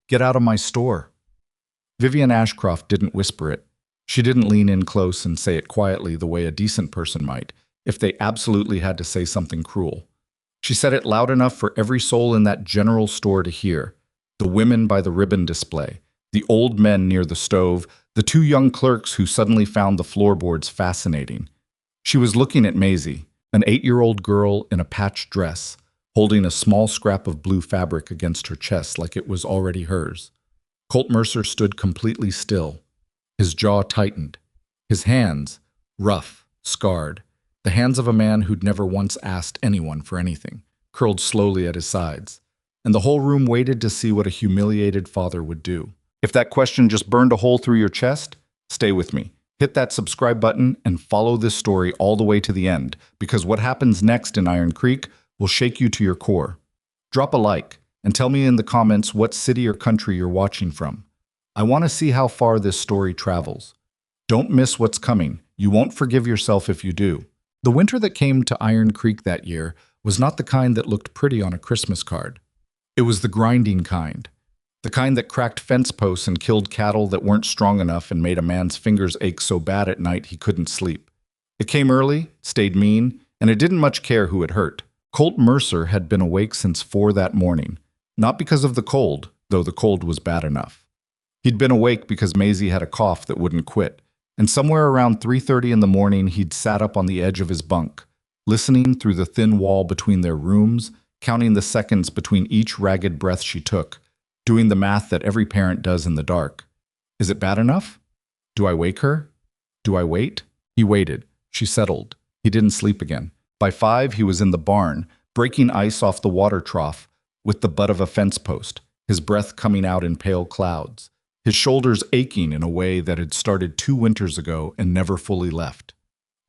Get out of my store." Vivian Ashcroft didn't whisper it. She didn't lean in close and say it quietly the way a decent person might, if they absolutely had to say something cruel. She said it loud enough for every soul in that general store to hear. The women by the ribbon display, the old men near the stove, the two young clerks who suddenly found the floorboards fascinating. She was looking at Maisie, an 8-year-old girl in a patched dress, holding a small scrap of blue fabric against her chest like it was already hers. Colt Mercer stood completely still. His jaw tightened. His hands, rough, scarred, the hands of a man who'd never once asked anyone for anything, curled slowly at his sides. And the whole room waited to see what a humiliated father would do. If that question just burned a hole through your chest, stay with me. Hit that subscribe button and follow this story all the way to the end, because what happens next in Iron Creek will shake you to your core. Drop a like and tell me in the comments what city or country you're watching from. I want to see how far this story travels. Don't miss what's coming. You won't forgive yourself if you do. The winter that came to Iron Creek that year was not the kind that looked pretty on a Christmas card. It was the grinding kind. The kind that cracked fence posts and killed cattle that weren't strong enough and made a man's fingers ache so bad at night he couldn't sleep. It came early, stayed mean, and it didn't much care who it hurt. Colt Mercer had been awake since 4 that morning, not because of the cold, though the cold was bad enough. He'd been awake because Maisie had a cough that wouldn't quit, and somewhere around 3:30 in the morning he'd sat up on the edge of his bunk, listening through the thin wall between their rooms, counting the seconds between each ragged breath she took, doing the math that every parent does in the dark. Is it bad enough? Do I wake her? Do I wait? He waited. She settled. He didn't sleep again. By 5, he was in the barn, breaking ice off the water trough with the butt of a fence post, his breath coming out in pale clouds, his shoulders aching in a way that had started 2 winters ago and never fully left.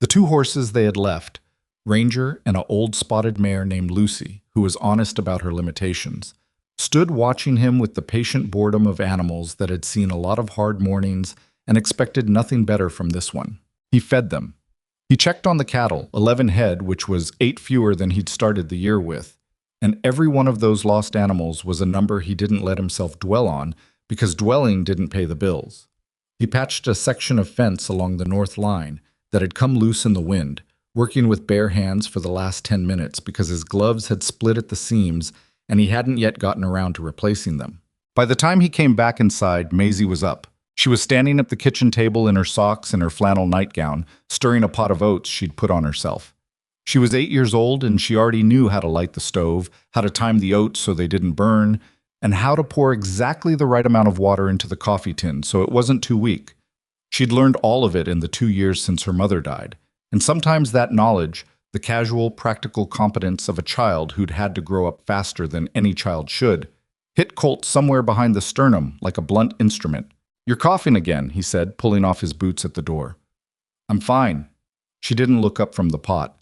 The 2 horses they had left, Ranger and an old spotted mare named Lucy, who was honest about her limitations, stood watching him with the patient boredom of animals that had seen a lot of hard mornings and expected nothing better from this one. He fed them. He checked on the cattle, 11 head, which was 8 fewer than he'd started the year with, and every one of those lost animals was a number he didn't let himself dwell on because dwelling didn't pay the bills. He patched a section of fence along the north line that had come loose in the wind, working with bare hands for the last 10 minutes because his gloves had split at the seams and he hadn't yet gotten around to replacing them. By the time he came back inside, Maisie was up. She was standing at the kitchen table in her socks and her flannel nightgown, stirring a pot of oats she'd put on herself. She was 8 years old and she already knew how to light the stove, how to time the oats so they didn't burn, and how to pour exactly the right amount of water into the coffee tin so it wasn't too weak. She'd learned all of it in the 2 years since her mother died, and sometimes that knowledge, the casual, practical competence of a child who'd had to grow up faster than any child should, hit Colt somewhere behind the sternum like a blunt instrument. "You're coughing again," he said, pulling off his boots at the door. "I'm fine." She didn't look up from the pot.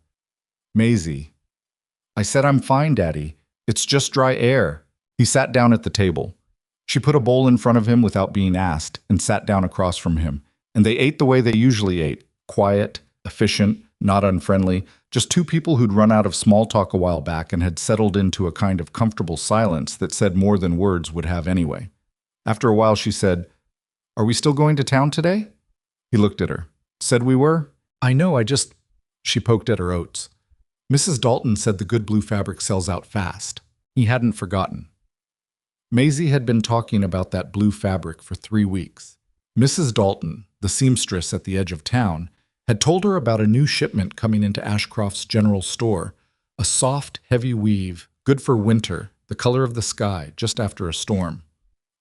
"Maisie." "I said I'm fine, Daddy. It's just dry air." He sat down at the table. She put a bowl in front of him without being asked and sat down across from him, and they ate the way they usually ate, quiet, efficient, not unfriendly, just 2 people who'd run out of small talk a while back and had settled into a kind of comfortable silence that said more than words would have anyway. After a while she said, "Are we still going to town today?" He looked at her. "Said we were?" "I know, I just—" She poked at her oats. "Mrs. Dalton said the good blue fabric sells out fast." He hadn't forgotten. Maisie had been talking about that blue fabric for 3 weeks. Mrs. Dalton, the seamstress at the edge of town, had told her about a new shipment coming into Ashcroft's general store, a soft, heavy weave, good for winter, the color of the sky, just after a storm.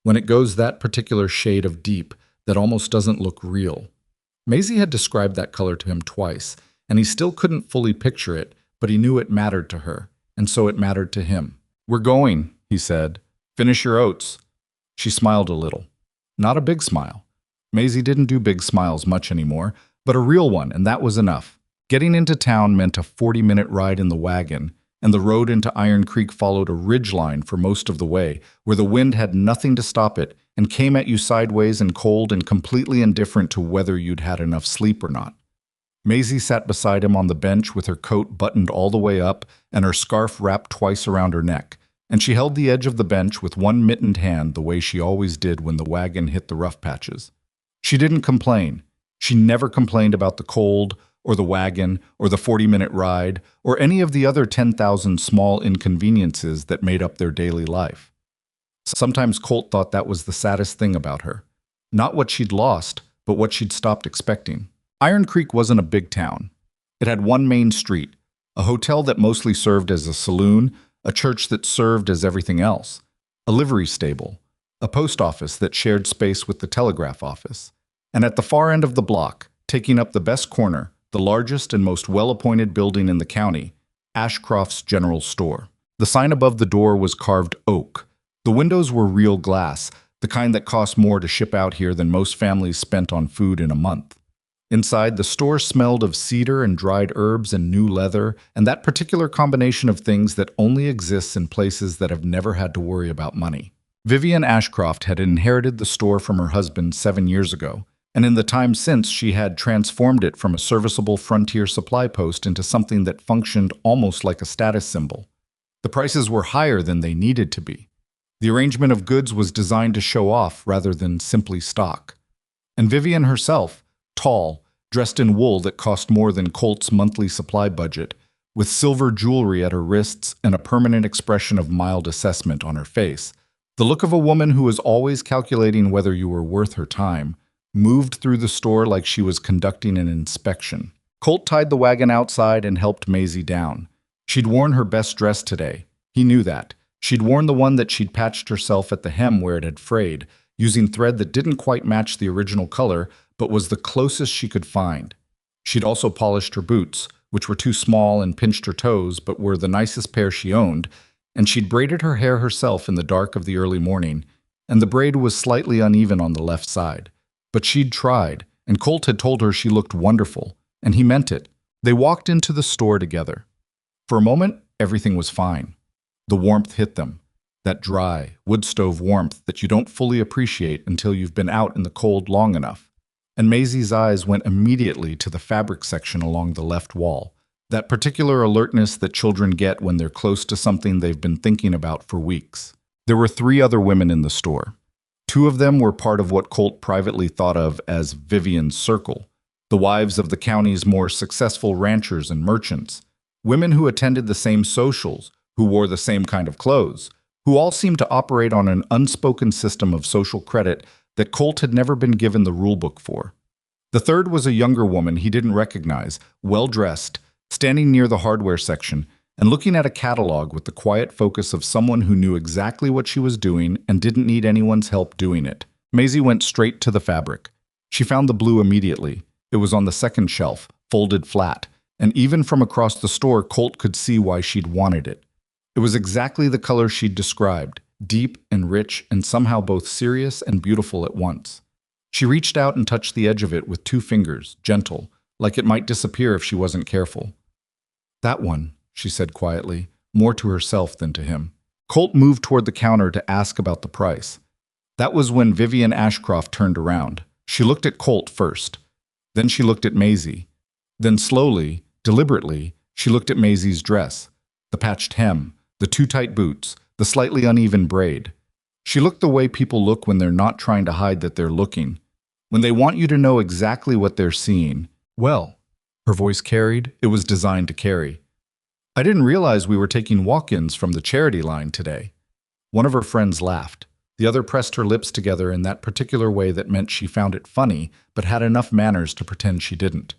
When it goes that particular shade of deep that almost doesn't look real. Maisie had described that color to him twice, and he still couldn't fully picture it, but he knew it mattered to her, and so it mattered to him. "We're going," he said. "Finish your oats." She smiled a little. Not a big smile. Maisie didn't do big smiles much anymore, but a real one, and that was enough. Getting into town meant a 40-minute ride in the wagon, and the road into Iron Creek followed a ridgeline for most of the way, where the wind had nothing to stop it and came at you sideways and cold and completely indifferent to whether you'd had enough sleep or not. Maisie sat beside him on the bench with her coat buttoned all the way up and her scarf wrapped twice around her neck, and she held the edge of the bench with one mittened hand the way she always did when the wagon hit the rough patches. She didn't complain. She never complained about the cold, or the wagon, or the 40-minute ride, or any of the other 10,000 small inconveniences that made up their daily life. Sometimes Colt thought that was the saddest thing about her. Not what she'd lost, but what she'd stopped expecting. Iron Creek wasn't a big town. It had one main street, a hotel that mostly served as a saloon, a church that served as everything else, a livery stable, a post office that shared space with the telegraph office. And at the far end of the block, taking up the best corner, the largest and most well-appointed building in the county, Ashcroft's General Store. The sign above the door was carved oak. The windows were real glass, the kind that cost more to ship out here than most families spent on food in a month. Inside, the store smelled of cedar and dried herbs and new leather, and that particular combination of things that only exists in places that have never had to worry about money. Vivian Ashcroft had inherited the store from her husband 7 years ago, and in the time since she had transformed it from a serviceable frontier supply post into something that functioned almost like a status symbol. The prices were higher than they needed to be. The arrangement of goods was designed to show off rather than simply stock. And Vivian herself, tall, dressed in wool that cost more than Colt's monthly supply budget, with silver jewelry at her wrists and a permanent expression of mild assessment on her face, the look of a woman who was always calculating whether you were worth her time, moved through the store like she was conducting an inspection. Colt tied the wagon outside and helped Maisie down. She'd worn her best dress today. He knew that. She'd worn the one that she'd patched herself at the hem where it had frayed, using thread that didn't quite match the original color, but was the closest she could find. She'd also polished her boots, which were too small and pinched her toes, but were the nicest pair she owned, and she'd braided her hair herself in the dark of the early morning, and the braid was slightly uneven on the left side. But she'd tried, and Colt had told her she looked wonderful, and he meant it. They walked into the store together. For a moment, everything was fine. The warmth hit them, that dry, wood stove warmth that you don't fully appreciate until you've been out in the cold long enough. And Maisie's eyes went immediately to the fabric section along the left wall, that particular alertness that children get when they're close to something they've been thinking about for weeks. There were 3 other women in the store. 2 of them were part of what Colt privately thought of as Vivian's circle, the wives of the county's more successful ranchers and merchants, women who attended the same socials, who wore the same kind of clothes, who all seemed to operate on an unspoken system of social credit that Colt had never been given the rulebook for. The third was a younger woman he didn't recognize, well-dressed, standing near the hardware section and looking at a catalog with the quiet focus of someone who knew exactly what she was doing and didn't need anyone's help doing it. Maisie went straight to the fabric. She found the blue immediately. It was on the second shelf, folded flat, and even from across the store, Colt could see why she'd wanted it. It was exactly the color she'd described, deep and rich and somehow both serious and beautiful at once. She reached out and touched the edge of it with 2 fingers, gentle, like it might disappear if she wasn't careful. "That one," she said quietly, more to herself than to him. Colt moved toward the counter to ask about the price. That was when Vivian Ashcroft turned around. She looked at Colt first. Then she looked at Maisie. Then slowly, deliberately, she looked at Maisie's dress, the patched hem, the too tight boots, the slightly uneven braid. She looked the way people look when they're not trying to hide that they're looking, when they want you to know exactly what they're seeing. "Well," her voice carried, it was designed to carry. "I didn't realize we were taking walk-ins from the charity line today." One of her friends laughed. The other pressed her lips together in that particular way that meant she found it funny, but had enough manners to pretend she didn't.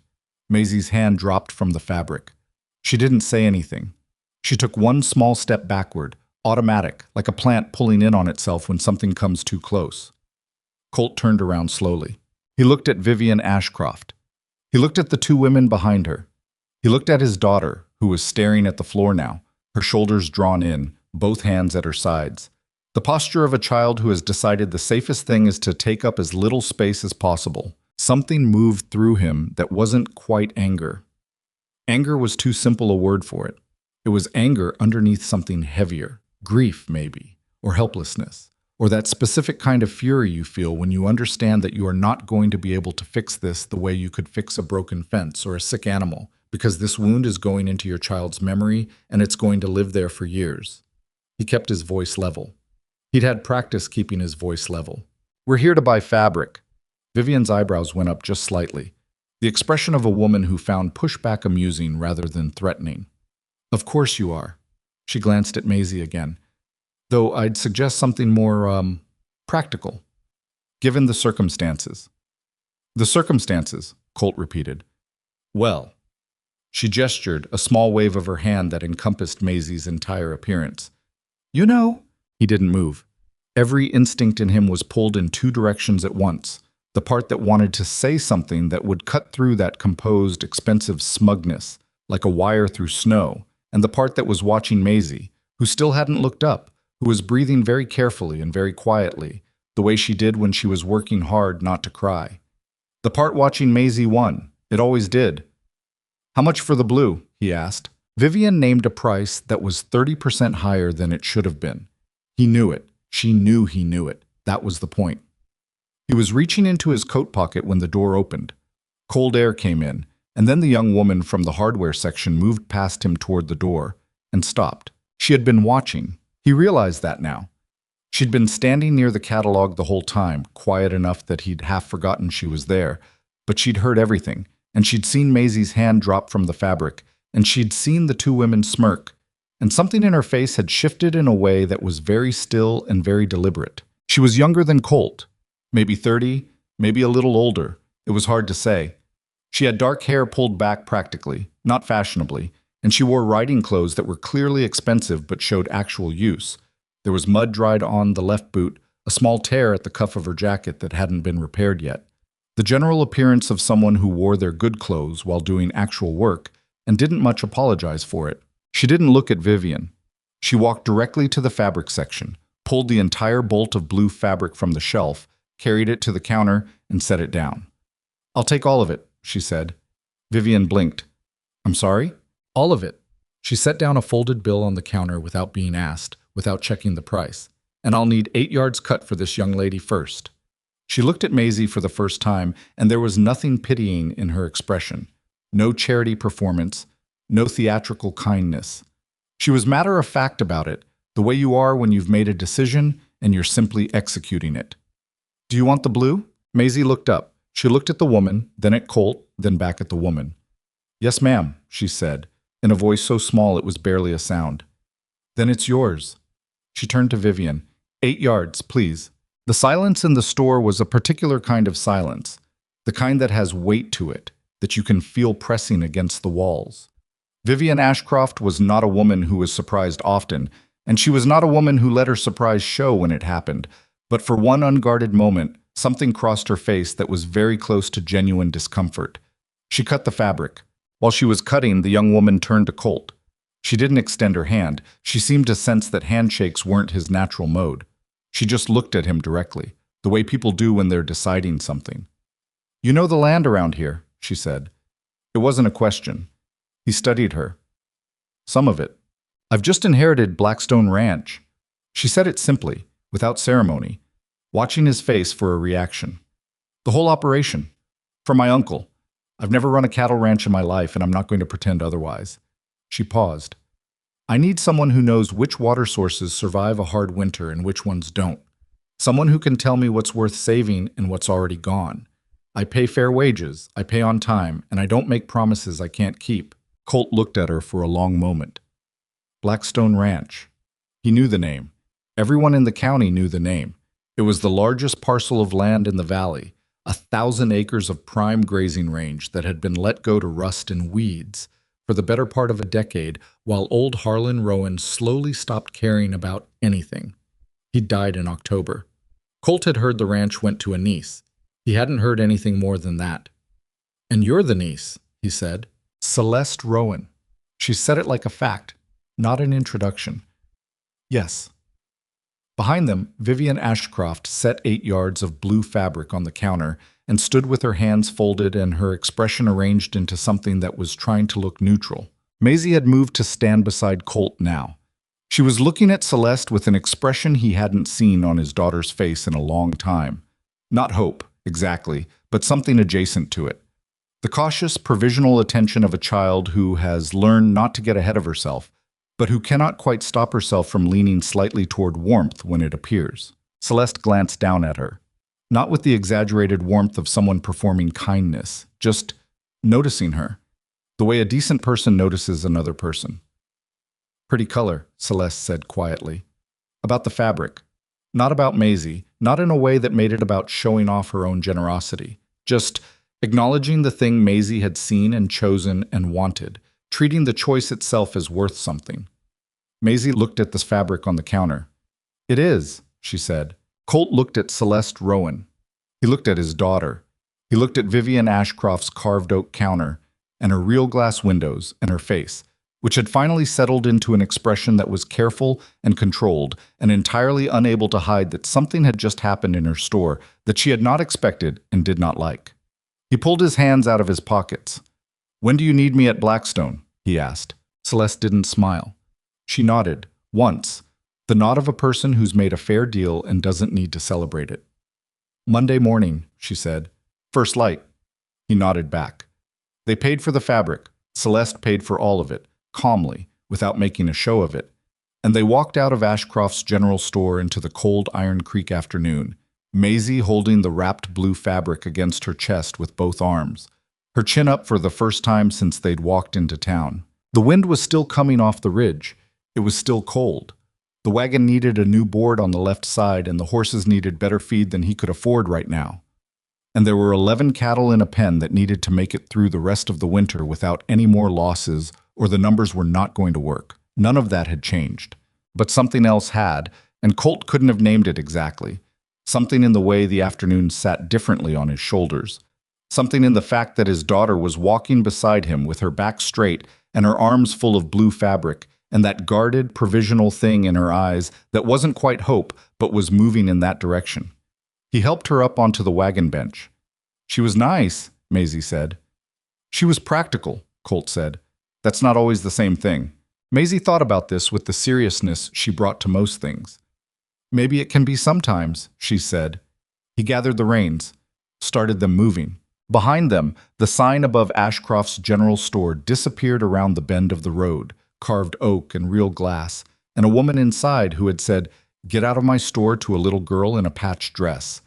Maisie's hand dropped from the fabric. She didn't say anything. She took one small step backward, automatic, like a plant pulling in on itself when something comes too close. Colt turned around slowly. He looked at Vivian Ashcroft. He looked at the 2 women behind her. He looked at his daughter, who was staring at the floor now, her shoulders drawn in, both hands at her sides. The posture of a child who has decided the safest thing is to take up as little space as possible. Something moved through him that wasn't quite anger. Anger was too simple a word for it. It was anger underneath something heavier, grief maybe, or helplessness, or that specific kind of fury you feel when you understand that you are not going to be able to fix this the way you could fix a broken fence or a sick animal, because this wound is going into your child's memory and it's going to live there for years. He kept his voice level. He'd had practice keeping his voice level. "We're here to buy fabric." Vivian's eyebrows went up just slightly, the expression of a woman who found pushback amusing rather than threatening. "Of course you are." She glanced at Maisie again. "Though I'd suggest something more, practical, given the circumstances." "The circumstances," Colt repeated. "Well." She gestured, a small wave of her hand that encompassed Maisie's entire appearance. "You know." He didn't move. Every instinct in him was pulled in two directions at once. The part that wanted to say something that would cut through that composed, expensive smugness, like a wire through snow, and the part that was watching Maisie, who still hadn't looked up, who was breathing very carefully and very quietly, the way she did when she was working hard not to cry. The part watching Maisie won. It always did. "How much for the blue?" he asked. Vivian named a price that was 30% higher than it should have been. He knew it. She knew he knew it. That was the point. He was reaching into his coat pocket when the door opened. Cold air came in, and then the young woman from the hardware section moved past him toward the door and stopped. She had been watching. He realized that now. She'd been standing near the catalog the whole time, quiet enough that he'd half forgotten she was there, but she'd heard everything, and she'd seen Maisie's hand drop from the fabric, and she'd seen the two women smirk, and something in her face had shifted in a way that was very still and very deliberate. She was younger than Colt, maybe 30, maybe a little older. It was hard to say. She had dark hair pulled back practically, not fashionably, and she wore riding clothes that were clearly expensive but showed actual use. There was mud dried on the left boot, a small tear at the cuff of her jacket that hadn't been repaired yet. The general appearance of someone who wore their good clothes while doing actual work and didn't much apologize for it. She didn't look at Vivian. She walked directly to the fabric section, pulled the entire bolt of blue fabric from the shelf, carried it to the counter, and set it down. "I'll take all of it," she said. Vivian blinked. "I'm sorry?" "All of it." She set down a folded bill on the counter without being asked, without checking the price. "And I'll need 8 yards cut for this young lady first." She looked at Maisie for the first time, and there was nothing pitying in her expression. No charity performance, no theatrical kindness. She was matter-of-fact about it, the way you are when you've made a decision and you're simply executing it. "Do you want the blue?" Maisie looked up. She looked at the woman, then at Colt, then back at the woman. "Yes, ma'am," she said, in a voice so small it was barely a sound. "Then it's yours." She turned to Vivian. 8 yards, please." The silence in the store was a particular kind of silence, the kind that has weight to it, that you can feel pressing against the walls. Vivian Ashcroft was not a woman who was surprised often, and she was not a woman who let her surprise show when it happened, but for one unguarded moment, something crossed her face that was very close to genuine discomfort. She cut the fabric. While she was cutting, the young woman turned to Colt. She didn't extend her hand. She seemed to sense that handshakes weren't his natural mode. She just looked at him directly, the way people do when they're deciding something. "You know the land around here," she said. It wasn't a question. He studied her. "Some of it. I've just inherited Blackstone Ranch." She said it simply, without ceremony, watching his face for a reaction. "The whole operation. From my uncle. I've never run a cattle ranch in my life, and I'm not going to pretend otherwise." She paused. "I need someone who knows which water sources survive a hard winter and which ones don't. Someone who can tell me what's worth saving and what's already gone. I pay fair wages, I pay on time, and I don't make promises I can't keep." Colt looked at her for a long moment. Blackstone Ranch. He knew the name. Everyone in the county knew the name. It was the largest parcel of land in the valley, 1,000 acres of prime grazing range that had been let go to rust and weeds for the better part of a decade, while old Harlan Rowan slowly stopped caring about anything. He died in October. Colt had heard the ranch went to a niece. He hadn't heard anything more than that. "And you're the niece," he said. "Celeste Rowan." She said it like a fact, not an introduction. "Yes." Behind them, Vivian Ashcroft set 8 yards of blue fabric on the counter and stood with her hands folded and her expression arranged into something that was trying to look neutral. Maisie had moved to stand beside Colt now. She was looking at Celeste with an expression he hadn't seen on his daughter's face in a long time. Not hope, exactly, but something adjacent to it. The cautious, provisional attention of a child who has learned not to get ahead of herself, but who cannot quite stop herself from leaning slightly toward warmth when it appears. Celeste glanced down at her, not with the exaggerated warmth of someone performing kindness, just noticing her, the way a decent person notices another person. "Pretty color," Celeste said quietly. "About the fabric. Not about Maisie, not in a way that made it about showing off her own generosity. Just acknowledging the thing Maisie had seen and chosen and wanted, treating the choice itself as worth something." Maisie looked at the fabric on the counter. "It is," she said. Colt looked at Celeste Rowan. He looked at his daughter. He looked at Vivian Ashcroft's carved oak counter, and her real glass windows, and her face, which had finally settled into an expression that was careful and controlled, and entirely unable to hide that something had just happened in her store that she had not expected and did not like. He pulled his hands out of his pockets. "When do you need me at Blackstone?" he asked. Celeste didn't smile. She nodded, once, the nod of a person who's made a fair deal and doesn't need to celebrate it. "Monday morning," she said. "First light." He nodded back. They paid for the fabric. Celeste paid for all of it, calmly, without making a show of it. And they walked out of Ashcroft's general store into the cold Iron Creek afternoon, Maisie holding the wrapped blue fabric against her chest with both arms, her chin up for the first time since they'd walked into town. The wind was still coming off the ridge. It was still cold. The wagon needed a new board on the left side, and the horses needed better feed than he could afford right now. And there were 11 cattle in a pen that needed to make it through the rest of the winter without any more losses, or the numbers were not going to work. None of that had changed. But something else had, and Colt couldn't have named it exactly. Something in the way the afternoon sat differently on his shoulders. Something in the fact that his daughter was walking beside him with her back straight and her arms full of blue fabric, and that guarded, provisional thing in her eyes that wasn't quite hope, but was moving in that direction. He helped her up onto the wagon bench. "She was nice," Maisie said. "She was practical," Colt said. "That's not always the same thing." Maisie thought about this with the seriousness she brought to most things. "Maybe it can be sometimes," she said. He gathered the reins, started them moving. Behind them, the sign above Ashcroft's general store disappeared around the bend of the road, carved oak and real glass, and a woman inside who had said, "Get out of my store," to a little girl in a patched dress,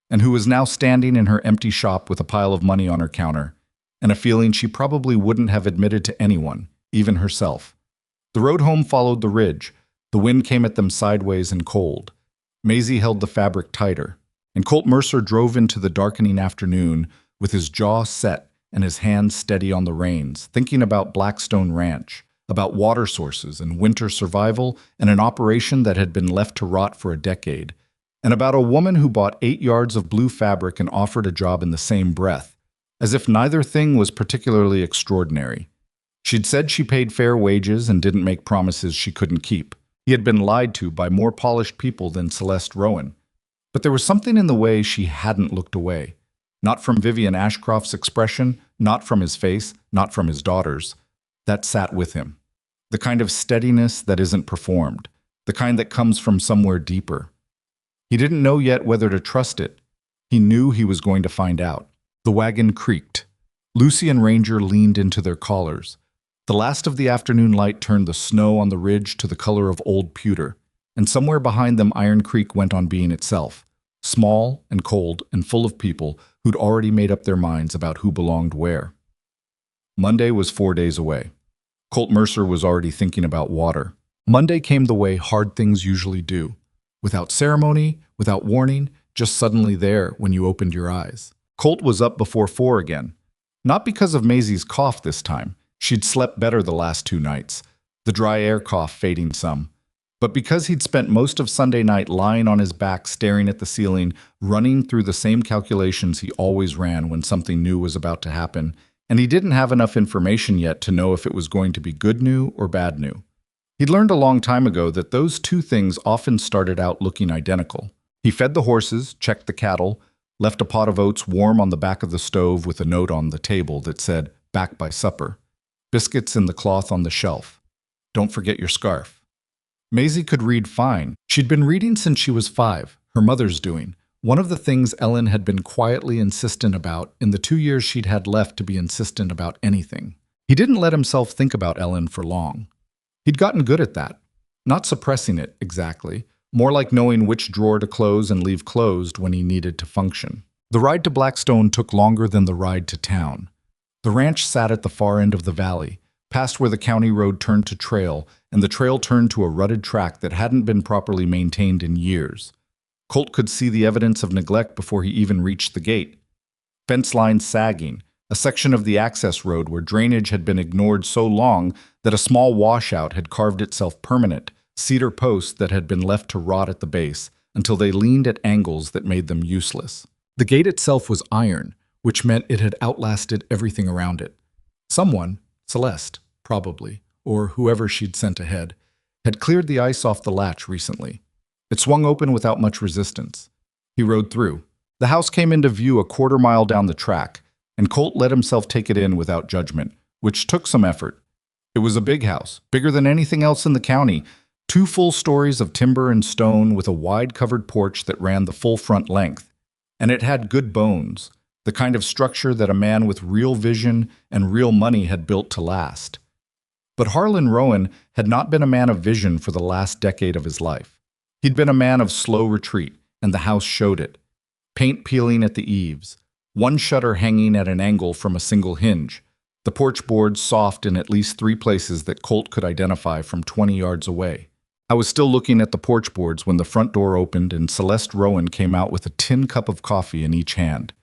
and who was now standing in her empty shop with a pile of money on her counter, and a feeling she probably wouldn't have admitted to anyone, even herself. The road home followed the ridge. The wind came at them sideways and cold. Maisie held the fabric tighter, and Colt Mercer drove into the darkening afternoon with his jaw set and his hands steady on the reins, thinking about Blackstone Ranch, about water sources and winter survival and an operation that had been left to rot for a decade, and about a woman who bought 8 yards of blue fabric and offered a job in the same breath, as if neither thing was particularly extraordinary. She'd said she paid fair wages and didn't make promises she couldn't keep. He had been lied to by more polished people than Celeste Rowan. But there was something in the way she hadn't looked away. Not from Vivian Ashcroft's expression, not from his face, not from his daughter's. That sat with him. The kind of steadiness that isn't performed. The kind that comes from somewhere deeper. He didn't know yet whether to trust it. He knew he was going to find out. The wagon creaked. Lucy and Ranger leaned into their collars. The last of the afternoon light turned the snow on the ridge to the color of old pewter, and somewhere behind them Iron Creek went on being itself, small and cold and full of people who'd already made up their minds about who belonged where. Monday was 4 days away. Colt Mercer was already thinking about water. Monday came the way hard things usually do, without ceremony, without warning, just suddenly there when you opened your eyes. Colt was up before 4 again. Not because of Maisie's cough this time. She'd slept better the last 2 nights, the dry air cough fading some. But because he'd spent most of Sunday night lying on his back staring at the ceiling, running through the same calculations he always ran when something new was about to happen, and he didn't have enough information yet to know if it was going to be good new or bad new. He'd learned a long time ago that those two things often started out looking identical. He fed the horses, checked the cattle, left a pot of oats warm on the back of the stove with a note on the table that said, "Back by supper." Biscuits in the cloth on the shelf. "Don't forget your scarf." Maisie could read fine. She'd been reading since she was 5, her mother's doing, one of the things Ellen had been quietly insistent about in the 2 years she'd had left to be insistent about anything. He didn't let himself think about Ellen for long. He'd gotten good at that. Not suppressing it, exactly. More like knowing which drawer to close and leave closed when he needed to function. The ride to Blackstone took longer than the ride to town. The ranch sat at the far end of the valley, past where the county road turned to trail, and the trail turned to a rutted track that hadn't been properly maintained in years. Colt could see the evidence of neglect before he even reached the gate. Fence lines sagging, a section of the access road where drainage had been ignored so long that a small washout had carved itself permanent, cedar posts that had been left to rot at the base until they leaned at angles that made them useless. The gate itself was iron, which meant it had outlasted everything around it. Someone, Celeste, probably, or whoever she'd sent ahead, had cleared the ice off the latch recently. It swung open without much resistance. He rode through. The house came into view a quarter-mile down the track, and Colt let himself take it in without judgment, which took some effort. It was a big house, bigger than anything else in the county, 2 full stories of timber and stone with a wide covered porch that ran the full front length. And it had good bones, the kind of structure that a man with real vision and real money had built to last. But Harlan Rowan had not been a man of vision for the last decade of his life. He'd been a man of slow retreat, and the house showed it. Paint peeling at the eaves, one shutter hanging at an angle from a single hinge, the porch boards soft in at least 3 places that Colt could identify from 20 yards away. I was still looking at the porch boards when the front door opened and Celeste Rowan came out with a tin cup of coffee in each hand.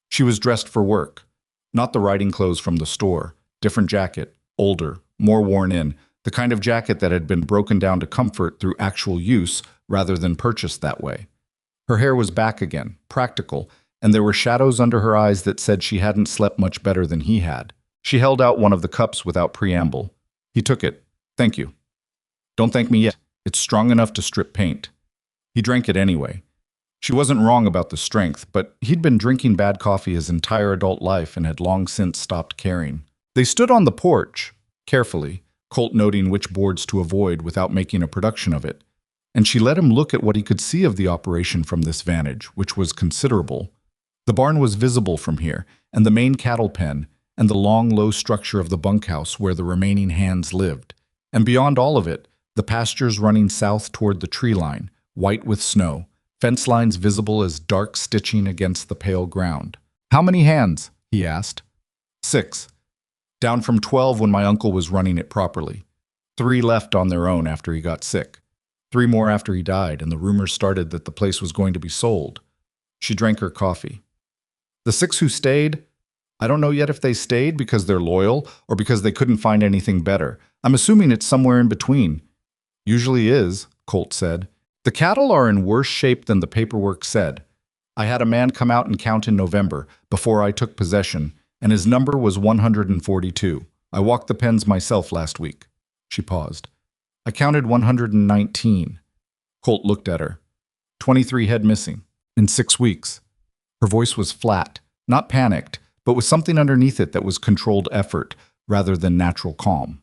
She was dressed for work, not the riding clothes from the store, different jacket, older, more worn in, the kind of jacket that had been broken down to comfort through actual use rather than purchased that way. Her hair was back again, practical, and there were shadows under her eyes that said she hadn't slept much better than he had. She held out one of the cups without preamble. He took it. "Thank you." "Don't thank me yet. It's strong enough to strip paint." He drank it anyway. She wasn't wrong about the strength, but he'd been drinking bad coffee his entire adult life and had long since stopped caring. They stood on the porch, carefully, Colt noting which boards to avoid without making a production of it. And she let him look at what he could see of the operation from this vantage, which was considerable. The barn was visible from here, and the main cattle pen, and the long, low structure of the bunkhouse where the remaining hands lived. And beyond all of it, the pastures running south toward the tree line, white with snow, fence lines visible as dark stitching against the pale ground. "How many hands?" he asked. 6. Down from 12 when my uncle was running it properly. 3 left on their own after he got sick. 3 more after he died, and the rumors started that the place was going to be sold. She drank her coffee. "The 6 who stayed? I don't know yet if they stayed because they're loyal or because they couldn't find anything better. I'm assuming it's somewhere in between." "Usually is," Colt said. "The cattle are in worse shape than the paperwork said. I had a man come out and count in November, before I took possession, and his number was 142. I walked the pens myself last week." She paused. "I counted 119. Colt looked at her. 23 head missing. In 6 weeks. Her voice was flat, not panicked, but with something underneath it that was controlled effort rather than natural calm.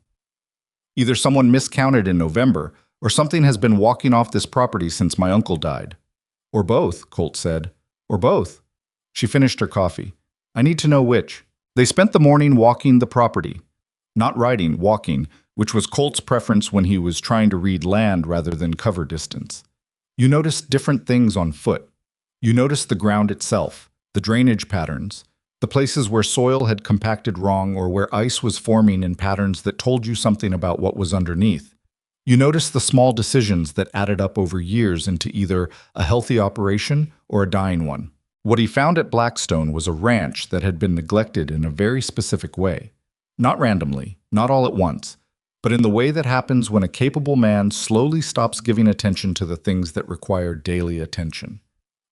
"Either someone miscounted in November, or something has been walking off this property since my uncle died." "Or both," Colt said. "Or both." She finished her coffee. "I need to know which." They spent the morning walking the property. Not riding, walking, which was Colt's preference when he was trying to read land rather than cover distance. You noticed different things on foot. You noticed the ground itself, the drainage patterns, the places where soil had compacted wrong or where ice was forming in patterns that told you something about what was underneath. You noticed the small decisions that added up over years into either a healthy operation or a dying one. What he found at Blackstone was a ranch that had been neglected in a very specific way. Not randomly, not all at once, but in the way that happens when a capable man slowly stops giving attention to the things that require daily attention.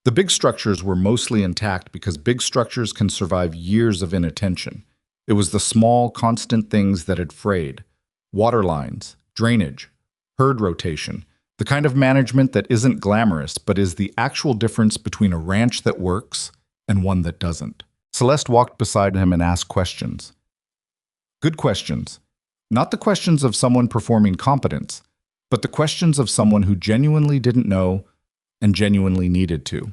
The big structures were mostly intact because big structures can survive years of inattention. It was the small, constant things that had frayed. Water lines, drainage, herd rotation, the kind of management that isn't glamorous but is the actual difference between a ranch that works and one that doesn't. Celeste walked beside him and asked questions. Good questions. Not the questions of someone performing competence, but the questions of someone who genuinely didn't know and genuinely needed to.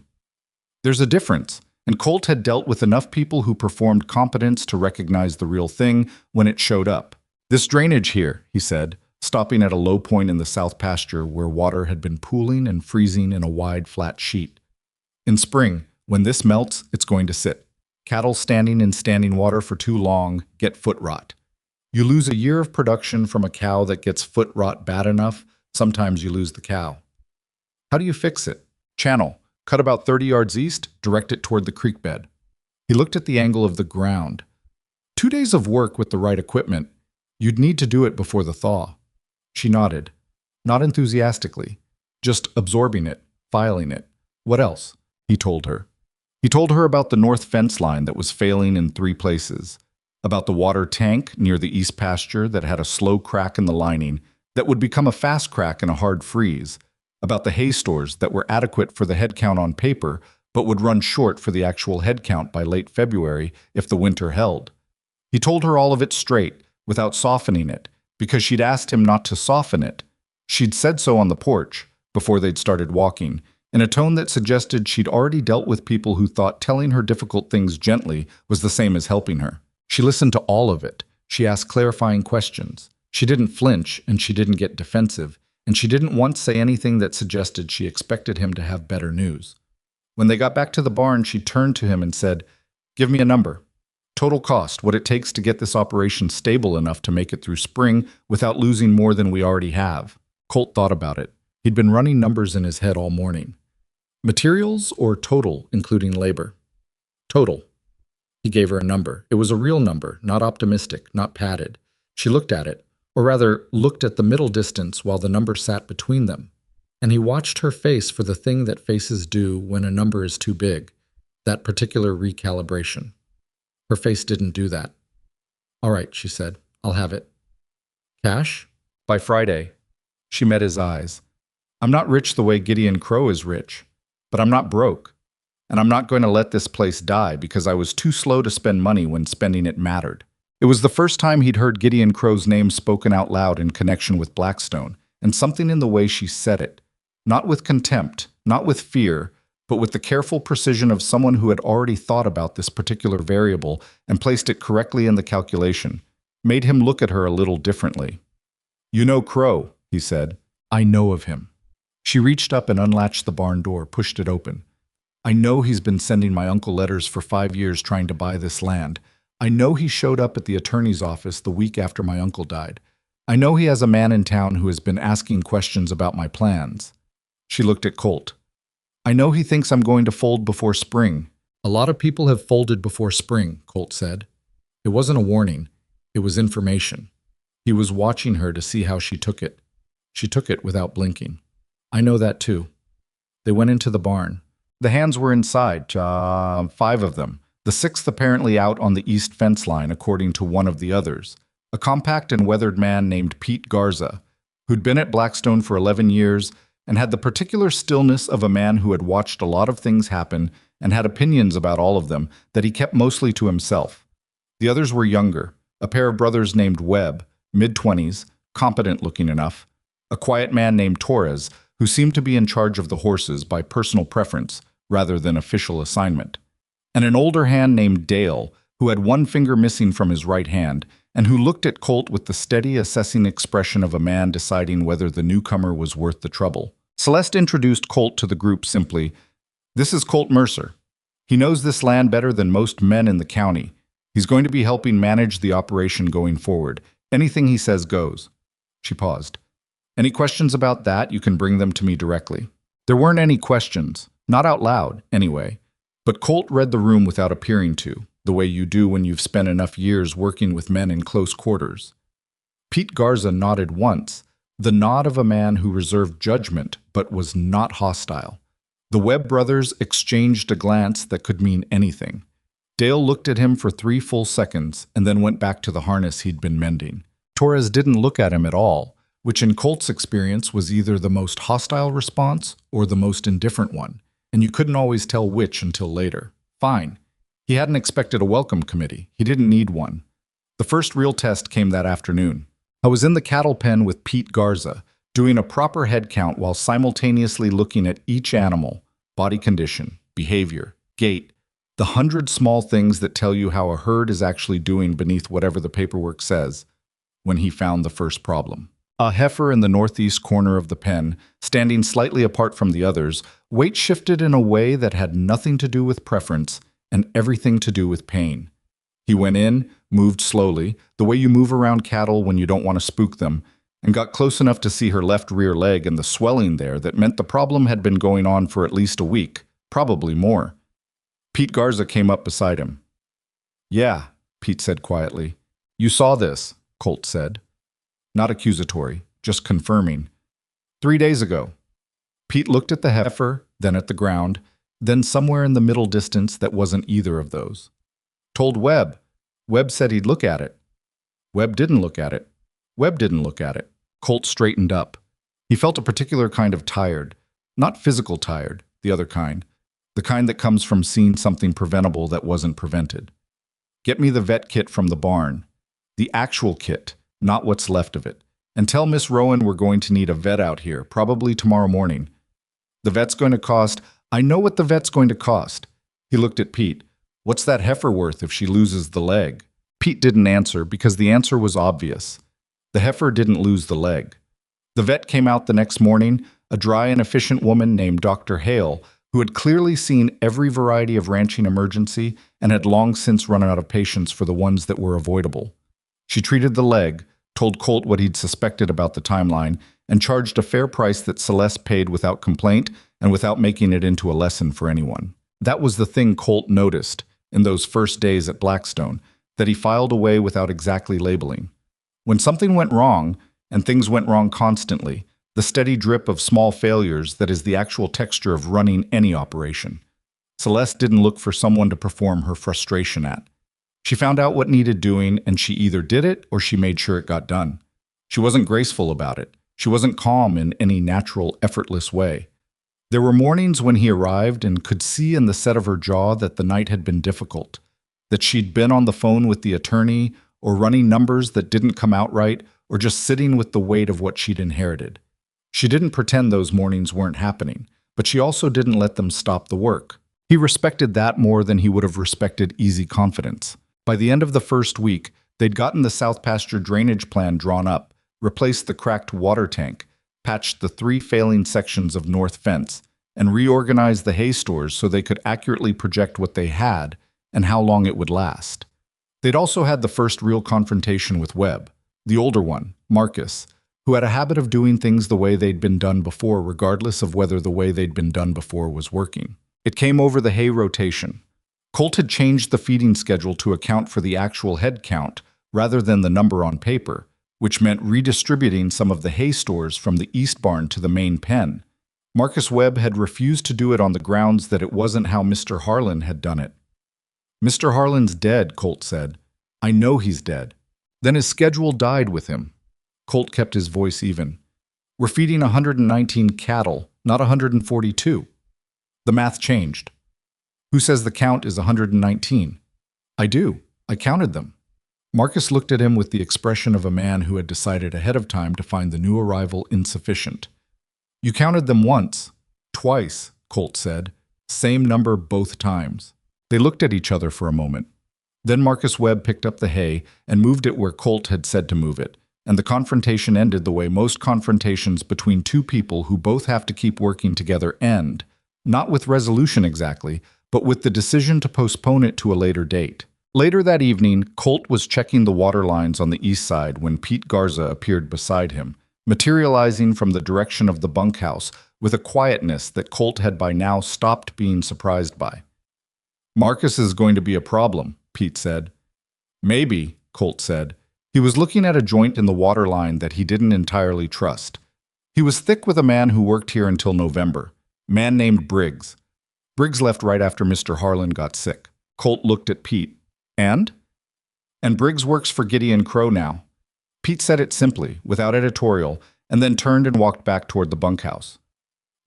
There's a difference, and Colt had dealt with enough people who performed competence to recognize the real thing when it showed up. "This drainage here," he said, stopping at a low point in the south pasture where water had been pooling and freezing in a wide, flat sheet. In spring, when this melts, it's going to sit. Cattle standing in standing water for too long get foot rot. You lose a year of production from a cow that gets foot rot bad enough, sometimes you lose the cow. How do you fix it? Channel. Cut about 30 yards east, direct it toward the creek bed. He looked at the angle of the ground. 2 days of work with the right equipment. You'd need to do it before the thaw. She nodded. Not enthusiastically. Just absorbing it, filing it. What else? He told her. He told her about the north fence line that was failing in 3 places, about the water tank near the east pasture that had a slow crack in the lining that would become a fast crack in a hard freeze, about the hay stores that were adequate for the head count on paper but would run short for the actual head count by late February if the winter held. He told her all of it straight, without softening it, because she'd asked him not to soften it. She'd said so on the porch, before they'd started walking, in a tone that suggested she'd already dealt with people who thought telling her difficult things gently was the same as helping her. She listened to all of it. She asked clarifying questions. She didn't flinch, and she didn't get defensive, and she didn't once say anything that suggested she expected him to have better news. When they got back to the barn, she turned to him and said, "Give me a number. Total cost, what it takes to get this operation stable enough to make it through spring without losing more than we already have." Colt thought about it. He'd been running numbers in his head all morning. Materials or total, including labor? Total. He gave her a number. It was a real number, not optimistic, not padded. She looked at it, or rather looked at the middle distance while the number sat between them. And he watched her face for the thing that faces do when a number is too big, that particular recalibration. Her face didn't do that. "All right," she said. "I'll have it." "Cash?" "By Friday." She met his eyes. "I'm not rich the way Gideon Crow is rich, but I'm not broke. And I'm not going to let this place die because I was too slow to spend money when spending it mattered." It was the first time he'd heard Gideon Crow's name spoken out loud in connection with Blackstone, and something in the way she said it, not with contempt, not with fear, but with the careful precision of someone who had already thought about this particular variable and placed it correctly in the calculation, made him look at her a little differently. "You know Crow," he said. "I know of him." She reached up and unlatched the barn door, pushed it open. "I know he's been sending my uncle letters for 5 years trying to buy this land. I know he showed up at the attorney's office the week after my uncle died. I know he has a man in town who has been asking questions about my plans." She looked at Colt. "I know he thinks I'm going to fold before spring." "A lot of people have folded before spring," Colt said. It wasn't a warning. It was information. He was watching her to see how she took it. She took it without blinking. "I know that too." They went into the barn. The hands were inside, 5 of them, the 6th apparently out on the east fence line, according to one of the others, a compact and weathered man named Pete Garza, who'd been at Blackstone for 11 years and had the particular stillness of a man who had watched a lot of things happen and had opinions about all of them that he kept mostly to himself. The others were younger, a pair of brothers named Webb, mid-20s, competent-looking enough, a quiet man named Torres, who seemed to be in charge of the horses by personal preference rather than official assignment, and an older hand named Dale, who had one finger missing from his right hand and who looked at Colt with the steady, assessing expression of a man deciding whether the newcomer was worth the trouble. Celeste introduced Colt to the group simply. "This is Colt Mercer. He knows this land better than most men in the county. He's going to be helping manage the operation going forward. Anything he says goes." She paused. "Any questions about that, you can bring them to me directly." There weren't any questions, not out loud, anyway. But Colt read the room without appearing to, the way you do when you've spent enough years working with men in close quarters. Pete Garza nodded once, the nod of a man who reserved judgment but was not hostile. The Webb brothers exchanged a glance that could mean anything. Dale looked at him for 3 full seconds and then went back to the harness he'd been mending. Torres didn't look at him at all, which in Colt's experience was either the most hostile response or the most indifferent one, and you couldn't always tell which until later. Fine. He hadn't expected a welcome committee. He didn't need one. The first real test came that afternoon. I was in the cattle pen with Pete Garza, doing a proper head count while simultaneously looking at each animal, body condition, behavior, gait, the 100 small things that tell you how a herd is actually doing beneath whatever the paperwork says, when he found the first problem. A heifer in the northeast corner of the pen, standing slightly apart from the others, weight shifted in a way that had nothing to do with preference and everything to do with pain. He went in, moved slowly, the way you move around cattle when you don't want to spook them, and got close enough to see her left rear leg and the swelling there that meant the problem had been going on for at least a week, probably more. Pete Garza came up beside him. "Yeah," Pete said quietly. "You saw this," Colt said. Not accusatory, just confirming. 3 days ago. Pete looked at the heifer, then at the ground, then somewhere in the middle distance that wasn't either of those. Told Webb. Webb said he'd look at it. Webb didn't look at it. Webb didn't look at it. Colt straightened up. He felt a particular kind of tired. Not physical tired, the other kind. The kind that comes from seeing something preventable that wasn't prevented. "Get me the vet kit from the barn. The actual kit. Not what's left of it. And tell Miss Rowan we're going to need a vet out here, probably tomorrow morning. The vet's going to cost— I know what the vet's going to cost." He looked at Pete. "What's that heifer worth if she loses the leg?" Pete didn't answer because the answer was obvious. The heifer didn't lose the leg. The vet came out the next morning, a dry and efficient woman named Dr. Hale, who had clearly seen every variety of ranching emergency and had long since run out of patience for the ones that were avoidable. She treated the leg, told Colt what he'd suspected about the timeline, and charged a fair price that Celeste paid without complaint and without making it into a lesson for anyone. That was the thing Colt noticed in those first days at Blackstone, that he filed away without exactly labeling. When something went wrong, and things went wrong constantly, the steady drip of small failures that is the actual texture of running any operation. Celeste didn't look for someone to perform her frustration at. She found out what needed doing, and she either did it or she made sure it got done. She wasn't graceful about it. She wasn't calm in any natural, effortless way. There were mornings when he arrived and could see in the set of her jaw that the night had been difficult, that she'd been on the phone with the attorney, or running numbers that didn't come out right, or just sitting with the weight of what she'd inherited. She didn't pretend those mornings weren't happening, but she also didn't let them stop the work. He respected that more than he would have respected easy confidence. By the end of the first week, they'd gotten the South Pasture drainage plan drawn up, replaced the cracked water tank, patched the 3 failing sections of north fence, and reorganized the hay stores so they could accurately project what they had and how long it would last. They'd also had the first real confrontation with Webb, the older one, Marcus, who had a habit of doing things the way they'd been done before regardless of whether the way they'd been done before was working. It came over the hay rotation. Colt had changed the feeding schedule to account for the actual head count rather than the number on paper, which meant redistributing some of the hay stores from the east barn to the main pen. Marcus Webb had refused to do it on the grounds that it wasn't how Mr. Harlan had done it. "Mr. Harlan's dead," Colt said. "I know he's dead." Then his schedule died with him. Colt kept his voice even. "We're feeding 119 cattle, not 142. The math changed." "Who says the count is 119? "I do. I counted them." Marcus looked at him with the expression of a man who had decided ahead of time to find the new arrival insufficient. "You counted them once. Twice," Colt said. "Same number both times." They looked at each other for a moment. Then Marcus Webb picked up the hay and moved it where Colt had said to move it, and the confrontation ended the way most confrontations between two people who both have to keep working together end, not with resolution exactly, but with the decision to postpone it to a later date. Later that evening, Colt was checking the water lines on the east side when Pete Garza appeared beside him, materializing from the direction of the bunkhouse with a quietness that Colt had by now stopped being surprised by. "Marcus is going to be a problem," Pete said. "Maybe," Colt said. He was looking at a joint in the water line that he didn't entirely trust. He was thick with a man who worked here until November, a man named Briggs. Briggs left right after Mr. Harlan got sick. Colt looked at Pete. "And?" "And Briggs works for Gideon Crow now." Pete said it simply, without editorial, and then turned and walked back toward the bunkhouse.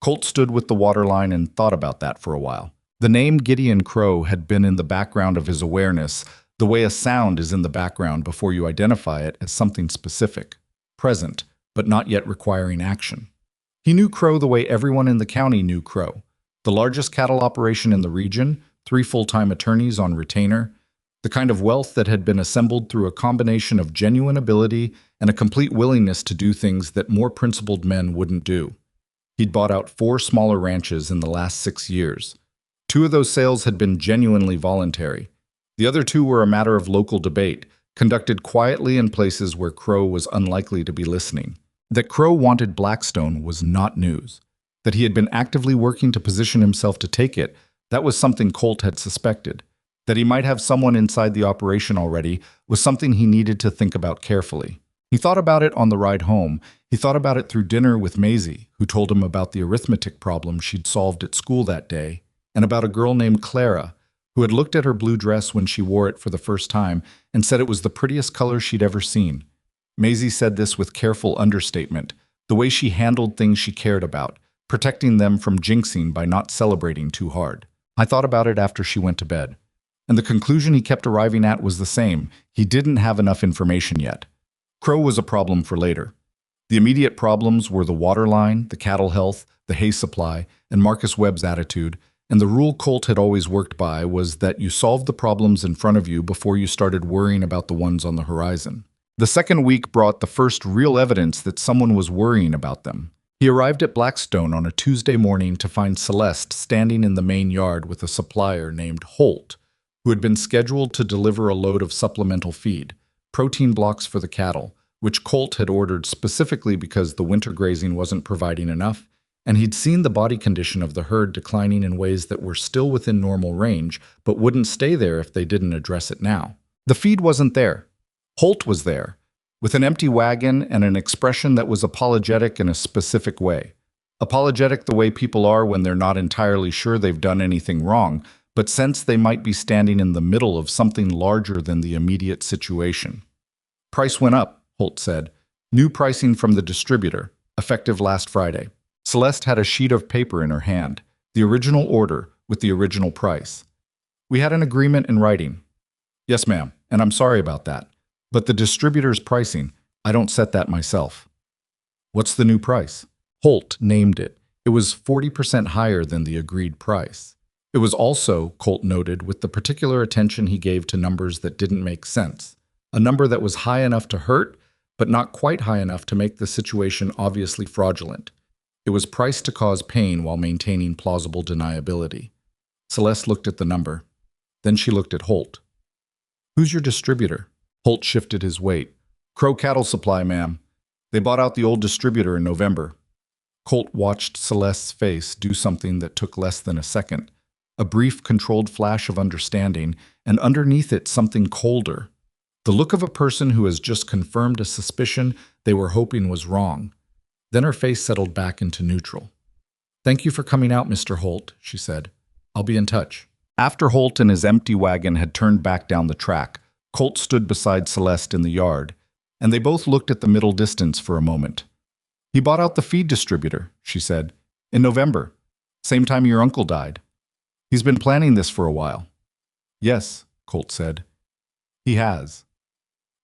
Colt stood with the water line and thought about that for a while. The name Gideon Crow had been in the background of his awareness, the way a sound is in the background before you identify it as something specific, present, but not yet requiring action. He knew Crow the way everyone in the county knew Crow. The largest cattle operation in the region, 3 full-time attorneys on retainer, The kind of wealth that had been assembled through a combination of genuine ability and a complete willingness to do things that more principled men wouldn't do. He'd bought out 4 smaller ranches in the last 6 years. 2 of those sales had been genuinely voluntary. The other 2 were a matter of local debate, conducted quietly in places where Crow was unlikely to be listening. That Crow wanted Blackstone was not news. That he had been actively working to position himself to take it, that was something Colt had suspected. That he might have someone inside the operation already was something he needed to think about carefully. He thought about it on the ride home. He thought about it through dinner with Maisie, who told him about the arithmetic problem she'd solved at school that day, and about a girl named Clara, who had looked at her blue dress when she wore it for the first time and said it was the prettiest color she'd ever seen. Maisie said this with careful understatement, the way she handled things she cared about, protecting them from jinxing by not celebrating too hard. I thought about it after she went to bed. And the conclusion he kept arriving at was the same. He didn't have enough information yet. Crow was a problem for later. The immediate problems were the water line, the cattle health, the hay supply, and Marcus Webb's attitude, and the rule Colt had always worked by was that you solved the problems in front of you before you started worrying about the ones on the horizon. The second week brought the first real evidence that someone was worrying about them. He arrived at Blackstone on a Tuesday morning to find Celeste standing in the main yard with a supplier named Holt, who had been scheduled to deliver a load of supplemental feed, protein blocks for the cattle, which Colt had ordered specifically because the winter grazing wasn't providing enough, and he'd seen the body condition of the herd declining in ways that were still within normal range, but wouldn't stay there if they didn't address it now. The feed wasn't there. Holt was there, with an empty wagon and an expression that was apologetic in a specific way. Apologetic the way people are when they're not entirely sure they've done anything wrong, but sense they might be standing in the middle of something larger than the immediate situation. Price went up, Holt said. New pricing from the distributor, effective last Friday. Celeste had a sheet of paper in her hand, the original order with the original price. We had an agreement in writing. Yes, ma'am, and I'm sorry about that. But the distributor's pricing, I don't set that myself. What's the new price? Holt named it. It was 40% higher than the agreed price. It was also, Colt noted, with the particular attention he gave to numbers that didn't make sense. A number that was high enough to hurt, but not quite high enough to make the situation obviously fraudulent. It was priced to cause pain while maintaining plausible deniability. Celeste looked at the number. Then she looked at Holt. Who's your distributor? Holt shifted his weight. Crow Cattle Supply, ma'am. They bought out the old distributor in November. Colt watched Celeste's face do something that took less than a second. A brief, controlled flash of understanding, and underneath it something colder. The look of a person who has just confirmed a suspicion they were hoping was wrong. Then her face settled back into neutral. Thank you for coming out, Mr. Holt, she said. I'll be in touch. After Holt and his empty wagon had turned back down the track, Colt stood beside Celeste in the yard, and they both looked at the middle distance for a moment. He bought out the feed distributor, she said, in November, same time your uncle died. He's been planning this for a while. Yes, Colt said. He has.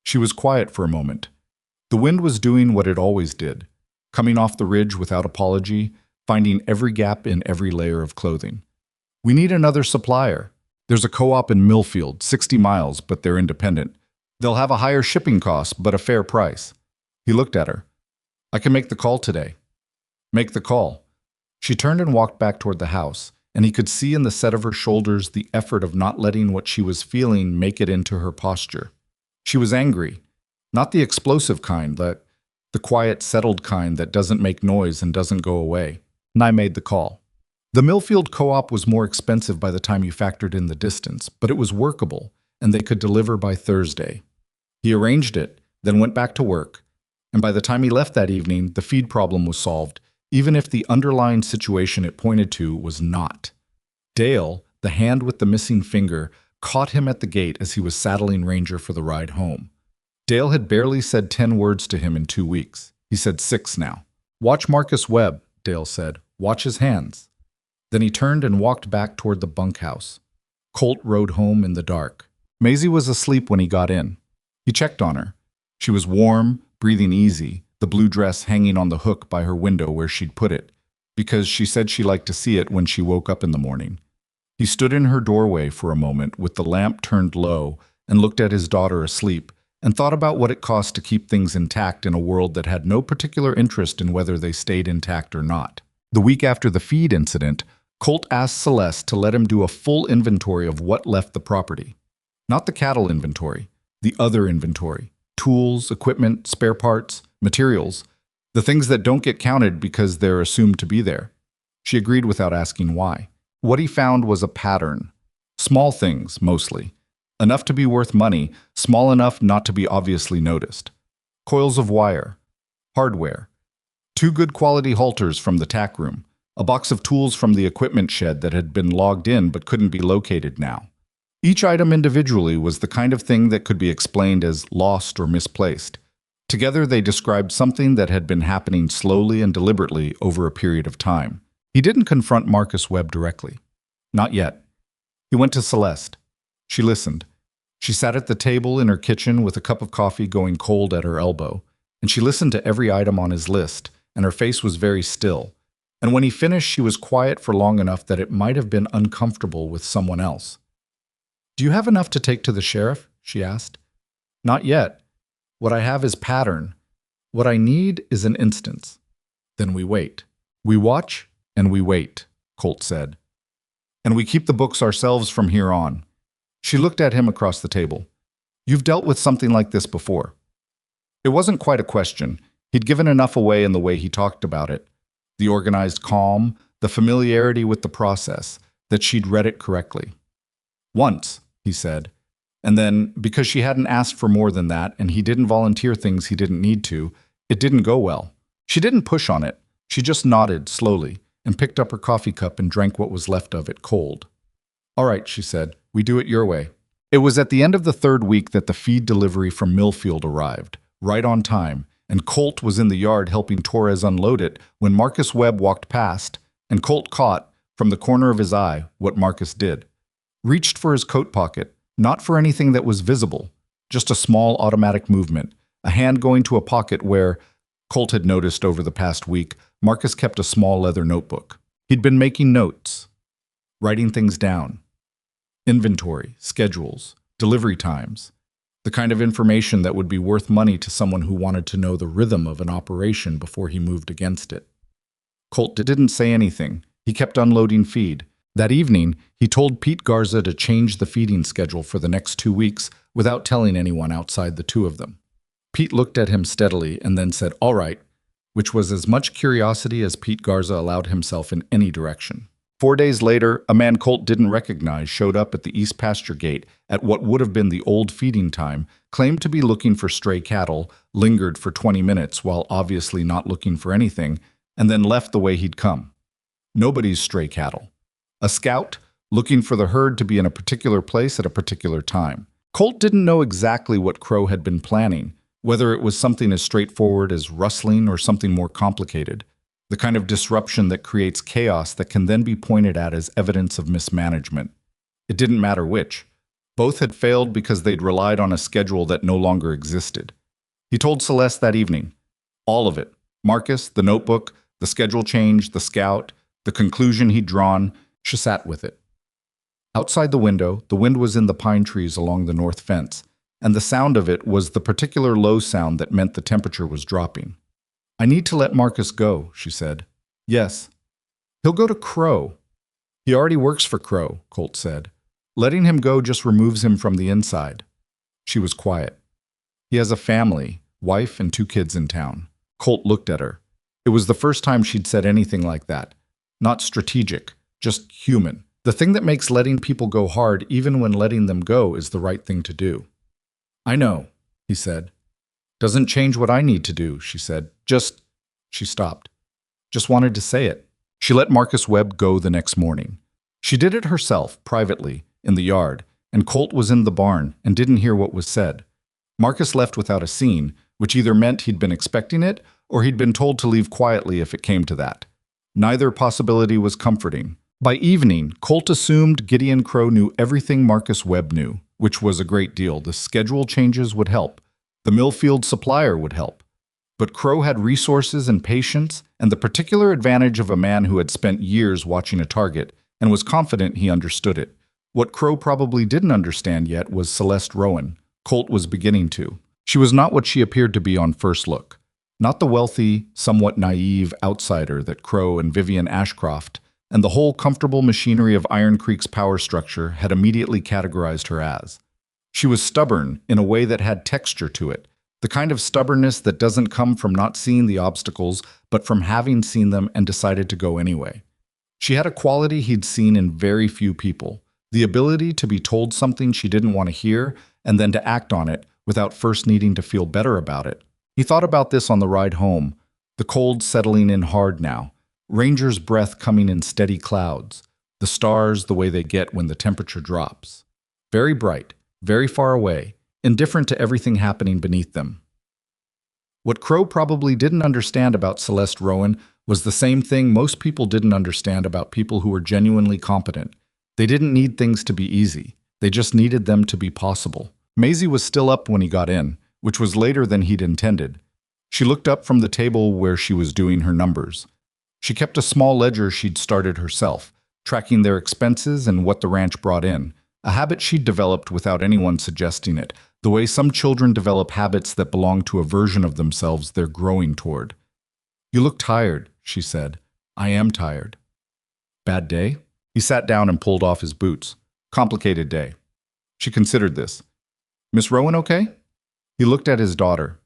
She was quiet for a moment. The wind was doing what it always did, coming off the ridge without apology, finding every gap in every layer of clothing. We need another supplier. There's a co-op in Millfield, 60 miles, but they're independent. They'll have a higher shipping cost, but a fair price. He looked at her. I can make the call today. Make the call. She turned and walked back toward the house, and he could see in the set of her shoulders the effort of not letting what she was feeling make it into her posture. She was angry, not the explosive kind, the quiet, settled kind that doesn't make noise and doesn't go away. And I made the call. The Millfield co-op was more expensive by the time you factored in the distance, but it was workable, and they could deliver by Thursday. He arranged it, then went back to work, and by the time he left that evening, the feed problem was solved, even if the underlying situation it pointed to was not. Dale, the hand with the missing finger, caught him at the gate as he was saddling Ranger for the ride home. Dale had barely said 10 words to him in 2 weeks. He said 6 now. Watch Marcus Webb, Dale said. Watch his hands. Then he turned and walked back toward the bunkhouse. Colt rode home in the dark. Maisie was asleep when he got in. He checked on her. She was warm, breathing easy, the blue dress hanging on the hook by her window where she'd put it, because she said she liked to see it when she woke up in the morning. He He stood in her doorway for a moment with the lamp turned low and looked at his daughter asleep and thought about what it cost to keep things intact in a world that had no particular interest in whether they stayed intact or not. The week after the feed incident, Colt asked Celeste to let him do a full inventory of what left the property. Not the cattle inventory, the other inventory. Tools, equipment, spare parts, materials. The things that don't get counted because they're assumed to be there. She agreed without asking why. What he found was a pattern. Small things, mostly. Enough to be worth money, small enough not to be obviously noticed. Coils of wire. Hardware. 2 good quality halters from the tack room. A box of tools from the equipment shed that had been logged in but couldn't be located now. Each item individually was the kind of thing that could be explained as lost or misplaced. Together they described something that had been happening slowly and deliberately over a period of time. He didn't confront Marcus Webb directly. Not yet. He went to Celeste. She listened. She sat at the table in her kitchen with a cup of coffee going cold at her elbow, and she listened to every item on his list, and her face was very still. And when he finished, she was quiet for long enough that it might have been uncomfortable with someone else. "Do you have enough to take to the sheriff?" she asked. "Not yet. What I have is pattern. What I need is an instance." Then we wait. We watch and we wait, Colt said. "And we keep the books ourselves from here on." She looked at him across the table. "You've dealt with something like this before." It wasn't quite a question. He'd given enough away in the way he talked about it. The organized calm, the familiarity with the process, that she'd read it correctly. "Once," he said. And then, because she hadn't asked for more than that and he didn't volunteer things he didn't need to, it didn't go well. She didn't push on it. She just nodded slowly and picked up her coffee cup and drank what was left of it cold. "All right," she said, "we do it your way." It was at the end of the 3rd week that the feed delivery from Millfield arrived, right on time, and Colt was in the yard helping Torres unload it when Marcus Webb walked past, and Colt caught, from the corner of his eye, what Marcus did. Reached for his coat pocket, not for anything that was visible, just a small automatic movement, a hand going to a pocket where, Colt had noticed over the past week, Marcus kept a small leather notebook. He'd been making notes, writing things down. Inventory, schedules, delivery times, the kind of information that would be worth money to someone who wanted to know the rhythm of an operation before he moved against it. Colt didn't say anything. He kept unloading feed. That evening, he told Pete Garza to change the feeding schedule for the next 2 weeks without telling anyone outside the 2 of them. Pete looked at him steadily and then said, "All right," which was as much curiosity as Pete Garza allowed himself in any direction. 4 days later, a man Colt didn't recognize showed up at the East Pasture Gate at what would have been the old feeding time, claimed to be looking for stray cattle, lingered for 20 minutes while obviously not looking for anything, and then left the way he'd come. Nobody's stray cattle. A scout, looking for the herd to be in a particular place at a particular time. Colt didn't know exactly what Crow had been planning, whether it was something as straightforward as rustling or something more complicated. The kind of disruption that creates chaos that can then be pointed at as evidence of mismanagement. It didn't matter which. Both had failed because they'd relied on a schedule that no longer existed. He told Celeste that evening. All of it. Marcus, the notebook, the schedule change, the scout, the conclusion he'd drawn. She sat with it. Outside the window, the wind was in the pine trees along the north fence, and the sound of it was the particular low sound that meant the temperature was dropping. "I need to let Marcus go," she said. "Yes." "He'll go to Crow." "He already works for Crow," Colt said. "Letting him go just removes him from the inside." She was quiet. "He has a family, wife and 2 kids in town." Colt looked at her. It was the first time she'd said anything like that. Not strategic, just human. The thing that makes letting people go hard even when letting them go is the right thing to do. "I know," he said. "Doesn't change what I need to do," she said. She stopped. Just wanted to say it. She let Marcus Webb go the next morning. She did it herself, privately, in the yard, and Colt was in the barn and didn't hear what was said. Marcus left without a scene, which either meant he'd been expecting it or he'd been told to leave quietly if it came to that. Neither possibility was comforting. By evening, Colt assumed Gideon Crow knew everything Marcus Webb knew, which was a great deal. The schedule changes would help. The Millfield supplier would help. But Crow had resources and patience, and the particular advantage of a man who had spent years watching a target and was confident he understood it. What Crow probably didn't understand yet was Celeste Rowan. Colt was beginning to. She was not what she appeared to be on first look. Not the wealthy, somewhat naive outsider that Crow and Vivian Ashcroft and the whole comfortable machinery of Iron Creek's power structure had immediately categorized her as. She was stubborn in a way that had texture to it, the kind of stubbornness that doesn't come from not seeing the obstacles, but from having seen them and decided to go anyway. She had a quality he'd seen in very few people, the ability to be told something she didn't want to hear and then to act on it without first needing to feel better about it. He thought about this on the ride home, the cold settling in hard now, Ranger's breath coming in steady clouds, the stars the way they get when the temperature drops. Very bright, very far away, indifferent to everything happening beneath them. What Crow probably didn't understand about Celeste Rowan was the same thing most people didn't understand about people who were genuinely competent. They didn't need things to be easy. They just needed them to be possible. Maisie was still up when he got in, which was later than he'd intended. She looked up from the table where she was doing her numbers. She kept a small ledger she'd started herself, tracking their expenses and what the ranch brought in, a habit she'd developed without anyone suggesting it, the way some children develop habits that belong to a version of themselves they're growing toward. "You look tired," she said. "I am tired." "Bad day?" He sat down and pulled off his boots. "Complicated day." She considered this. "Miss Rowan okay?" He looked at his daughter,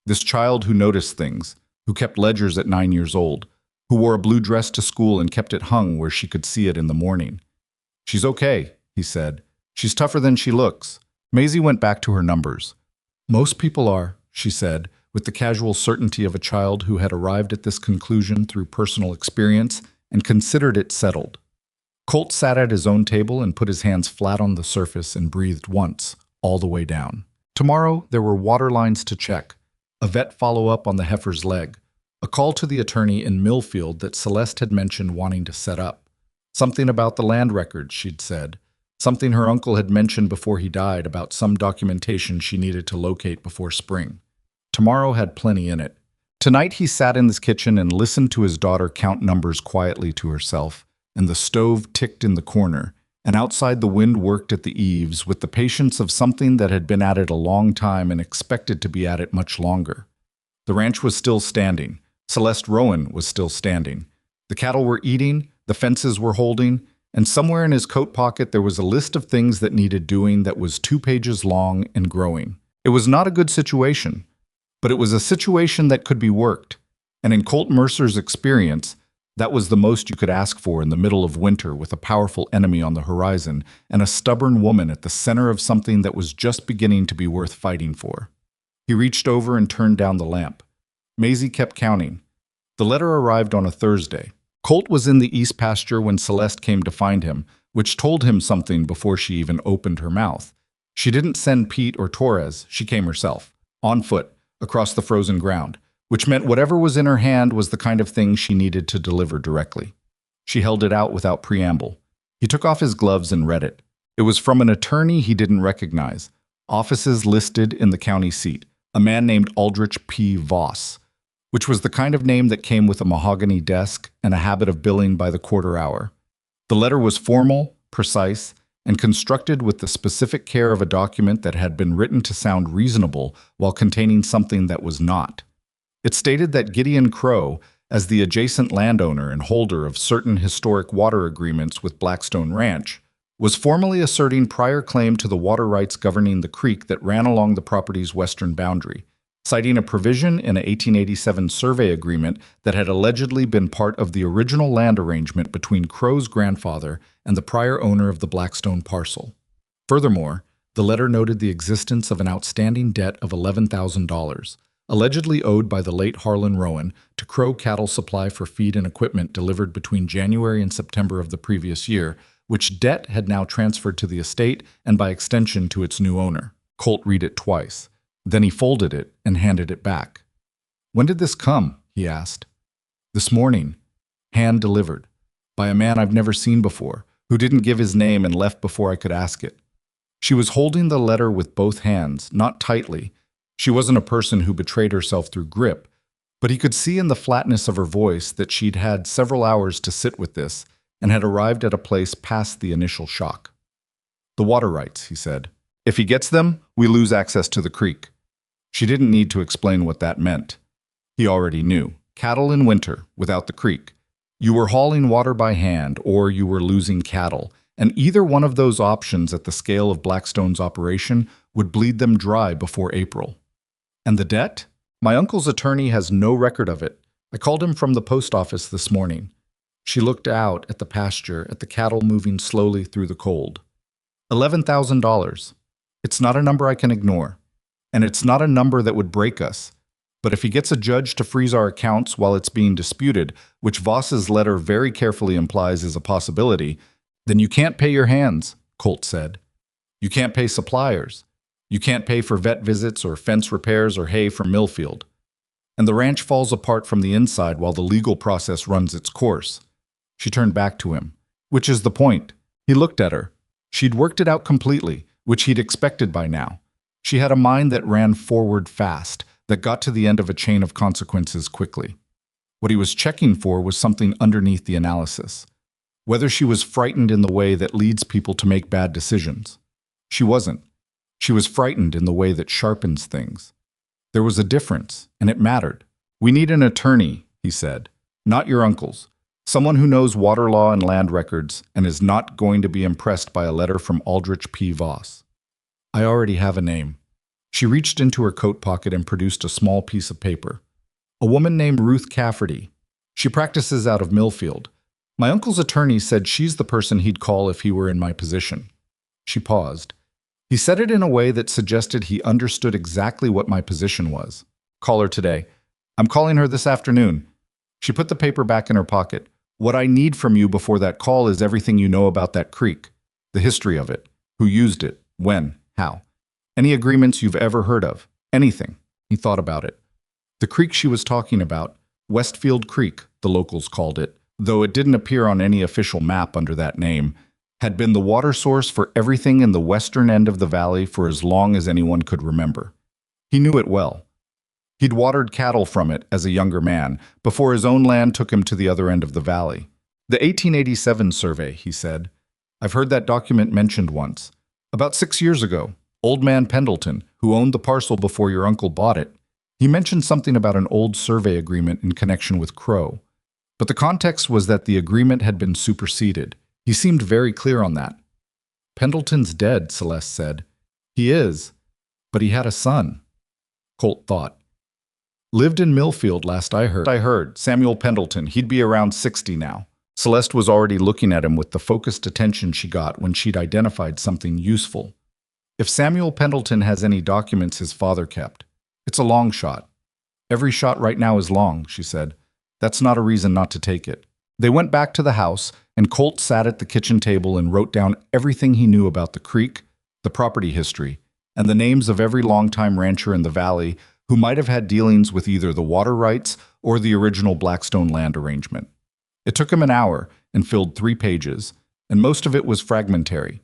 this child who noticed things, who kept ledgers at 9 years old, who wore a blue dress to school and kept it hung where she could see it in the morning. "She's okay," he said. "She's tougher than she looks." Maisie went back to her numbers. "Most people are," she said, with the casual certainty of a child who had arrived at this conclusion through personal experience and considered it settled. Colt sat at his own table and put his hands flat on the surface and breathed once, all the way down. Tomorrow, there were water lines to check, a vet follow-up on the heifer's leg, a call to the attorney in Millfield that Celeste had mentioned wanting to set up. Something about the land records, she'd said. Something her uncle had mentioned before he died about some documentation she needed to locate before spring. Tomorrow had plenty in it. Tonight he sat in his kitchen and listened to his daughter count numbers quietly to herself, and the stove ticked in the corner, and outside the wind worked at the eaves with the patience of something that had been at it a long time and expected to be at it much longer. The ranch was still standing. Celeste Rowan was still standing. The cattle were eating, the fences were holding, and somewhere in his coat pocket there was a list of things that needed doing that was 2 pages long and growing. It was not a good situation, but it was a situation that could be worked, and in Colt Mercer's experience, that was the most you could ask for in the middle of winter with a powerful enemy on the horizon and a stubborn woman at the center of something that was just beginning to be worth fighting for. He reached over and turned down the lamp. Maisie kept counting. The letter arrived on a Thursday. Colt was in the east pasture when Celeste came to find him, which told him something before she even opened her mouth. She didn't send Pete or Torres, she came herself, on foot, across the frozen ground, which meant whatever was in her hand was the kind of thing she needed to deliver directly. She held it out without preamble. He took off his gloves and read it. It was from an attorney he didn't recognize. Offices listed in the county seat, a man named Aldrich P. Voss, which was the kind of name that came with a mahogany desk and a habit of billing by the quarter hour. The letter was formal, precise, and constructed with the specific care of a document that had been written to sound reasonable while containing something that was not. It stated that Gideon Crow, as the adjacent landowner and holder of certain historic water agreements with Blackstone Ranch, was formally asserting prior claim to the water rights governing the creek that ran along the property's western boundary, citing a provision in an 1887 survey agreement that had allegedly been part of the original land arrangement between Crow's grandfather and the prior owner of the Blackstone parcel. Furthermore, the letter noted the existence of an outstanding debt of $11,000, allegedly owed by the late Harlan Rowan to Crow Cattle Supply for feed and equipment delivered between January and September of the previous year, which debt had now transferred to the estate and by extension to its new owner. Colt read it twice. Then he folded it and handed it back. "When did this come?" he asked. "This morning, hand-delivered, by a man I've never seen before, who didn't give his name and left before I could ask it." She was holding the letter with both hands, not tightly. She wasn't a person who betrayed herself through grip, but he could see in the flatness of her voice that she'd had several hours to sit with this, and had arrived at a place past the initial shock. "The water rights," he said. "If he gets them, we lose access to the creek." She didn't need to explain what that meant. He already knew. Cattle in winter, without the creek. You were hauling water by hand, or you were losing cattle, and either one of those options at the scale of Blackstone's operation would bleed them dry before April. And the debt? My uncle's attorney has no record of it. I called him from the post office this morning. She looked out at the pasture, at the cattle moving slowly through the cold. $11,000. It's not a number I can ignore. And it's not a number that would break us. But if he gets a judge to freeze our accounts while it's being disputed, which Voss's letter very carefully implies is a possibility, then you can't pay your hands, Colt said. You can't pay suppliers. You can't pay for vet visits or fence repairs or hay from Millfield. And the ranch falls apart from the inside while the legal process runs its course. She turned back to him. Which is the point? He looked at her. She'd worked it out completely, which he'd expected by now. She had a mind that ran forward fast, that got to the end of a chain of consequences quickly. What he was checking for was something underneath the analysis. Whether she was frightened in the way that leads people to make bad decisions. She wasn't. She was frightened in the way that sharpens things. There was a difference, and it mattered. "We need an attorney," he said. "Not your uncle's. Someone who knows water law and land records and is not going to be impressed by a letter from Aldrich P. Voss. I already have a name." She reached into her coat pocket and produced a small piece of paper. "A woman named Ruth Cafferty. She practices out of Millfield. My uncle's attorney said she's the person he'd call if he were in my position." She paused. He said it in a way that suggested he understood exactly what my position was. "Call her today. I'm calling her this afternoon." She put the paper back in her pocket. "What I need from you before that call is everything you know about that creek. The history of it. Who used it. When. How. Any agreements you've ever heard of. Anything." He thought about it. The creek she was talking about, Westfield Creek, the locals called it, though it didn't appear on any official map under that name, had been the water source for everything in the western end of the valley for as long as anyone could remember. He knew it well. He'd watered cattle from it as a younger man, before his own land took him to the other end of the valley. "The 1887 survey," he said. "I've heard that document mentioned once. About 6 years ago. Old man Pendleton, who owned the parcel before your uncle bought it, he mentioned something about an old survey agreement in connection with Crow. But the context was that the agreement had been superseded. He seemed very clear on that." "Pendleton's dead," Celeste said. "He is, but he had a son." Colt thought. "Lived in Millfield last I heard. Samuel Pendleton. He'd be around 60 now." Celeste was already looking at him with the focused attention she got when she'd identified something useful. "If Samuel Pendleton has any documents his father kept, it's a long shot." "Every shot right now is long," she said. "That's not a reason not to take it." They went back to the house, and Colt sat at the kitchen table and wrote down everything he knew about the creek, the property history, and the names of every longtime rancher in the valley who might have had dealings with either the water rights or the original Blackstone land arrangement. It took him an hour and filled 3 pages, and most of it was fragmentary.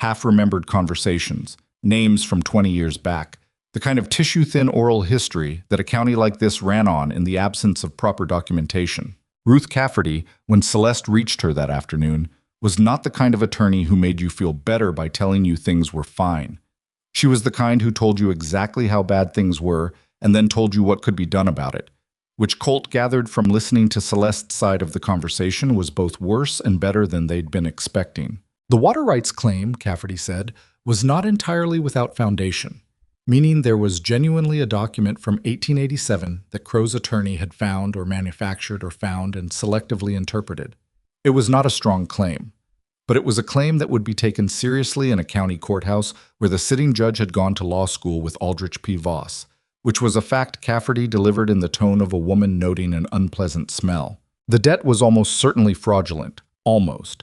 Half-remembered conversations, names from 20 years back, the kind of tissue-thin oral history that a county like this ran on in the absence of proper documentation. Ruth Cafferty, when Celeste reached her that afternoon, was not the kind of attorney who made you feel better by telling you things were fine. She was the kind who told you exactly how bad things were and then told you what could be done about it, which Colt gathered from listening to Celeste's side of the conversation was both worse and better than they'd been expecting. "The water rights claim," Cafferty said, "was not entirely without foundation, meaning there was genuinely a document from 1887 that Crow's attorney had found or manufactured or found and selectively interpreted. It was not a strong claim, but it was a claim that would be taken seriously in a county courthouse where the sitting judge had gone to law school with Aldrich P. Voss, which was a fact Cafferty delivered in the tone of a woman noting an unpleasant smell. The debt was almost certainly fraudulent, almost,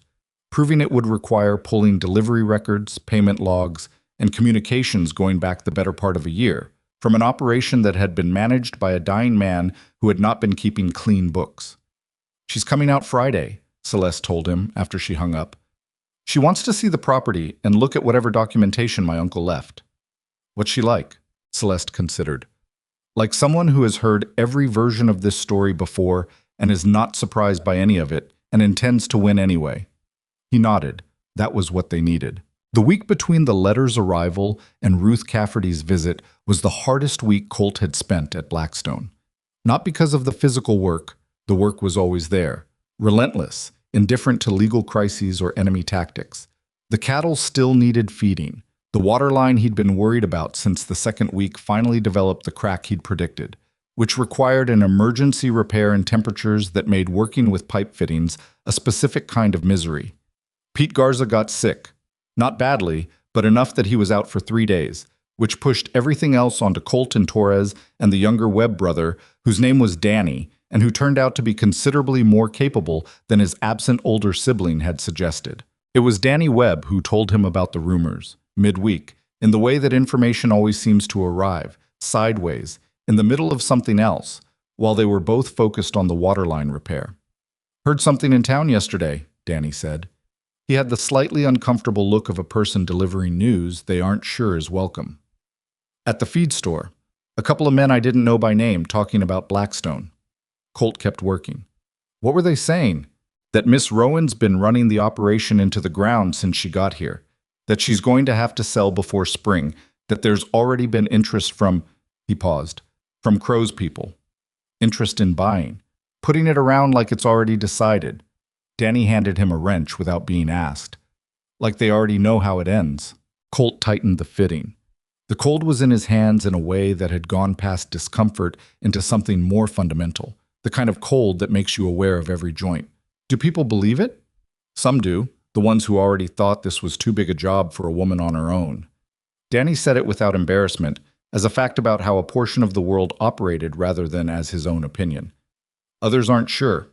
proving it would require pulling delivery records, payment logs, and communications going back the better part of a year, from an operation that had been managed by a dying man who had not been keeping clean books. "She's coming out Friday," Celeste told him after she hung up. "She wants to see the property and look at whatever documentation my uncle left." "What's she like?" Celeste considered. "Like someone who has heard every version of this story before and is not surprised by any of it, and intends to win anyway. He nodded. That was what they needed. The week between the letter's arrival and Ruth Cafferty's visit was the hardest week Colt had spent at Blackstone. Not because of the physical work, the work was always there, relentless, indifferent to legal crises or enemy tactics. The cattle still needed feeding. The water line he'd been worried about since the second week finally developed the crack he'd predicted, which required an emergency repair in temperatures that made working with pipe fittings a specific kind of misery. Pete Garza got sick. Not badly, but enough that he was out for 3 days, which pushed everything else onto Colt and Torres and the younger Webb brother, whose name was Danny, and who turned out to be considerably more capable than his absent older sibling had suggested. It was Danny Webb who told him about the rumors, midweek, in the way that information always seems to arrive, sideways, in the middle of something else, while they were both focused on the waterline repair. "Heard something in town yesterday," Danny said. He had the slightly uncomfortable look of a person delivering news they aren't sure is welcome. "At the feed store, a couple of men I didn't know by name talking about Blackstone." Colt kept working. "What were they saying?" "That Miss Rowan's been running the operation into the ground since she got here. That she's going to have to sell before spring. That there's already been interest from," he paused, "from Crow's people. Interest in buying. Putting it around like it's already decided." Danny handed him a wrench without being asked. "Like they already know how it ends." Colt tightened the fitting. The cold was in his hands in a way that had gone past discomfort into something more fundamental, the kind of cold that makes you aware of every joint. "Do people believe it?" "Some do, the ones who already thought this was too big a job for a woman on her own." Danny said it without embarrassment, as a fact about how a portion of the world operated rather than as his own opinion. "Others aren't sure,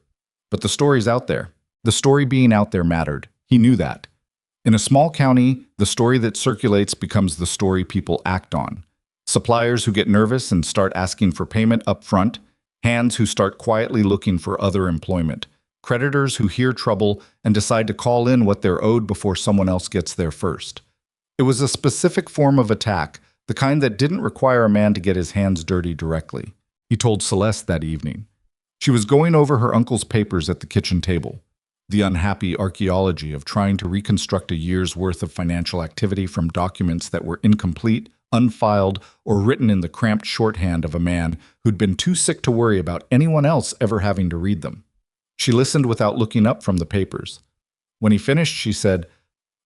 but the story's out there." The story being out there mattered. He knew that. In a small county, the story that circulates becomes the story people act on. Suppliers who get nervous and start asking for payment up front, hands who start quietly looking for other employment, creditors who hear trouble and decide to call in what they're owed before someone else gets there first. It was a specific form of attack, the kind that didn't require a man to get his hands dirty directly. He told Celeste that evening. She was going over her uncle's papers at the kitchen table. The unhappy archaeology of trying to reconstruct a year's worth of financial activity from documents that were incomplete, unfiled, or written in the cramped shorthand of a man who'd been too sick to worry about anyone else ever having to read them. She listened without looking up from the papers. When he finished, she said,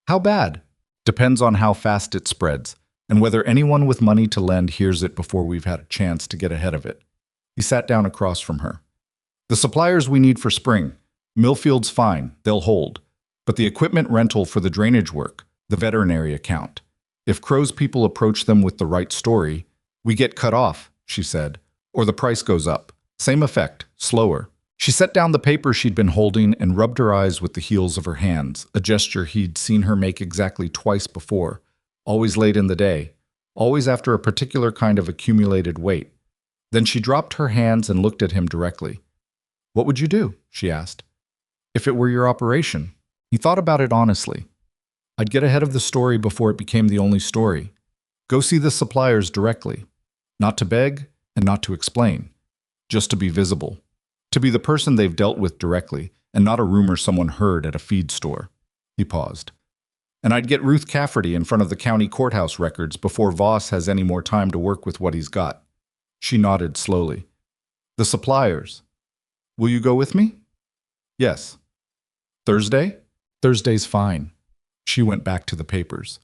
"How bad?" "Depends on how fast it spreads, and whether anyone with money to lend hears it before we've had a chance to get ahead of it." He sat down across from her. "The suppliers we need for spring. Millfield's fine, they'll hold. But the equipment rental for the drainage work, the veterinary account. If Crow's people approach them with the right story, we get cut off," she said, "or the price goes up. Same effect, slower." She set down the paper she'd been holding and rubbed her eyes with the heels of her hands, a gesture he'd seen her make exactly twice before, always late in the day, always after a particular kind of accumulated weight. Then she dropped her hands and looked at him directly. "What would you do?" she asked. "If it were your operation." He thought about it honestly. "I'd get ahead of the story before it became the only story. Go see the suppliers directly. Not to beg and not to explain. Just to be visible. To be the person they've dealt with directly, and not a rumor someone heard at a feed store." He paused. "And I'd get Ruth Cafferty in front of the county courthouse records before Voss has any more time to work with what he's got." She nodded slowly. "The suppliers. Will you go with me?" "Yes." "Thursday?" "Thursday's fine." She went back to the papers.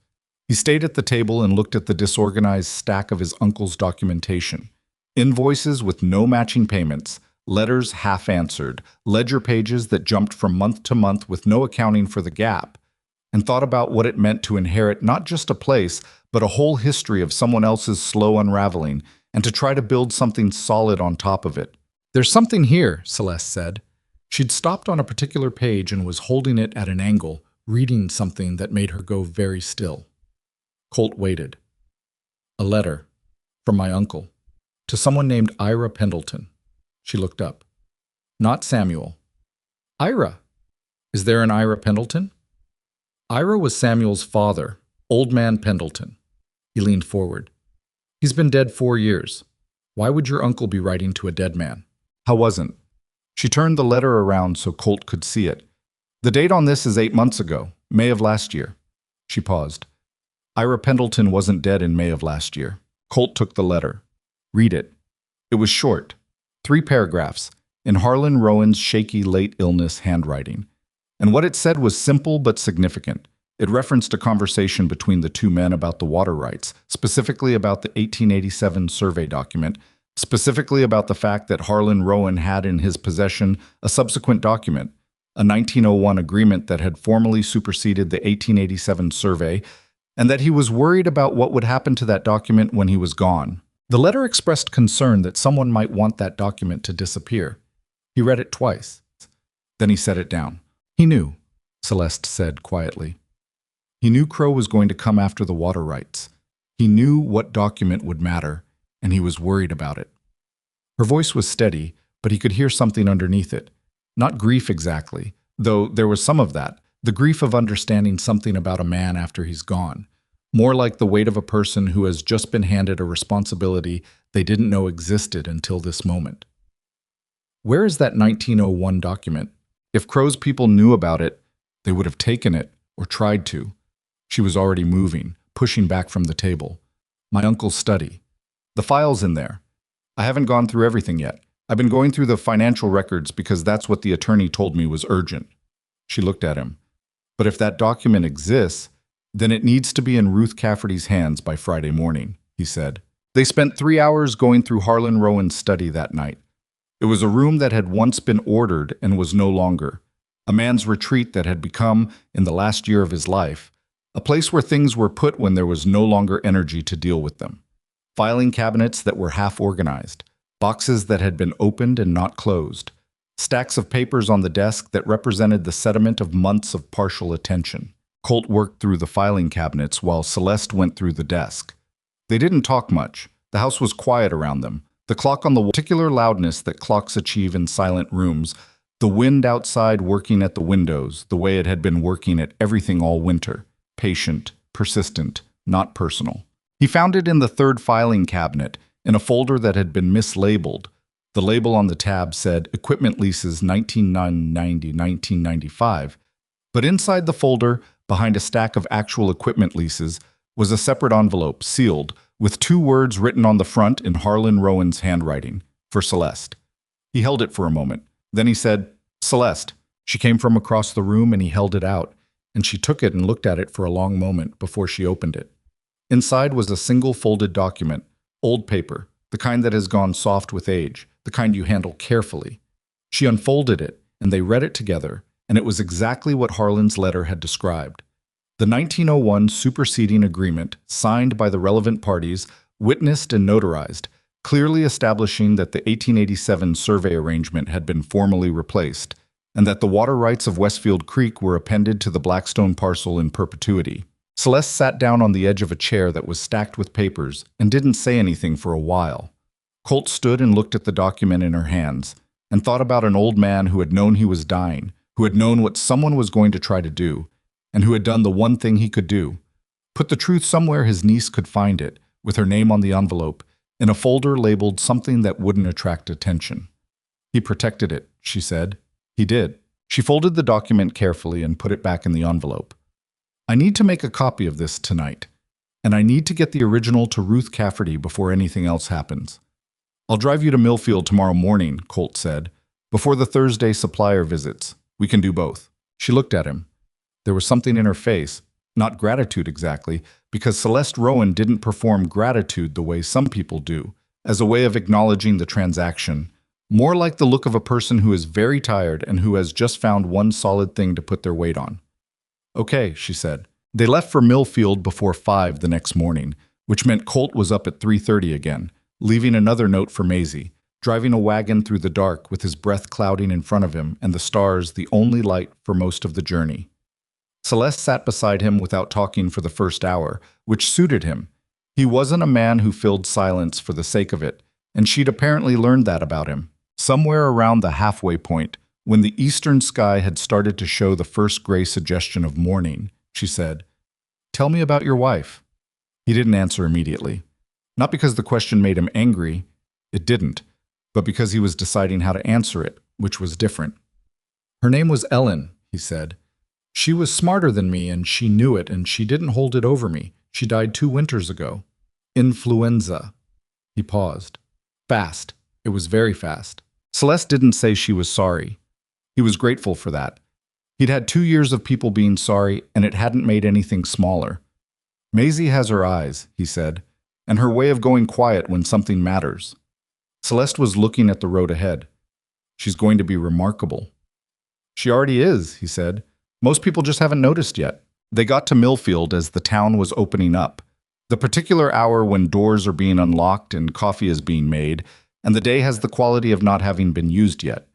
He stayed at the table and looked at the disorganized stack of his uncle's documentation. Invoices with no matching payments, letters half-answered, ledger pages that jumped from month to month with no accounting for the gap, and thought about what it meant to inherit not just a place, but a whole history of someone else's slow unraveling, and to try to build something solid on top of it. "There's something here," Celeste said. She'd stopped on a particular page and was holding it at an angle, reading something that made her go very still. Colt waited. "A letter. From my uncle. To someone named Ira Pendleton." She looked up. "Not Samuel." "Ira? Is there an Ira Pendleton?" "Ira was Samuel's father, Old Man Pendleton." He leaned forward. "He's been dead 4 years. Why would your uncle be writing to a dead man?" "How wasn't?" She turned the letter around so Colt could see it. The date on this is 8 months ago, May of last year. She paused. Ira Pendleton wasn't dead in May of last year. Colt took the letter. Read it. It was short. 3 paragraphs, in Harlan Rowan's shaky late illness handwriting. And what it said was simple but significant. It referenced a conversation between the 2 men about the water rights, specifically about the 1887 survey document, specifically about the fact that Harlan Rowan had in his possession a subsequent document, a 1901 agreement that had formally superseded the 1887 survey, and that he was worried about what would happen to that document when he was gone. The letter expressed concern that someone might want that document to disappear. He read it twice. Then he set it down. He knew, Celeste said quietly. He knew Crow was going to come after the water rights. He knew what document would matter, and he was worried about it. Her voice was steady, but he could hear something underneath it. Not grief exactly, though there was some of that, the grief of understanding something about a man after he's gone. More like the weight of a person who has just been handed a responsibility they didn't know existed until this moment. Where is that 1901 document? If Crow's people knew about it, they would have taken it, or tried to. She was already moving, pushing back from the table. My uncle's study. The file's in there. I haven't gone through everything yet. I've been going through the financial records because that's what the attorney told me was urgent. She looked at him. But if that document exists, then it needs to be in Ruth Cafferty's hands by Friday morning, he said. They spent 3 hours going through Harlan Rowan's study that night. It was a room that had once been ordered and was no longer. A man's retreat that had become, in the last year of his life, a place where things were put when there was no longer energy to deal with them. Filing cabinets that were half organized, boxes that had been opened and not closed, stacks of papers on the desk that represented the sediment of months of partial attention. Colt worked through the filing cabinets while Celeste went through the desk. They didn't talk much. The house was quiet around them. The clock on the particular loudness that clocks achieve in silent rooms, the wind outside working at the windows the way it had been working at everything all winter. Patient, persistent, not personal. He found it in the 3rd filing cabinet, in a folder that had been mislabeled. The label on the tab said Equipment Leases 1990-1995, but inside the folder, behind a stack of actual equipment leases, was a separate envelope, sealed, with 2 words written on the front in Harlan Rowan's handwriting, for Celeste. He held it for a moment. Then he said, Celeste. She came from across the room and he held it out, and she took it and looked at it for a long moment before she opened it. Inside was a single folded document, old paper, the kind that has gone soft with age, the kind you handle carefully. She unfolded it, and they read it together, and it was exactly what Harlan's letter had described. The 1901 superseding agreement, signed by the relevant parties, witnessed and notarized, clearly establishing that the 1887 survey arrangement had been formally replaced, and that the water rights of Westfield Creek were appended to the Blackstone parcel in perpetuity. Celeste sat down on the edge of a chair that was stacked with papers and didn't say anything for a while. Colt stood and looked at the document in her hands and thought about an old man who had known he was dying, who had known what someone was going to try to do, and who had done the one thing he could do. Put the truth somewhere his niece could find it, with her name on the envelope, in a folder labeled something that wouldn't attract attention. He protected it, she said. He did. She folded the document carefully and put it back in the envelope. I need to make a copy of this tonight, and I need to get the original to Ruth Cafferty before anything else happens. I'll drive you to Millfield tomorrow morning, Colt said, before the Thursday supplier visits. We can do both. She looked at him. There was something in her face, not gratitude exactly, because Celeste Rowan didn't perform gratitude the way some people do, as a way of acknowledging the transaction, more like the look of a person who is very tired and who has just found one solid thing to put their weight on. Okay, she said. They left for Millfield before 5 the next morning, which meant Colt was up at 3:30 again, leaving another note for Maisie, driving a wagon through the dark with his breath clouding in front of him and the stars the only light for most of the journey. Celeste sat beside him without talking for the first hour, which suited him. He wasn't a man who filled silence for the sake of it, and she'd apparently learned that about him. Somewhere around the halfway point, when the eastern sky had started to show the first gray suggestion of morning, she said, "Tell me about your wife." He didn't answer immediately. Not because the question made him angry, it didn't, but because he was deciding how to answer it, which was different. Her name was Ellen, he said. She was smarter than me, and she knew it, and she didn't hold it over me. She died 2 winters ago. Influenza. He paused. Fast. It was very fast. Celeste didn't say she was sorry. He was grateful for that. He'd had 2 years of people being sorry, and it hadn't made anything smaller. Maisie has her eyes, he said, and her way of going quiet when something matters. Celeste was looking at the road ahead. She's going to be remarkable. She already is, he said. Most people just haven't noticed yet. They got to Millfield as the town was opening up. The particular hour when doors are being unlocked and coffee is being made, and the day has the quality of not having been used yet.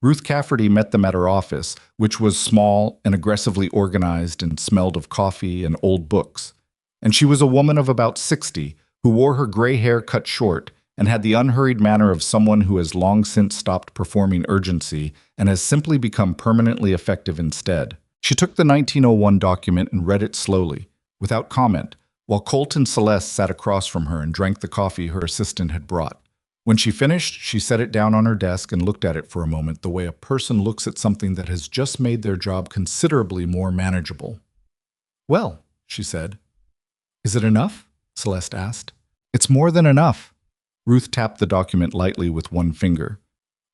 Ruth Cafferty met them at her office, which was small and aggressively organized and smelled of coffee and old books. And she was a woman of about 60 who wore her gray hair cut short and had the unhurried manner of someone who has long since stopped performing urgency and has simply become permanently effective instead. She took the 1901 document and read it slowly, without comment, while Colt and Celeste sat across from her and drank the coffee her assistant had brought. When she finished, she set it down on her desk and looked at it for a moment the way a person looks at something that has just made their job considerably more manageable. Well, she said. Is it enough? Celeste asked. It's more than enough. Ruth tapped the document lightly with one finger.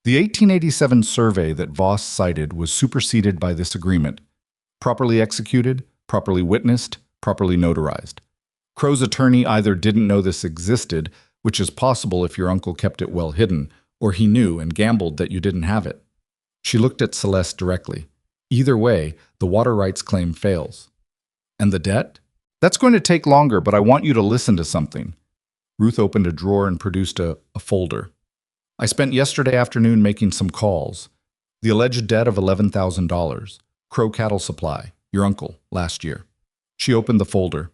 The 1887 survey that Voss cited was superseded by this agreement. Properly executed, properly witnessed, properly notarized. Crow's attorney either didn't know this existed, which is possible if your uncle kept it well hidden, or he knew and gambled that you didn't have it. She looked at Celeste directly. Either way, the water rights claim fails. And the debt? That's going to take longer, but I want you to listen to something. Ruth opened a drawer and produced a folder. I spent yesterday afternoon making some calls. The alleged debt of $11,000. Crow Cattle Supply, your uncle, last year. She opened the folder.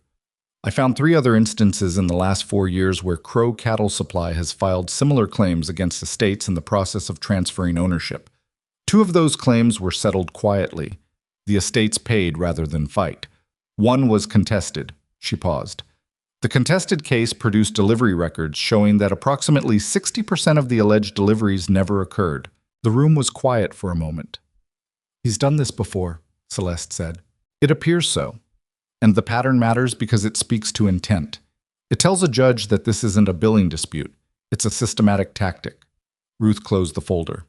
I found 3 other instances in the last 4 years where Crow Cattle Supply has filed similar claims against estates in the process of transferring ownership. 2 of those claims were settled quietly. The estates paid rather than fight. 1 was contested. She paused. The contested case produced delivery records showing that approximately 60% of the alleged deliveries never occurred. The room was quiet for a moment. He's done this before, Celeste said. It appears so. And the pattern matters because it speaks to intent. It tells a judge that this isn't a billing dispute. It's a systematic tactic. Ruth closed the folder.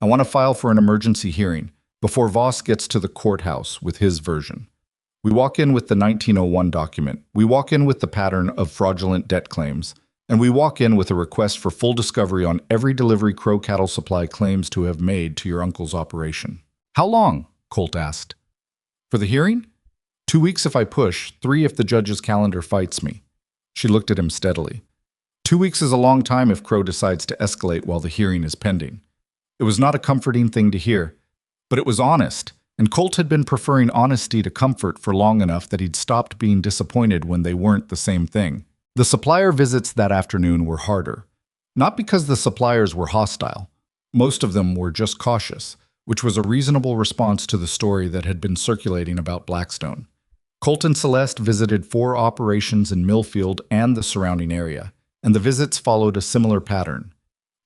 I want to file for an emergency hearing before Voss gets to the courthouse with his version. We walk in with the 1901 document. We walk in with the pattern of fraudulent debt claims. And we walk in with a request for full discovery on every delivery Crow Cattle Supply claims to have made to your uncle's operation. How long? Colt asked. For the hearing? 2 weeks if I push, 3 if the judge's calendar fights me. She looked at him steadily. 2 weeks is a long time if Crow decides to escalate while the hearing is pending. It was not a comforting thing to hear, but it was honest, and Colt had been preferring honesty to comfort for long enough that he'd stopped being disappointed when they weren't the same thing. The supplier visits that afternoon were harder. Not because the suppliers were hostile. Most of them were just cautious, which was a reasonable response to the story that had been circulating about Blackstone. Colt and Celeste visited 4 operations in Millfield and the surrounding area, and the visits followed a similar pattern.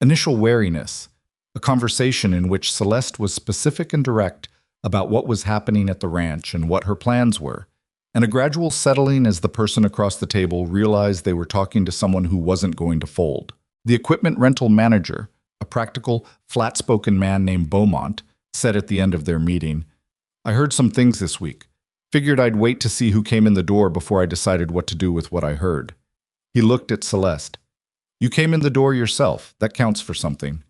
Initial wariness, a conversation in which Celeste was specific and direct about what was happening at the ranch and what her plans were, and a gradual settling as the person across the table realized they were talking to someone who wasn't going to fold. The equipment rental manager, a practical, flat-spoken man named Beaumont, said at the end of their meeting, I heard some things this week. Figured I'd wait to see who came in the door before I decided what to do with what I heard. He looked at Celeste. You came in the door yourself. That counts for something.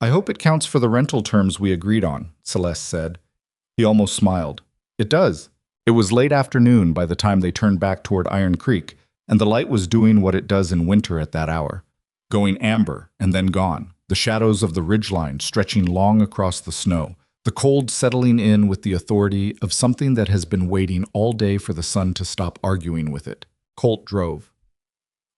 I hope it counts for the rental terms we agreed on, Celeste said. He almost smiled. It does. It was late afternoon by the time they turned back toward Iron Creek, and the light was doing what it does in winter at that hour. Going amber and then gone, the shadows of the ridgeline stretching long across the snow. The cold settling in with the authority of something that has been waiting all day for the sun to stop arguing with it. Colt drove.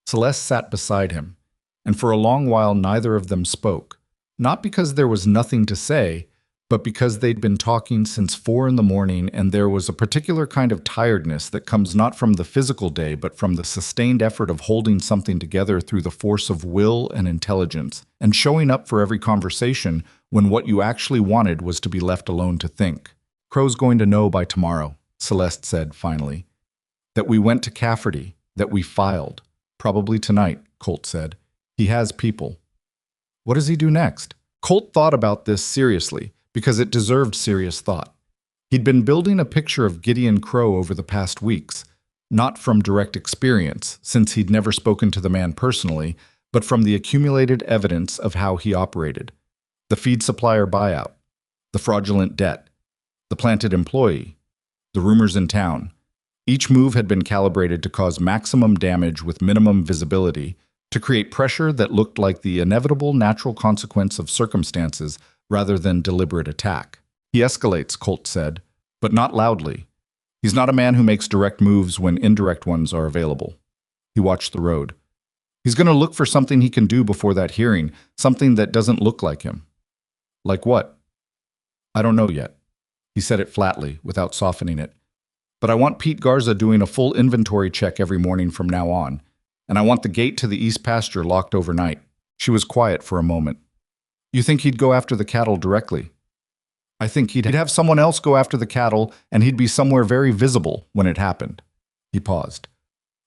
Celeste sat beside him, and for a long while neither of them spoke, not because there was nothing to say, but because they'd been talking since 4 in the morning and there was a particular kind of tiredness that comes not from the physical day but from the sustained effort of holding something together through the force of will and intelligence, and showing up for every conversation when what you actually wanted was to be left alone to think. Crow's going to know by tomorrow, Celeste said finally. That we went to Cafferty, that we filed. Probably tonight, Colt said. He has people. What does he do next? Colt thought about this seriously, because it deserved serious thought. He'd been building a picture of Gideon Crow over the past weeks, not from direct experience, since he'd never spoken to the man personally, but from the accumulated evidence of how he operated. The feed supplier buyout, the fraudulent debt, the planted employee, the rumors in town. Each move had been calibrated to cause maximum damage with minimum visibility, to create pressure that looked like the inevitable natural consequence of circumstances rather than deliberate attack. He escalates, Colt said, but not loudly. He's not a man who makes direct moves when indirect ones are available. He watched the road. He's going to look for something he can do before that hearing, something that doesn't look like him. Like what? I don't know yet. He said it flatly, without softening it. But I want Pete Garza doing a full inventory check every morning from now on, and I want the gate to the east pasture locked overnight. She was quiet for a moment. You think he'd go after the cattle directly? I think he'd have someone else go after the cattle, and he'd be somewhere very visible when it happened. He paused.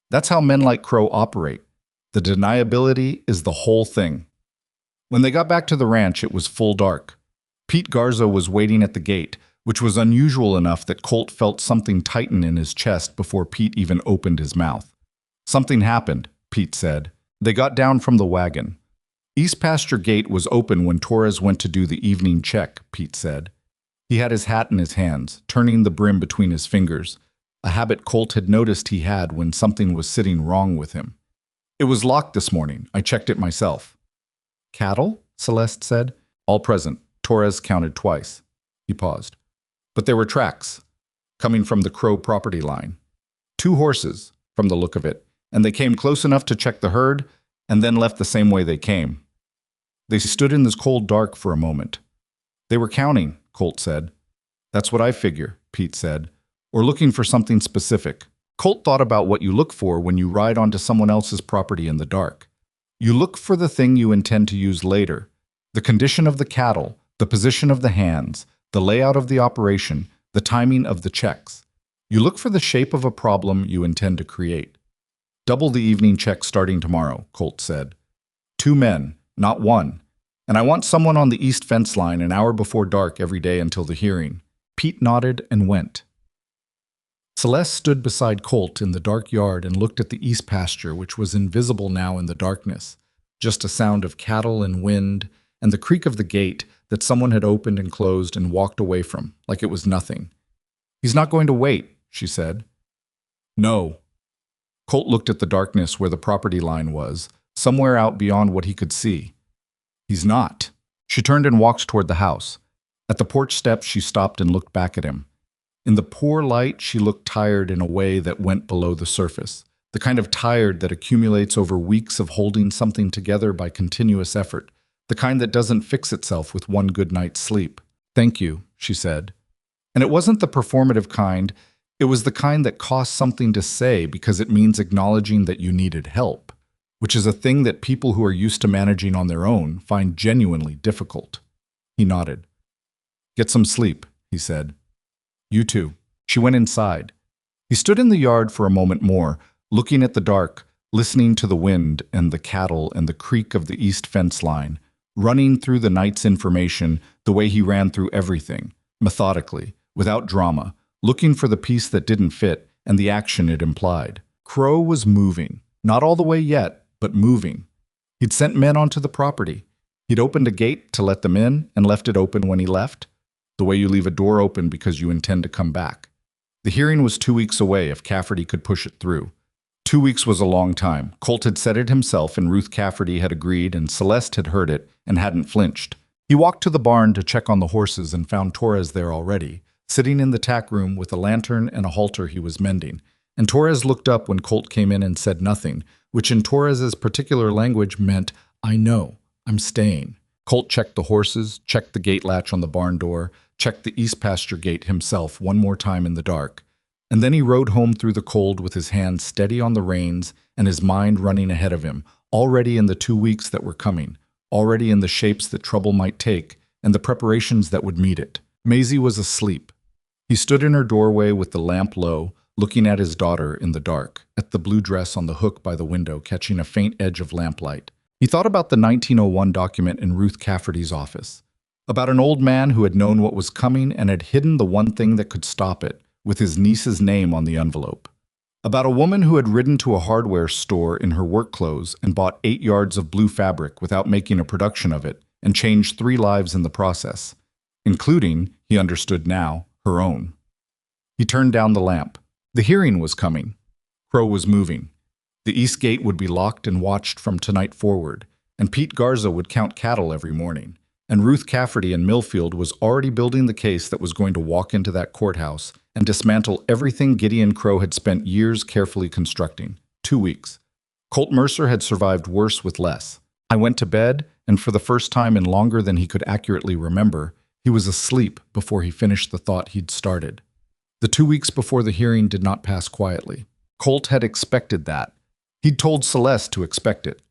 That's how men like Crow operate. The deniability is the whole thing. When they got back to the ranch, it was full dark. Pete Garza was waiting at the gate, which was unusual enough that Colt felt something tighten in his chest before Pete even opened his mouth. Something happened, Pete said. They got down from the wagon. East Pasture Gate was open when Torres went to do the evening check, Pete said. He had his hat in his hands, turning the brim between his fingers, a habit Colt had noticed he had when something was sitting wrong with him. It was locked this morning. I checked it myself. Cattle? Celeste said. All present. Torres counted twice. He paused. But there were tracks, coming from the Crow property line. 2 horses, from the look of it, and they came close enough to check the herd, and then left the same way they came. They stood in this cold dark for a moment. They were counting, Colt said. That's what I figure, Pete said, or looking for something specific. Colt thought about what you look for when you ride onto someone else's property in the dark. You look for the thing you intend to use later, the condition of the cattle, the position of the hands, the layout of the operation, the timing of the checks. You look for the shape of a problem you intend to create. Double the evening check starting tomorrow, Colt said. 2 men, not 1. And I want someone on the east fence line an hour before dark every day until the hearing. Pete nodded and went. Celeste stood beside Colt in the dark yard and looked at the east pasture, which was invisible now in the darkness. Just a sound of cattle and wind, and the creak of the gate that someone had opened and closed and walked away from, like it was nothing. He's not going to wait, she said. No. Colt looked at the darkness where the property line was, somewhere out beyond what he could see. He's not. She turned and walked toward the house. At the porch steps, she stopped and looked back at him. In the poor light, she looked tired in a way that went below the surface, the kind of tired that accumulates over weeks of holding something together by continuous effort, the kind that doesn't fix itself with one good night's sleep. Thank you, she said. And it wasn't the performative kind, it was the kind that costs something to say because it means acknowledging that you needed help, which is a thing that people who are used to managing on their own find genuinely difficult. He nodded. Get some sleep, he said. You too. She went inside. He stood in the yard for a moment more, looking at the dark, listening to the wind and the cattle and the creak of the east fence line, running through the night's information the way he ran through everything, methodically, without drama, looking for the piece that didn't fit and the action it implied. Crow was moving, not all the way yet, but moving. He'd sent men onto the property. He'd opened a gate to let them in and left it open when he left, the way you leave a door open because you intend to come back. The hearing was 2 weeks away if Cafferty could push it through. 2 weeks was a long time. Colt had said it himself, and Ruth Cafferty had agreed, and Celeste had heard it and hadn't flinched. He walked to the barn to check on the horses and found Torres there already, sitting in the tack room with a lantern and a halter he was mending. And Torres looked up when Colt came in and said nothing, which in Torres's particular language meant, I know, I'm staying. Colt checked the horses, checked the gate latch on the barn door, checked the east pasture gate himself one more time in the dark. And then he rode home through the cold with his hands steady on the reins and his mind running ahead of him, already in the 2 weeks that were coming, already in the shapes that trouble might take, and the preparations that would meet it. Maisie was asleep. He stood in her doorway with the lamp low, looking at his daughter in the dark, at the blue dress on the hook by the window catching a faint edge of lamplight. He thought about the 1901 document in Ruth Cafferty's office, about an old man who had known what was coming and had hidden the one thing that could stop it, with his niece's name on the envelope. About a woman who had ridden to a hardware store in her work clothes and bought 8 yards of blue fabric without making a production of it and changed 3 lives in the process, including, he understood now, her own. He turned down the lamp. The hearing was coming. Crow was moving. The east gate would be locked and watched from tonight forward, and Pete Garza would count cattle every morning, and Ruth Cafferty in Millfield was already building the case that was going to walk into that courthouse and dismantle everything Gideon Crow had spent years carefully constructing. 2 weeks. Colt Mercer had survived worse with less. I went to bed, and for the first time in longer than he could accurately remember, he was asleep before he finished the thought he'd started. The 2 weeks before the hearing did not pass quietly. Colt had expected that. He'd told Celeste to expect it.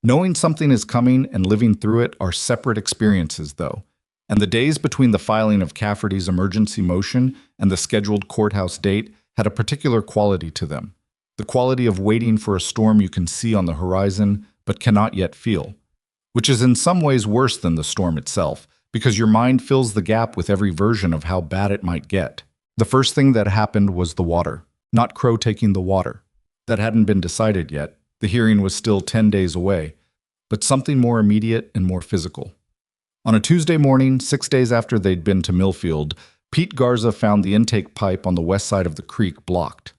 Knowing something is coming and living through it are separate experiences, though, and the days between the filing of Cafferty's emergency motion and the scheduled courthouse date had a particular quality to them, the quality of waiting for a storm you can see on the horizon but cannot yet feel, which is in some ways worse than the storm itself, because your mind fills the gap with every version of how bad it might get. The first thing that happened was the water, not Crow taking the water. That hadn't been decided yet. The hearing was still 10 days away, but something more immediate and more physical. On a Tuesday morning, 6 days after they'd been to Millfield, Pete Garza found the intake pipe on the west side of the creek blocked.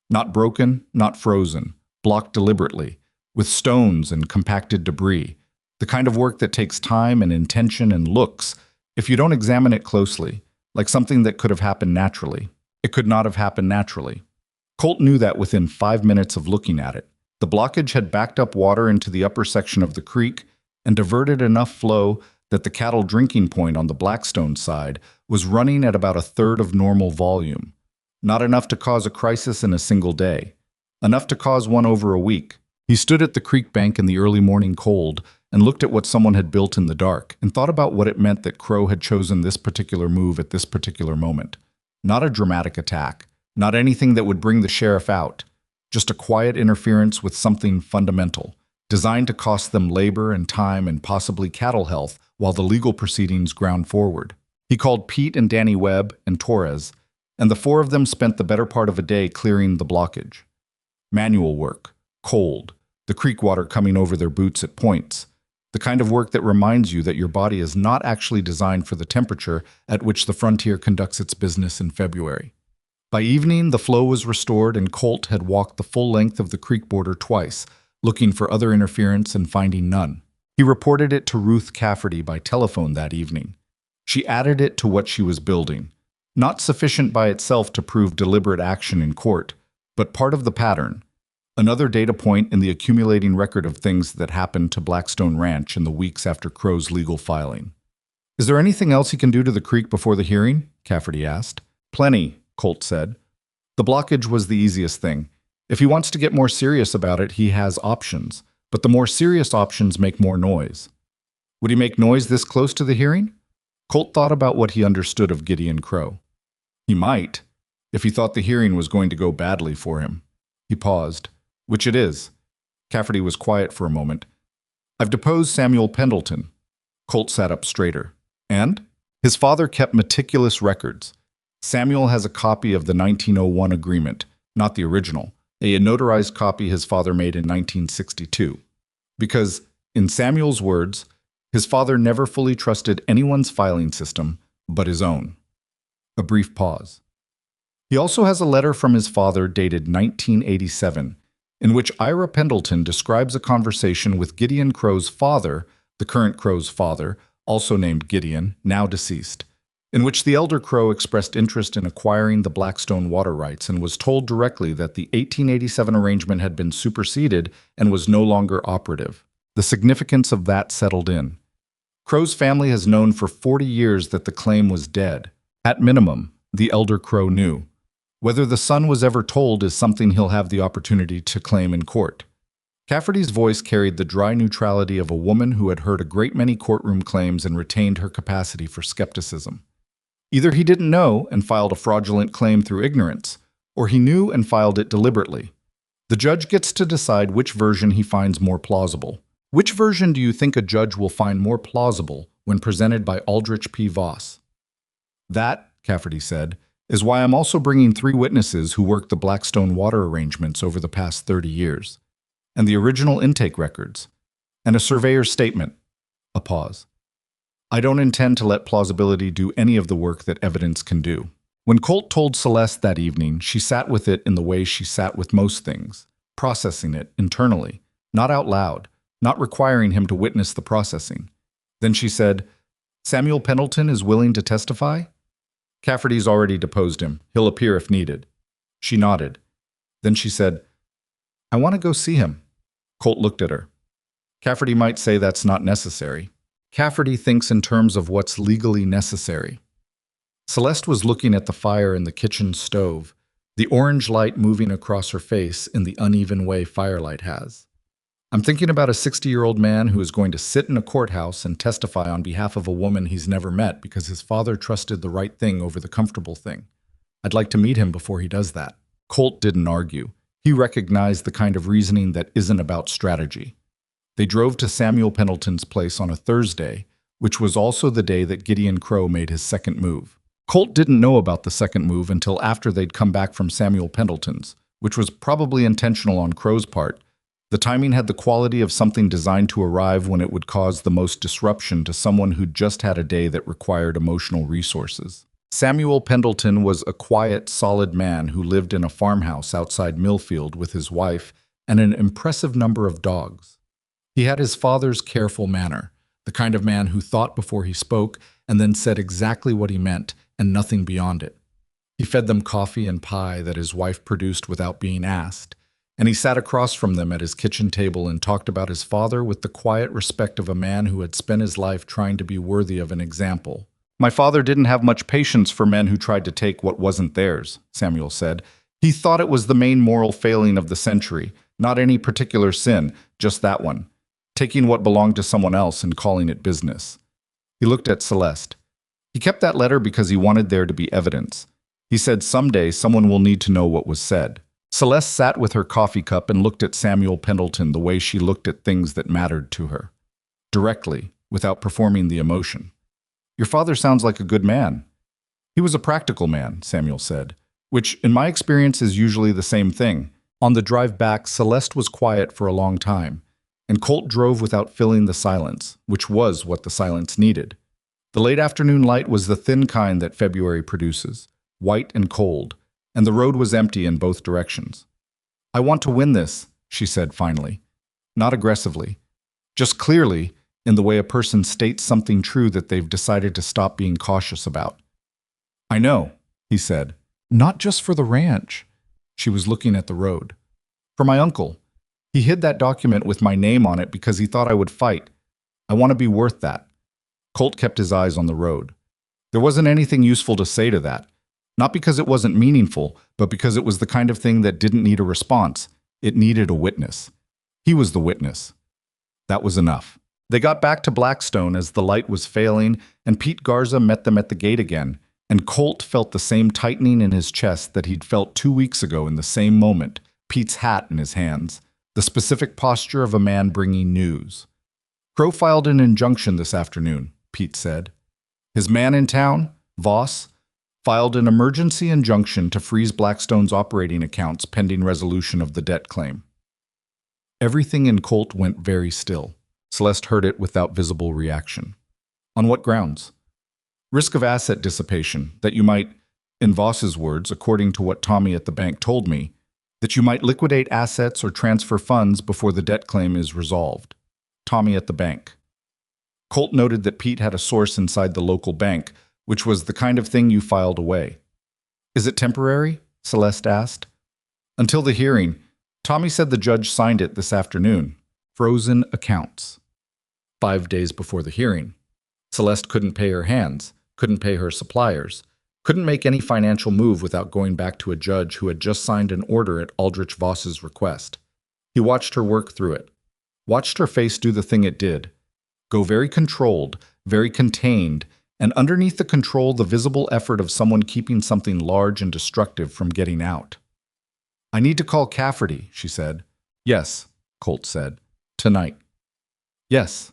Not broken, not frozen, blocked deliberately, with stones and compacted debris, the kind of work that takes time and intention and looks, if you don't examine it closely, like something that could have happened naturally. It could not have happened naturally. Colt knew that within 5 minutes of looking at it. The blockage had backed up water into the upper section of the creek and diverted enough flow that the cattle drinking point on the Blackstone side was running at about 1/3 of normal volume. Not enough to cause a crisis in a single day. Enough to cause one over a week. He stood at the creek bank in the early morning cold and looked at what someone had built in the dark and thought about what it meant that Crow had chosen this particular move at this particular moment. Not a dramatic attack. Not anything that would bring the sheriff out. Just a quiet interference with something fundamental, designed to cost them labor and time and possibly cattle health while the legal proceedings ground forward. He called Pete and Danny Webb and Torres, and the 4 of them spent the better part of a day clearing the blockage. Manual work, cold, the creek water coming over their boots at points, the kind of work that reminds you that your body is not actually designed for the temperature at which the frontier conducts its business in February. By evening, the flow was restored and Colt had walked the full length of the creek border twice, looking for other interference and finding none. He reported it to Ruth Cafferty by telephone that evening. She added it to what she was building. Not sufficient by itself to prove deliberate action in court, but part of the pattern. Another data point in the accumulating record of things that happened to Blackstone Ranch in the weeks after Crow's legal filing. "Is there anything else he can do to the creek before the hearing?" Cafferty asked. "Plenty," Colt said. "The blockage was the easiest thing. If he wants to get more serious about it, he has options. But the more serious options make more noise." Would he make noise this close to the hearing? Colt thought about what he understood of Gideon Crow. He might, if he thought the hearing was going to go badly for him. He paused. "Which it is." Cafferty was quiet for a moment. "I've deposed Samuel Pendleton." Colt sat up straighter. "And?" "His father kept meticulous records. Samuel has a copy of the 1901 agreement, not the original, a notarized copy his father made in 1962. Because, in Samuel's words, his father never fully trusted anyone's filing system but his own." A brief pause. "He also has a letter from his father dated 1987, in which Ira Pendleton describes a conversation with Gideon Crow's father, the current Crow's father, also named Gideon, now deceased, in which the elder Crow expressed interest in acquiring the Blackstone water rights and was told directly that the 1887 arrangement had been superseded and was no longer operative. The significance of that settled in. Crow's family has known for 40 years that the claim was dead. At minimum, the elder Crow knew. Whether the son was ever told is something he'll have the opportunity to claim in court. Cafferty's voice carried the dry neutrality of a woman who had heard a great many courtroom claims and retained her capacity for skepticism. Either he didn't know and filed a fraudulent claim through ignorance, or he knew and filed it deliberately. The judge gets to decide which version he finds more plausible. Which version do you think a judge will find more plausible when presented by Aldrich P. Voss? That, Cafferty said, is why I'm also bringing 3 witnesses who worked the Blackstone water arrangements over the past 30 years, and the original intake records, and a surveyor's statement. A pause. I don't intend to let plausibility do any of the work that evidence can do. When Colt told Celeste that evening, she sat with it in the way she sat with most things, processing it internally, not out loud, not requiring him to witness the processing. Then she said, "Samuel Pendleton is willing to testify?" "Cafferty's already deposed him. He'll appear if needed." She nodded. Then she said, "I want to go see him." Colt looked at her. "Cafferty might say that's not necessary." Cafferty thinks in terms of what's legally necessary. Celeste was looking at the fire in the kitchen stove, the orange light moving across her face in the uneven way firelight has. "I'm thinking about a 60-year-old man who is going to sit in a courthouse and testify on behalf of a woman he's never met because his father trusted the right thing over the comfortable thing. I'd like to meet him before he does that." Colt didn't argue. He recognized the kind of reasoning that isn't about strategy. They drove to Samuel Pendleton's place on a Thursday, which was also the day that Gideon Crow made his second move. Colt didn't know about the second move until after they'd come back from Samuel Pendleton's, which was probably intentional on Crow's part. The timing had the quality of something designed to arrive when it would cause the most disruption to someone who'd just had a day that required emotional resources. Samuel Pendleton was a quiet, solid man who lived in a farmhouse outside Millfield with his wife and an impressive number of dogs. He had his father's careful manner, the kind of man who thought before he spoke and then said exactly what he meant and nothing beyond it. He fed them coffee and pie that his wife produced without being asked, and he sat across from them at his kitchen table and talked about his father with the quiet respect of a man who had spent his life trying to be worthy of an example. "My father didn't have much patience for men who tried to take what wasn't theirs," Samuel said. "He thought it was the main moral failing of the century, not any particular sin, just that one. Taking what belonged to someone else and calling it business." He looked at Celeste. He kept that letter because he wanted there to be evidence. He said someday someone will need to know what was said. Celeste sat with her coffee cup and looked at Samuel Pendleton the way she looked at things that mattered to her. Directly, without performing the emotion. "Your father sounds like a good man." "He was a practical man," Samuel said, which, in my experience, is usually the same thing. On the drive back, Celeste was quiet for a long time, and Colt drove without filling the silence, which was what the silence needed. The late afternoon light was the thin kind that February produces, white and cold, and the road was empty in both directions. "I want to win this," she said finally. Not aggressively, just clearly, in the way a person states something true that they've decided to stop being cautious about. "I know," he said. "Not just for the ranch." She was looking at the road. "For my uncle. He hid that document with my name on it because he thought I would fight. I want to be worth that." Colt kept his eyes on the road. There wasn't anything useful to say to that. Not because it wasn't meaningful, but because it was the kind of thing that didn't need a response. It needed a witness. He was the witness. That was enough. They got back to Blackstone as the light was failing, and Pete Garza met them at the gate again, and Colt felt the same tightening in his chest that he'd felt 2 weeks ago in the same moment, Pete's hat in his hands, the specific posture of a man bringing news. "Crow filed an injunction this afternoon," Pete said. "His man in town, Voss, filed an emergency injunction to freeze Blackstone's operating accounts pending resolution of the debt claim." Everything in Colt went very still. Celeste heard it without visible reaction. "On what grounds?" "Risk of asset dissipation, that you might, in Voss's words, according to what Tommy at the bank told me, that you might liquidate assets or transfer funds before the debt claim is resolved." Tommy at the bank. Colt noted that Pete had a source inside the local bank, which was the kind of thing you filed away. "Is it temporary?" Celeste asked. "Until the hearing. Tommy said the judge signed it this afternoon. Frozen accounts." 5 days before the hearing. Celeste couldn't pay her hands, couldn't pay her suppliers, couldn't make any financial move without going back to a judge who had just signed an order at Aldrich Voss's request. He watched her work through it, watched her face do the thing it did, go very controlled, very contained, and underneath the control, the visible effort of someone keeping something large and destructive from getting out. "I need to call Cafferty," she said. "Yes," Colt said. "Tonight." "Yes."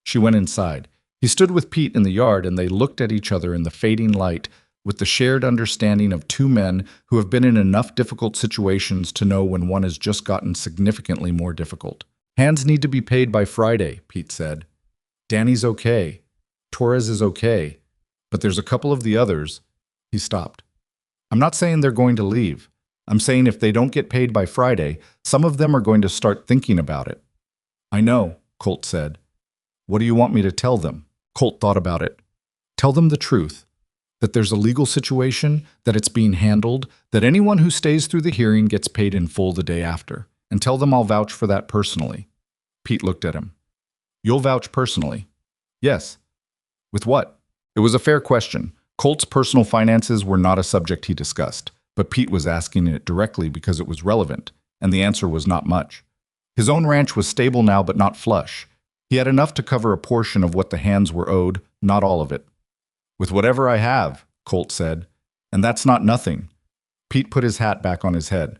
She went inside. He stood with Pete in the yard, and they looked at each other in the fading light with the shared understanding of two men who have been in enough difficult situations to know when one has just gotten significantly more difficult. "Hands need to be paid by Friday," Pete said. "Danny's okay. Torres is okay. But there's a couple of the others." He stopped. "I'm not saying they're going to leave. I'm saying if they don't get paid by Friday, some of them are going to start thinking about it." "I know," Colt said. "What do you want me to tell them?" Colt thought about it. "Tell them the truth. That there's a legal situation, that it's being handled, that anyone who stays through the hearing gets paid in full the day after. And tell them I'll vouch for that personally." Pete looked at him. "You'll vouch personally?" "Yes." "With what?" It was a fair question. Colt's personal finances were not a subject he discussed, but Pete was asking it directly because it was relevant, and the answer was not much. His own ranch was stable now but not flush. He had enough to cover a portion of what the hands were owed, not all of it. "With whatever I have," Colt said, "and that's not nothing." Pete put his hat back on his head.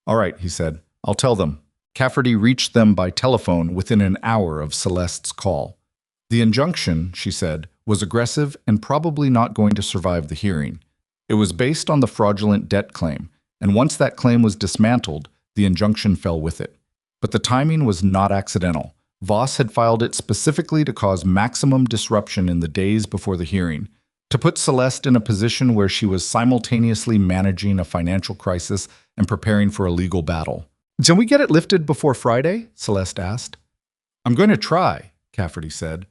"All right," he said, "I'll tell them." Cafferty reached them by telephone within an hour of Celeste's call. The injunction, she said, was aggressive and probably not going to survive the hearing. It was based on the fraudulent debt claim, and once that claim was dismantled, the injunction fell with it. But the timing was not accidental. Voss had filed it specifically to cause maximum disruption in the days before the hearing, to put Celeste in a position where she was simultaneously managing a financial crisis and preparing for a legal battle. "Can we get it lifted before Friday?" Celeste asked. "I'm going to try," Cafferty said.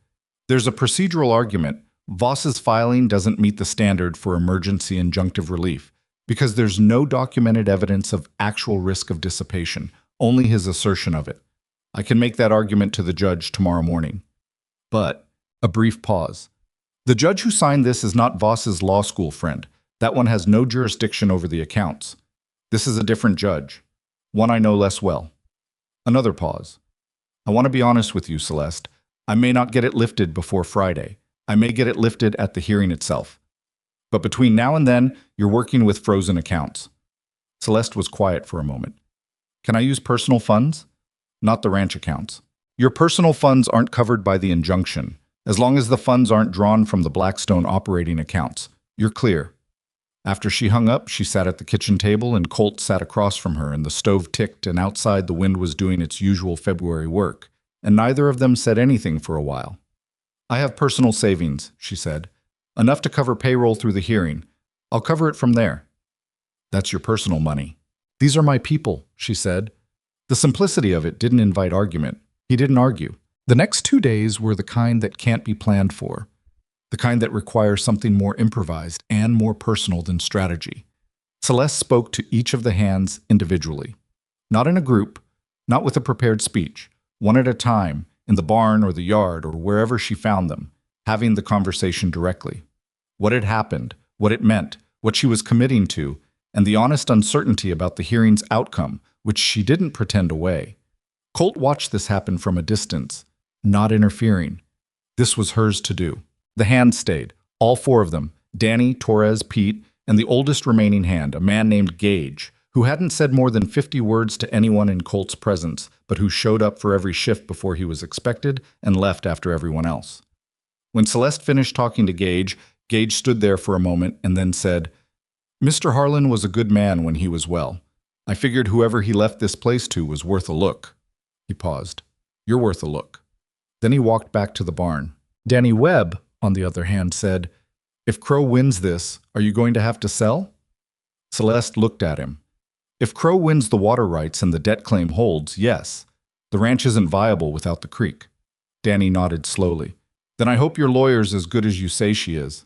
"There's a procedural argument. Voss's filing doesn't meet the standard for emergency injunctive relief because there's no documented evidence of actual risk of dissipation, only his assertion of it. I can make that argument to the judge tomorrow morning." But, a brief pause. "The judge who signed this is not Voss's law school friend. That one has no jurisdiction over the accounts. This is a different judge, one I know less well." Another pause. "I want to be honest with you, Celeste. I may not get it lifted before Friday. I may get it lifted at the hearing itself. But between now and then, you're working with frozen accounts." Celeste was quiet for a moment. "Can I use personal funds?" "Not the ranch accounts. Your personal funds aren't covered by the injunction. As long as the funds aren't drawn from the Blackstone operating accounts, you're clear." After she hung up, she sat at the kitchen table and Colt sat across from her and the stove ticked and outside the wind was doing its usual February work, and neither of them said anything for a while. "I have personal savings," she said. "Enough to cover payroll through the hearing. I'll cover it from there." "That's your personal money." "These are my people," she said. The simplicity of it didn't invite argument. He didn't argue. The next 2 days were the kind that can't be planned for, the kind that require something more improvised and more personal than strategy. Celeste spoke to each of the hands individually. Not in a group, not with a prepared speech, one at a time, in the barn or the yard or wherever she found them, having the conversation directly. What had happened, what it meant, what she was committing to, and the honest uncertainty about the hearing's outcome, which she didn't pretend away. Colt watched this happen from a distance, not interfering. This was hers to do. The hands stayed, all 4 of them, Danny, Torres, Pete, and the oldest remaining hand, a man named Gage, who hadn't said more than 50 words to anyone in Colt's presence, but who showed up for every shift before he was expected and left after everyone else. When Celeste finished talking to Gage, Gage stood there for a moment and then said, "Mr. Harlan was a good man when he was well. I figured whoever he left this place to was worth a look." He paused. "You're worth a look." Then he walked back to the barn. Danny Webb, on the other hand, said, "If Crow wins this, are you going to have to sell?" Celeste looked at him. "If Crow wins the water rights and the debt claim holds, yes. The ranch isn't viable without the creek." Danny nodded slowly. "Then I hope your lawyer's as good as you say she is."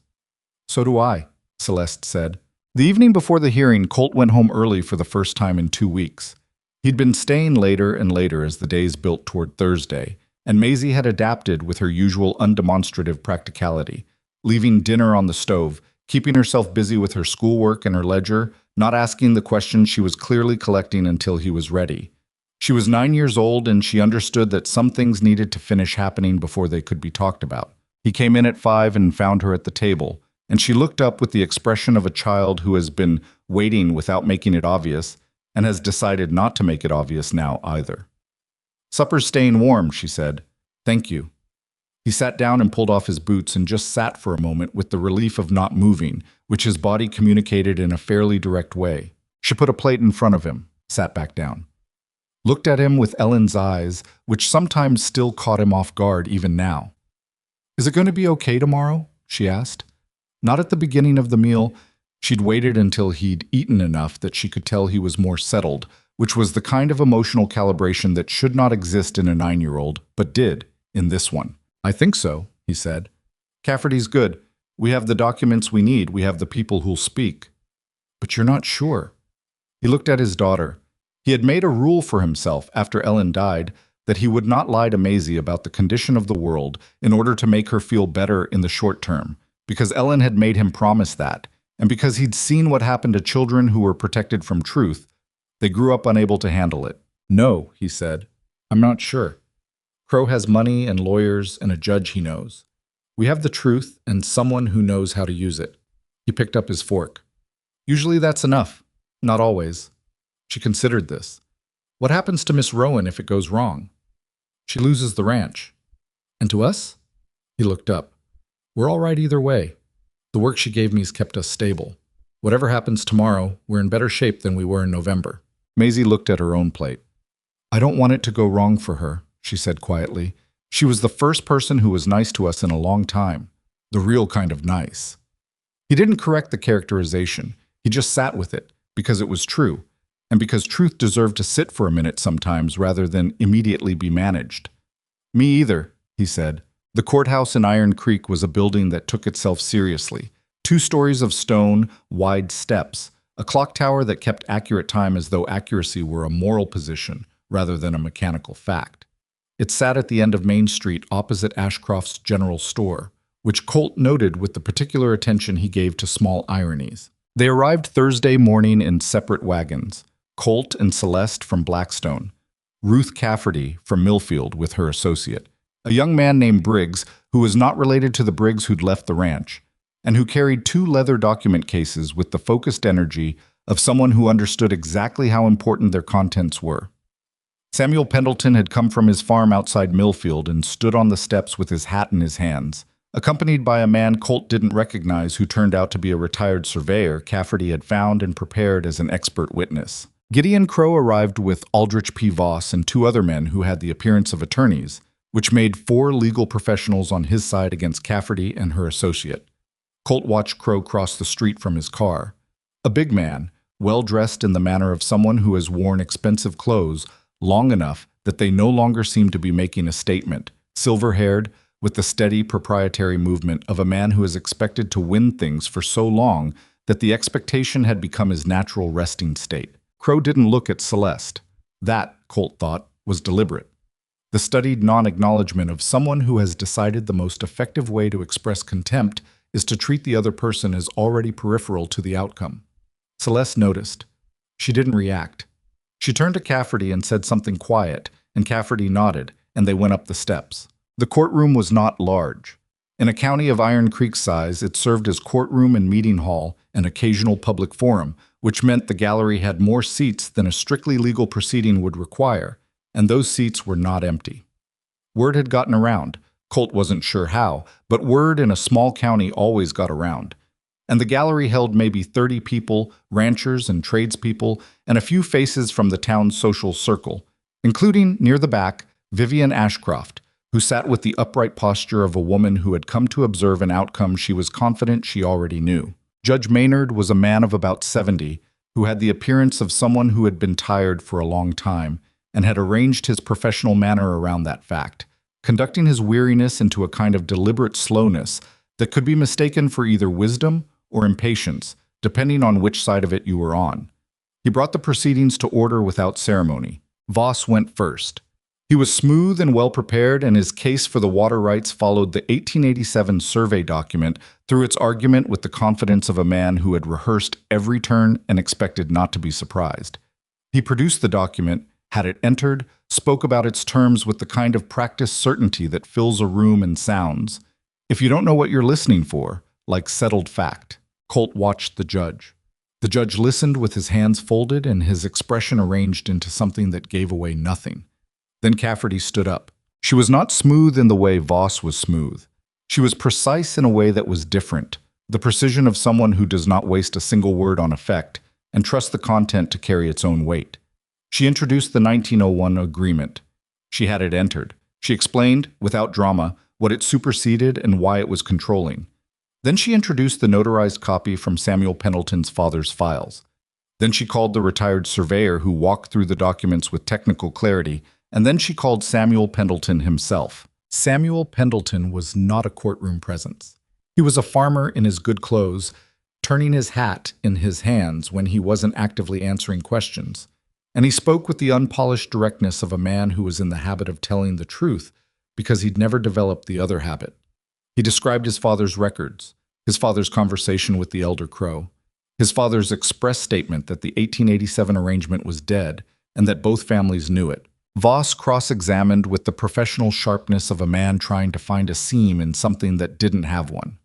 "So do I," Celeste said. The evening before the hearing, Colt went home early for the first time in 2 weeks. He'd been staying later and later as the days built toward Thursday, and Maisie had adapted with her usual undemonstrative practicality, leaving dinner on the stove, keeping herself busy with her schoolwork and her ledger, not asking the questions she was clearly collecting until he was ready. She was 9 years old and she understood that some things needed to finish happening before they could be talked about. He came in at 5 and found her at the table, and she looked up with the expression of a child who has been waiting without making it obvious and has decided not to make it obvious now either. "Supper's staying warm," she said. "Thank you." He sat down and pulled off his boots and just sat for a moment with the relief of not moving, which his body communicated in a fairly direct way. She put a plate in front of him, sat back down. Looked at him with Ellen's eyes, which sometimes still caught him off guard even now. "Is it going to be okay tomorrow?" she asked. Not at the beginning of the meal. She'd waited until he'd eaten enough that she could tell he was more settled, which was the kind of emotional calibration that should not exist in a 9-year-old, but did in this one. "I think so," he said. "Cafferty's good. We have the documents we need. We have the people who'll speak." "But you're not sure." He looked at his daughter. He had made a rule for himself after Ellen died that he would not lie to Maisie about the condition of the world in order to make her feel better in the short term, because Ellen had made him promise that, and because he'd seen what happened to children who were protected from truth. They grew up unable to handle it. "No," he said. "I'm not sure. Crow has money and lawyers and a judge he knows. We have the truth and someone who knows how to use it." He picked up his fork. "Usually that's enough. Not always." She considered this. "What happens to Miss Rowan if it goes wrong?" "She loses the ranch." "And to us?" He looked up. "We're all right either way. The work she gave me's kept us stable. Whatever happens tomorrow, we're in better shape than we were in November." Maisie looked at her own plate. "I don't want it to go wrong for her," she said quietly. "She was the first person who was nice to us in a long time. The real kind of nice." He didn't correct the characterization. He just sat with it, because it was true, and because truth deserved to sit for a minute sometimes rather than immediately be managed. "Me either," he said. The courthouse in Iron Creek was a building that took itself seriously. 2 stories of stone, wide steps, a clock tower that kept accurate time as though accuracy were a moral position rather than a mechanical fact. It sat at the end of Main Street opposite Ashcroft's General Store, which Colt noted with the particular attention he gave to small ironies. They arrived Thursday morning in separate wagons. Colt and Celeste from Blackstone, Ruth Cafferty from Millfield with her associate, a young man named Briggs who was not related to the Briggs who'd left the ranch, and who carried 2 leather document cases with the focused energy of someone who understood exactly how important their contents were. Samuel Pendleton had come from his farm outside Millfield and stood on the steps with his hat in his hands, accompanied by a man Colt didn't recognize who turned out to be a retired surveyor Cafferty had found and prepared as an expert witness. Gideon Crow arrived with Aldrich P. Voss and 2 other men who had the appearance of attorneys, which made 4 legal professionals on his side against Cafferty and her associate. Colt watched Crow cross the street from his car. A big man, well-dressed in the manner of someone who has worn expensive clothes long enough that they no longer seem to be making a statement, silver-haired, with the steady proprietary movement of a man who has expected to win things for so long that the expectation had become his natural resting state. Crow didn't look at Celeste. That, Colt thought, was deliberate. The studied non-acknowledgement of someone who has decided the most effective way to express contempt is to treat the other person as already peripheral to the outcome. Celeste noticed. She didn't react. She turned to Cafferty and said something quiet, and Cafferty nodded, and they went up the steps. The courtroom was not large. In a county of Iron Creek size, it served as courtroom and meeting hall and occasional public forum, which meant the gallery had more seats than a strictly legal proceeding would require, and those seats were not empty. Word had gotten around. Colt wasn't sure how, but word in a small county always got around. And the gallery held maybe 30 people, ranchers and tradespeople, and a few faces from the town's social circle, including, near the back, Vivian Ashcroft, who sat with the upright posture of a woman who had come to observe an outcome she was confident she already knew. Judge Maynard was a man of about 70, who had the appearance of someone who had been tired for a long time, and had arranged his professional manner around that fact, conducting his weariness into a kind of deliberate slowness that could be mistaken for either wisdom or impatience, depending on which side of it you were on. He brought the proceedings to order without ceremony. Voss went first. He was smooth and well-prepared, and his case for the water rights followed the 1887 survey document through its argument with the confidence of a man who had rehearsed every turn and expected not to be surprised. He produced the document, had it entered, spoke about its terms with the kind of practiced certainty that fills a room and sounds. If you don't know what you're listening for, like settled fact. Colt watched the judge. The judge listened with his hands folded and his expression arranged into something that gave away nothing. Then Cafferty stood up. She was not smooth in the way Voss was smooth. She was precise in a way that was different, the precision of someone who does not waste a single word on effect and trusts the content to carry its own weight. She introduced the 1901 agreement. She had it entered. She explained, without drama, what it superseded and why it was controlling. Then she introduced the notarized copy from Samuel Pendleton's father's files. Then she called the retired surveyor who walked through the documents with technical clarity, and then she called Samuel Pendleton himself. Samuel Pendleton was not a courtroom presence. He was a farmer in his good clothes, turning his hat in his hands when he wasn't actively answering questions. And he spoke with the unpolished directness of a man who was in the habit of telling the truth because he'd never developed the other habit. He described his father's records, his father's conversation with the elder Crow, his father's express statement that the 1887 arrangement was dead and that both families knew it. Voss cross-examined with the professional sharpness of a man trying to find a seam in something that didn't have one.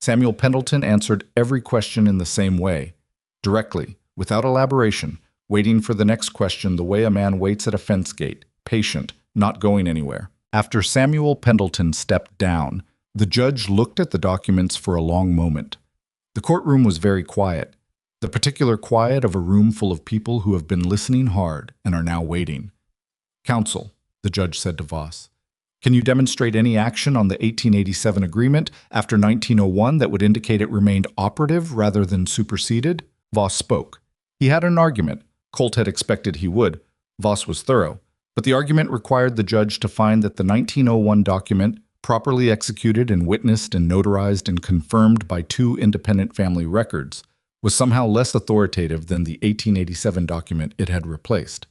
Samuel Pendleton answered every question in the same way, directly, without elaboration, waiting for the next question the way a man waits at a fence gate, patient, not going anywhere. After Samuel Pendleton stepped down, the judge looked at the documents for a long moment. The courtroom was very quiet, the particular quiet of a room full of people who have been listening hard and are now waiting. "Counsel," the judge said to Voss, "can you demonstrate any action on the 1887 agreement after 1901 that would indicate it remained operative rather than superseded?" Voss spoke. He had an argument. Colt had expected he would. Voss was thorough. But the argument required the judge to find that the 1901 document, properly executed and witnessed and notarized and confirmed by two independent family records, was somehow less authoritative than the 1887 document it had replaced.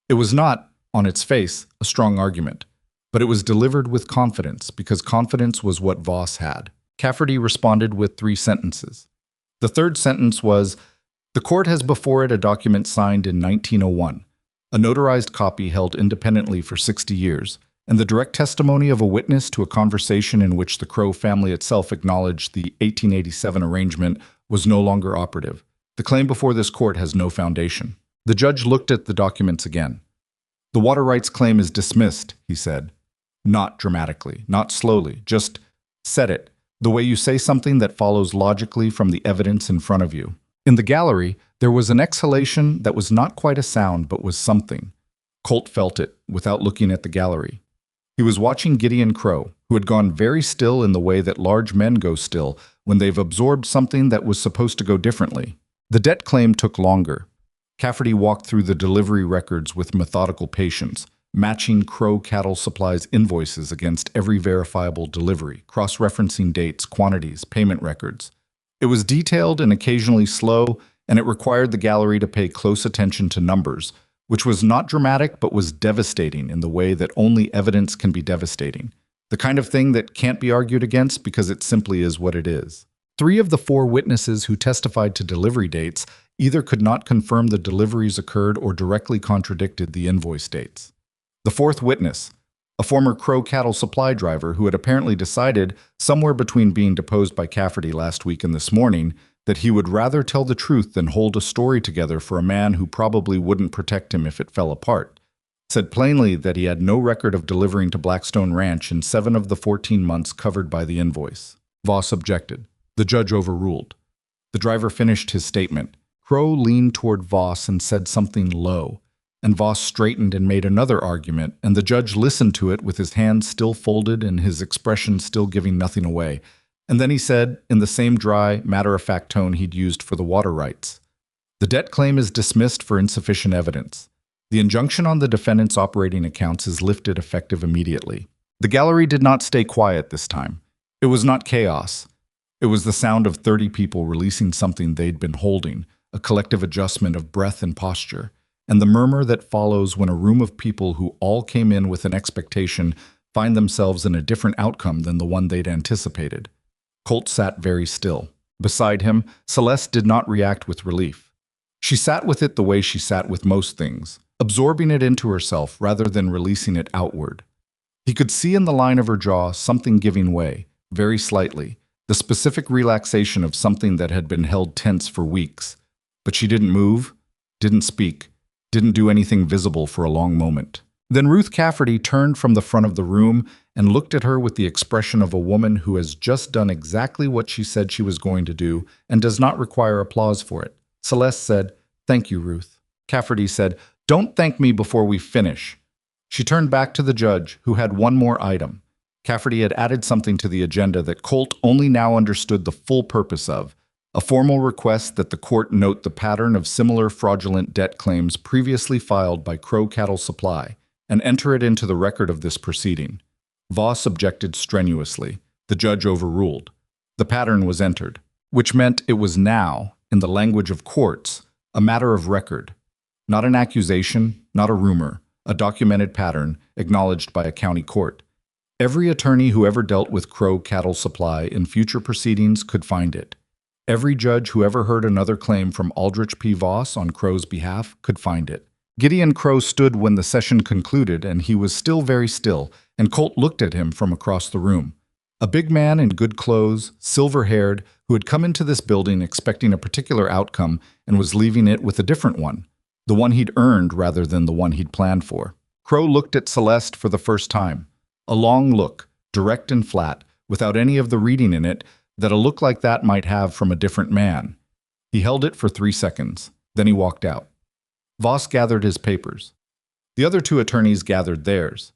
It was not, on its face, a strong argument, but it was delivered with confidence because confidence was what Voss had. Cafferty responded with 3 sentences. The third sentence was, "The court has before it a document signed in 1901, a notarized copy held independently for 60 years, and the direct testimony of a witness to a conversation in which the Crow family itself acknowledged the 1887 arrangement was no longer operative. The claim before this court has no foundation." The judge looked at the documents again. "The water rights claim is dismissed," he said. Not dramatically, not slowly, just said it, the way you say something that follows logically from the evidence in front of you. In the gallery, there was an exhalation that was not quite a sound but was something. Colt felt it without looking at the gallery. He was watching Gideon Crow, who had gone very still in the way that large men go still when they've absorbed something that was supposed to go differently. The debt claim took longer. Cafferty walked through the delivery records with methodical patience, matching Crow Cattle Supply's invoices against every verifiable delivery, cross-referencing dates, quantities, payment records. It was detailed and occasionally slow, and it required the gallery to pay close attention to numbers, which was not dramatic but was devastating in the way that only evidence can be devastating. The kind of thing that can't be argued against because it simply is what it is. 3 of the 4 witnesses who testified to delivery dates either could not confirm the deliveries occurred or directly contradicted the invoice dates. The 4th witness, a former Crow Cattle Supply driver who had apparently decided, somewhere between being deposed by Cafferty last week and this morning, that he would rather tell the truth than hold a story together for a man who probably wouldn't protect him if it fell apart, said plainly that he had no record of delivering to Blackstone Ranch in 7 of the 14 months covered by the invoice. Voss objected. The judge overruled. The driver finished his statement. Crow leaned toward Voss and said something low, and Voss straightened and made another argument, and the judge listened to it with his hands still folded and his expression still giving nothing away. And then he said, in the same dry, matter-of-fact tone he'd used for the water rights, "The debt claim is dismissed for insufficient evidence. The injunction on the defendant's operating accounts is lifted effective immediately." The gallery did not stay quiet this time. It was not chaos. It was the sound of 30 people releasing something they'd been holding, a collective adjustment of breath and posture, and the murmur that follows when a room of people who all came in with an expectation find themselves in a different outcome than the one they'd anticipated. Colt sat very still. Beside him, Celeste did not react with relief. She sat with it the way she sat with most things, absorbing it into herself rather than releasing it outward. He could see in the line of her jaw something giving way, very slightly, the specific relaxation of something that had been held tense for weeks. But she didn't move, didn't speak, didn't do anything visible for a long moment. Then Ruth Cafferty turned from the front of the room and looked at her with the expression of a woman who has just done exactly what she said she was going to do and does not require applause for it. Celeste said, "Thank you, Ruth." Cafferty said, "Don't thank me before we finish." She turned back to the judge, who had one more item. Cafferty had added something to the agenda that Colt only now understood the full purpose of, a formal request that the court note the pattern of similar fraudulent debt claims previously filed by Crow Cattle Supply and enter it into the record of this proceeding. Voss objected strenuously. The judge overruled. The pattern was entered, which meant it was now, in the language of courts, a matter of record. Not an accusation, not a rumor, a documented pattern acknowledged by a county court. Every attorney who ever dealt with Crow Cattle Supply in future proceedings could find it. Every judge who ever heard another claim from Aldrich P. Voss on Crow's behalf could find it. Gideon Crow stood when the session concluded, and he was still very still, and Colt looked at him from across the room. A big man in good clothes, silver-haired, who had come into this building expecting a particular outcome and was leaving it with a different one, the one he'd earned rather than the one he'd planned for. Crow looked at Celeste for the first time. A long look, direct and flat, without any of the reading in it that a look like that might have from a different man. He held it for 3 seconds. Then he walked out. Voss gathered his papers. The other two attorneys gathered theirs.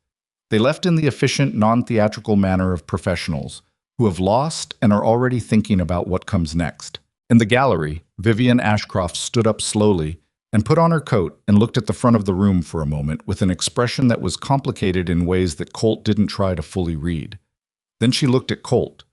They left in the efficient, non-theatrical manner of professionals who have lost and are already thinking about what comes next. In the gallery, Vivian Ashcroft stood up slowly and put on her coat and looked at the front of the room for a moment with an expression that was complicated in ways that Colt didn't try to fully read. Then she looked at Colt.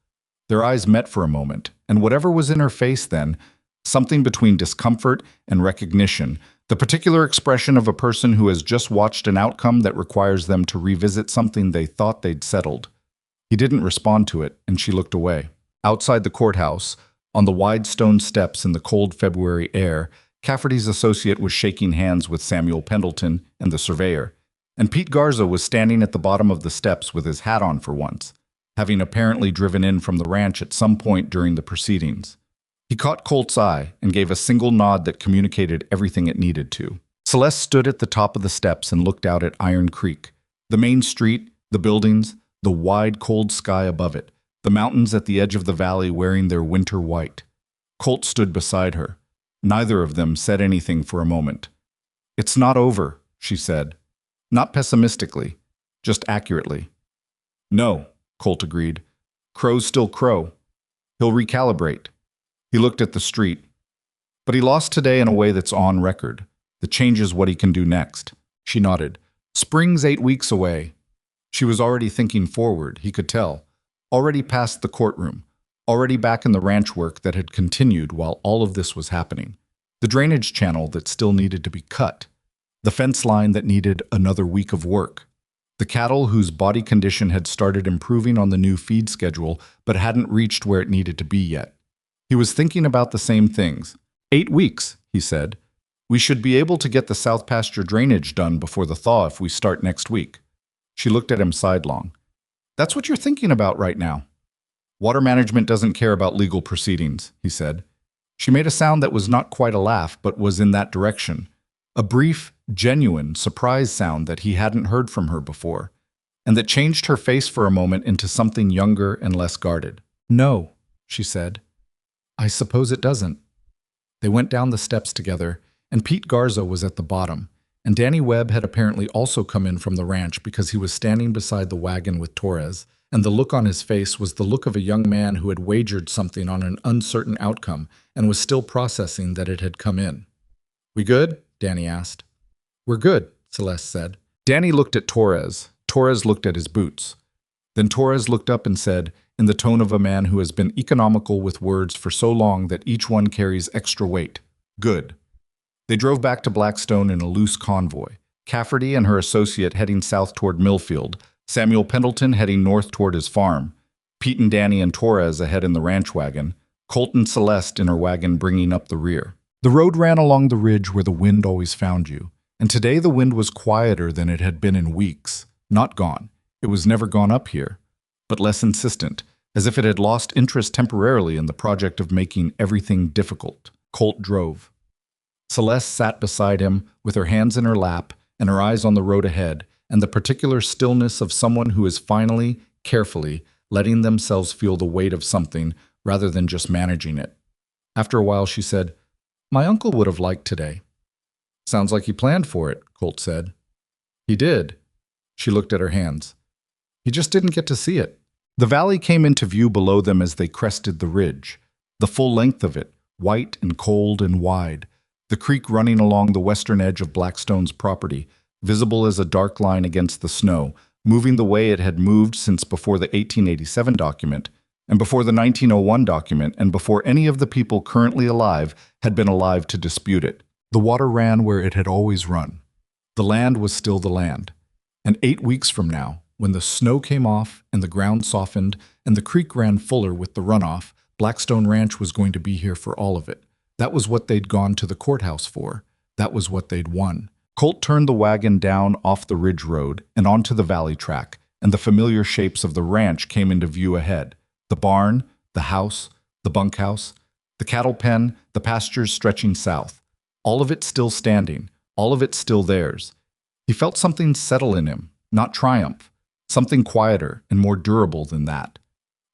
Their eyes met for a moment, and whatever was in her face then, something between discomfort and recognition, the particular expression of a person who has just watched an outcome that requires them to revisit something they thought they'd settled. He didn't respond to it, and she looked away. Outside the courthouse, on the wide stone steps in the cold February air, Cafferty's associate was shaking hands with Samuel Pendleton and the surveyor, and Pete Garza was standing at the bottom of the steps with his hat on for once, having apparently driven in from the ranch at some point during the proceedings. He caught Colt's eye and gave a single nod that communicated everything it needed to. Celeste stood at the top of the steps and looked out at Iron Creek, the main street, the buildings, the wide, cold sky above it, the mountains at the edge of the valley wearing their winter white. Colt stood beside her. Neither of them said anything for a moment. "It's not over," she said. Not pessimistically, just accurately. "No," Colt agreed. "Crow's still Crow. He'll recalibrate." He looked at the street. "But he lost today in a way that's on record, that changes what he can do next." She nodded. "Spring's 8 weeks away." She was already thinking forward, he could tell. Already past the courtroom. Already back in the ranch work that had continued while all of this was happening. The drainage channel that still needed to be cut. The fence line that needed another week of work. The cattle whose body condition had started improving on the new feed schedule but hadn't reached where it needed to be yet. He was thinking about the same things. 8 weeks, he said. "We should be able to get the south pasture drainage done before the thaw if we start next week." She looked at him sidelong. "That's what you're thinking about right now." "Water management doesn't care about legal proceedings," he said. She made a sound that was not quite a laugh, but was in that direction. A brief, genuine, surprise sound that he hadn't heard from her before, and that changed her face for a moment into something younger and less guarded. "No," she said. "I suppose it doesn't." They went down the steps together, and Pete Garza was at the bottom, and Danny Webb had apparently also come in from the ranch because he was standing beside the wagon with Torres, and the look on his face was the look of a young man who had wagered something on an uncertain outcome and was still processing that it had come in. "We good?" Danny asked. "We're good," Celeste said. Danny looked at Torres. Torres looked at his boots. Then Torres looked up and said, in the tone of a man who has been economical with words for so long that each one carries extra weight, "Good." They drove back to Blackstone in a loose convoy, Cafferty and her associate heading south toward Millfield, Samuel Pendleton heading north toward his farm, Pete and Danny and Torres ahead in the ranch wagon, Colt and Celeste in her wagon bringing up the rear. The road ran along the ridge where the wind always found you, And today the wind was quieter than it had been in weeks. Not gone. It was never gone up here. But less insistent, as if it had lost interest temporarily in the project of making everything difficult. Colt drove. Celeste sat beside him, with her hands in her lap and her eyes on the road ahead, and the particular stillness of someone who is finally, carefully, letting themselves feel the weight of something rather than just managing it. After a while she said, "My uncle would have liked today." "Sounds like he planned for it," Colt said. "He did." She looked at her hands. "He just didn't get to see it." The valley came into view below them as they crested the ridge. The full length of it, white and cold and wide. The creek running along the western edge of Blackstone's property, visible as a dark line against the snow, moving the way it had moved since before the 1887 document, and before the 1901 document, and before any of the people currently alive had been alive to dispute it. The water ran where it had always run. The land was still the land. And 8 weeks from now, when the snow came off and the ground softened and the creek ran fuller with the runoff, Blackstone Ranch was going to be here for all of it. That was what they'd gone to the courthouse for. That was what they'd won. Colt turned the wagon down off the ridge road and onto the valley track, and the familiar shapes of the ranch came into view ahead. The barn, the house, the bunkhouse, the cattle pen, the pastures stretching south. All of it still standing, all of it still theirs. He felt something settle in him, not triumph, something quieter and more durable than that.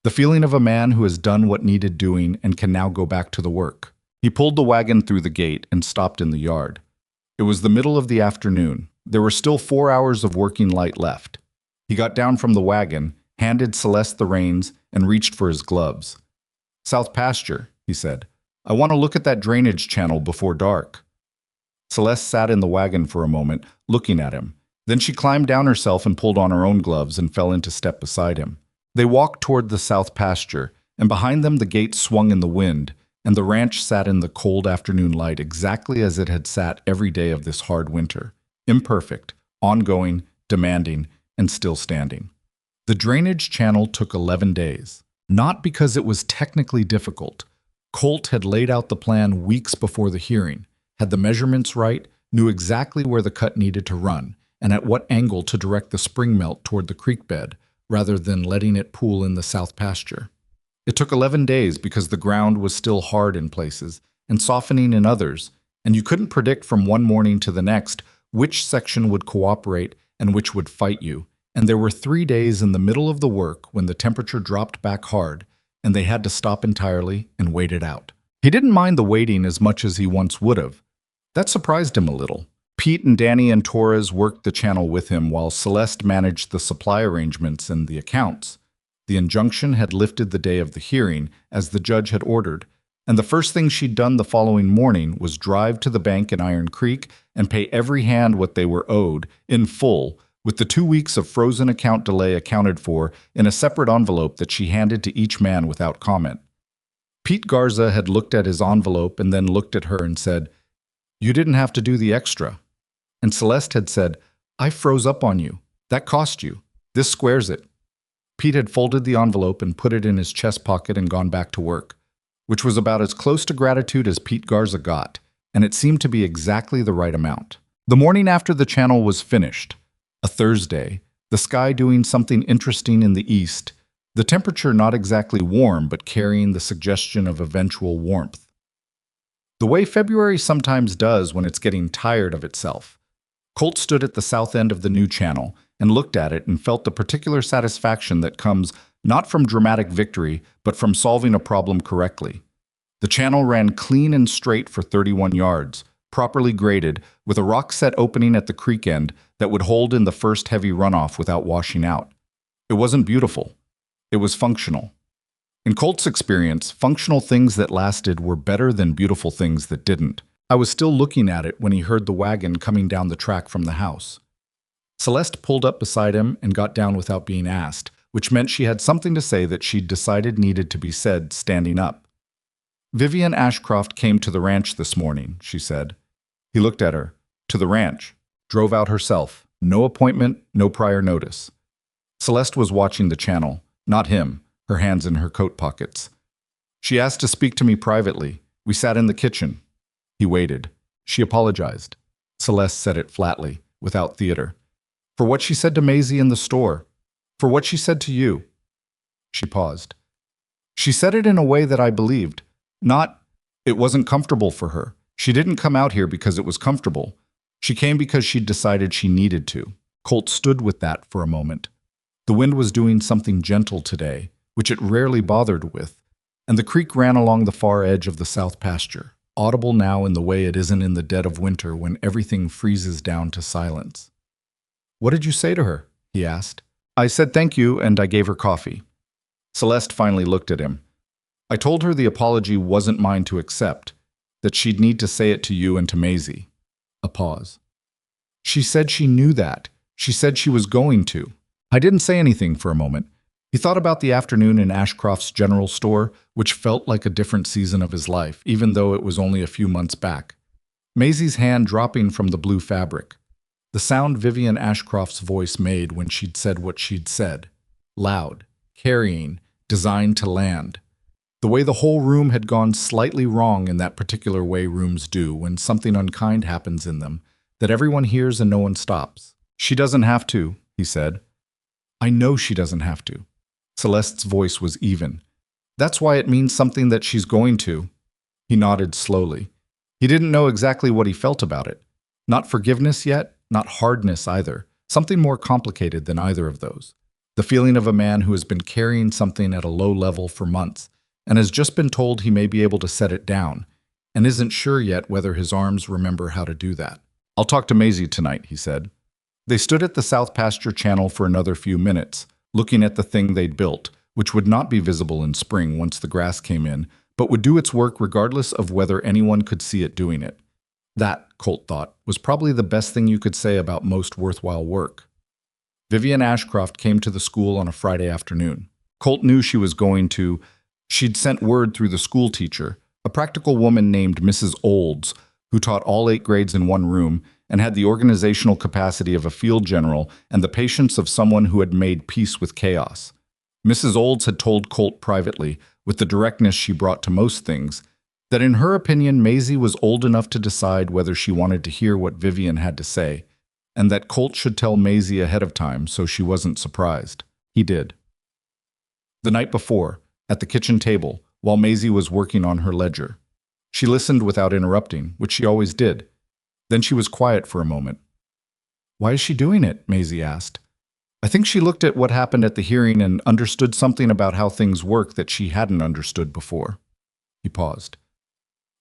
The feeling of a man who has done what needed doing and can now go back to the work. He pulled the wagon through the gate and stopped in the yard. It was the middle of the afternoon. There were still 4 hours of working light left. He got down from the wagon, handed Celeste the reins, and reached for his gloves. "South pasture," he said. "I want to look at that drainage channel before dark." Celeste sat in the wagon for a moment, looking at him. Then she climbed down herself and pulled on her own gloves and fell into step beside him. They walked toward the south pasture, and behind them the gate swung in the wind, and the ranch sat in the cold afternoon light exactly as it had sat every day of this hard winter. Imperfect, ongoing, demanding, and still standing. The drainage channel took 11 days. Not because it was technically difficult. Colt had laid out the plan weeks before the hearing, had the measurements right, knew exactly where the cut needed to run, and at what angle to direct the spring melt toward the creek bed, rather than letting it pool in the south pasture. It took 11 days because the ground was still hard in places and softening in others, and you couldn't predict from one morning to the next which section would cooperate and which would fight you. And there were 3 days in the middle of the work when the temperature dropped back hard, and they had to stop entirely and wait it out. He didn't mind the waiting as much as he once would have. That surprised him a little. Pete and Danny and Torres worked the channel with him while Celeste managed the supply arrangements and the accounts. The injunction had lifted the day of the hearing, as the judge had ordered, and the first thing she'd done the following morning was drive to the bank in Iron Creek and pay every hand what they were owed, in full, with the 2 weeks of frozen account delay accounted for in a separate envelope that she handed to each man without comment. Pete Garza had looked at his envelope and then looked at her and said, "You didn't have to do the extra." And Celeste had said, "I froze up on you. That cost you. This squares it." Pete had folded the envelope and put it in his chest pocket and gone back to work, which was about as close to gratitude as Pete Garza got, and it seemed to be exactly the right amount. The morning after the channel was finished, a Thursday, the sky doing something interesting in the east, the temperature not exactly warm but carrying the suggestion of eventual warmth. The way February sometimes does when it's getting tired of itself. Colt stood at the south end of the new channel and looked at it and felt the particular satisfaction that comes not from dramatic victory, but from solving a problem correctly. The channel ran clean and straight for 31 yards, properly graded, with a rock-set opening at the creek end that would hold in the first heavy runoff without washing out. It wasn't beautiful. It was functional. In Colt's experience, functional things that lasted were better than beautiful things that didn't. I was still looking at it when he heard the wagon coming down the track from the house. Celeste pulled up beside him and got down without being asked, which meant she had something to say that she'd decided needed to be said standing up. "Vivian Ashcroft came to the ranch this morning," she said. He looked at her. "To the ranch. Drove out herself. No appointment, no prior notice." Celeste was watching the channel, not him, her hands in her coat pockets. "She asked to speak to me privately. We sat in the kitchen." He waited. She apologized. Celeste said it flatly, without theater. For what she said to Maisie in the store. For what she said to you. She paused. She said it in a way that I believed. It wasn't comfortable for her. She didn't come out here because it was comfortable. She came because she'd decided she needed to. Colt stood with that for a moment. The wind was doing something gentle today, which it rarely bothered with, and the creek ran along the far edge of the south pasture, audible now in the way it isn't in the dead of winter when everything freezes down to silence. What did you say to her? He asked. I said thank you, and I gave her coffee. Celeste finally looked at him. I told her the apology wasn't mine to accept, that she'd need to say it to you and to Maisie. A pause. She said she knew that. She said she was going to. I didn't say anything for a moment. He thought about the afternoon in Ashcroft's general store, which felt like a different season of his life, even though it was only a few months back. Maisie's hand dropping from the blue fabric. The sound Vivian Ashcroft's voice made when she'd said what she'd said. Loud, carrying, designed to land. The way the whole room had gone slightly wrong in that particular way rooms do when something unkind happens in them, that everyone hears and no one stops. She doesn't have to, he said. I know she doesn't have to. Celeste's voice was even. That's why it means something that she's going to. He nodded slowly. He didn't know exactly what he felt about it. Not forgiveness yet, not hardness either. Something more complicated than either of those. The feeling of a man who has been carrying something at a low level for months and has just been told he may be able to set it down, and isn't sure yet whether his arms remember how to do that. I'll talk to Maisie tonight, he said. They stood at the south pasture channel for another few minutes, looking at the thing they'd built, which would not be visible in spring once the grass came in, but would do its work regardless of whether anyone could see it doing it. That, Colt thought, was probably the best thing you could say about most worthwhile work. Vivian Ashcroft came to the school on a Friday afternoon. Colt knew she was going to. She'd sent word through the school teacher, a practical woman named Mrs. Olds, who taught all 8 grades in one room and had the organizational capacity of a field general and the patience of someone who had made peace with chaos. Mrs. Olds had told Colt privately, with the directness she brought to most things, that in her opinion Maisie was old enough to decide whether she wanted to hear what Vivian had to say, and that Colt should tell Maisie ahead of time so she wasn't surprised. He did. The night before, at the kitchen table, while Maisie was working on her ledger, she listened without interrupting, which she always did. Then she was quiet for a moment. Why is she doing it? Maisie asked. I think she looked at what happened at the hearing and understood something about how things work that she hadn't understood before. He paused.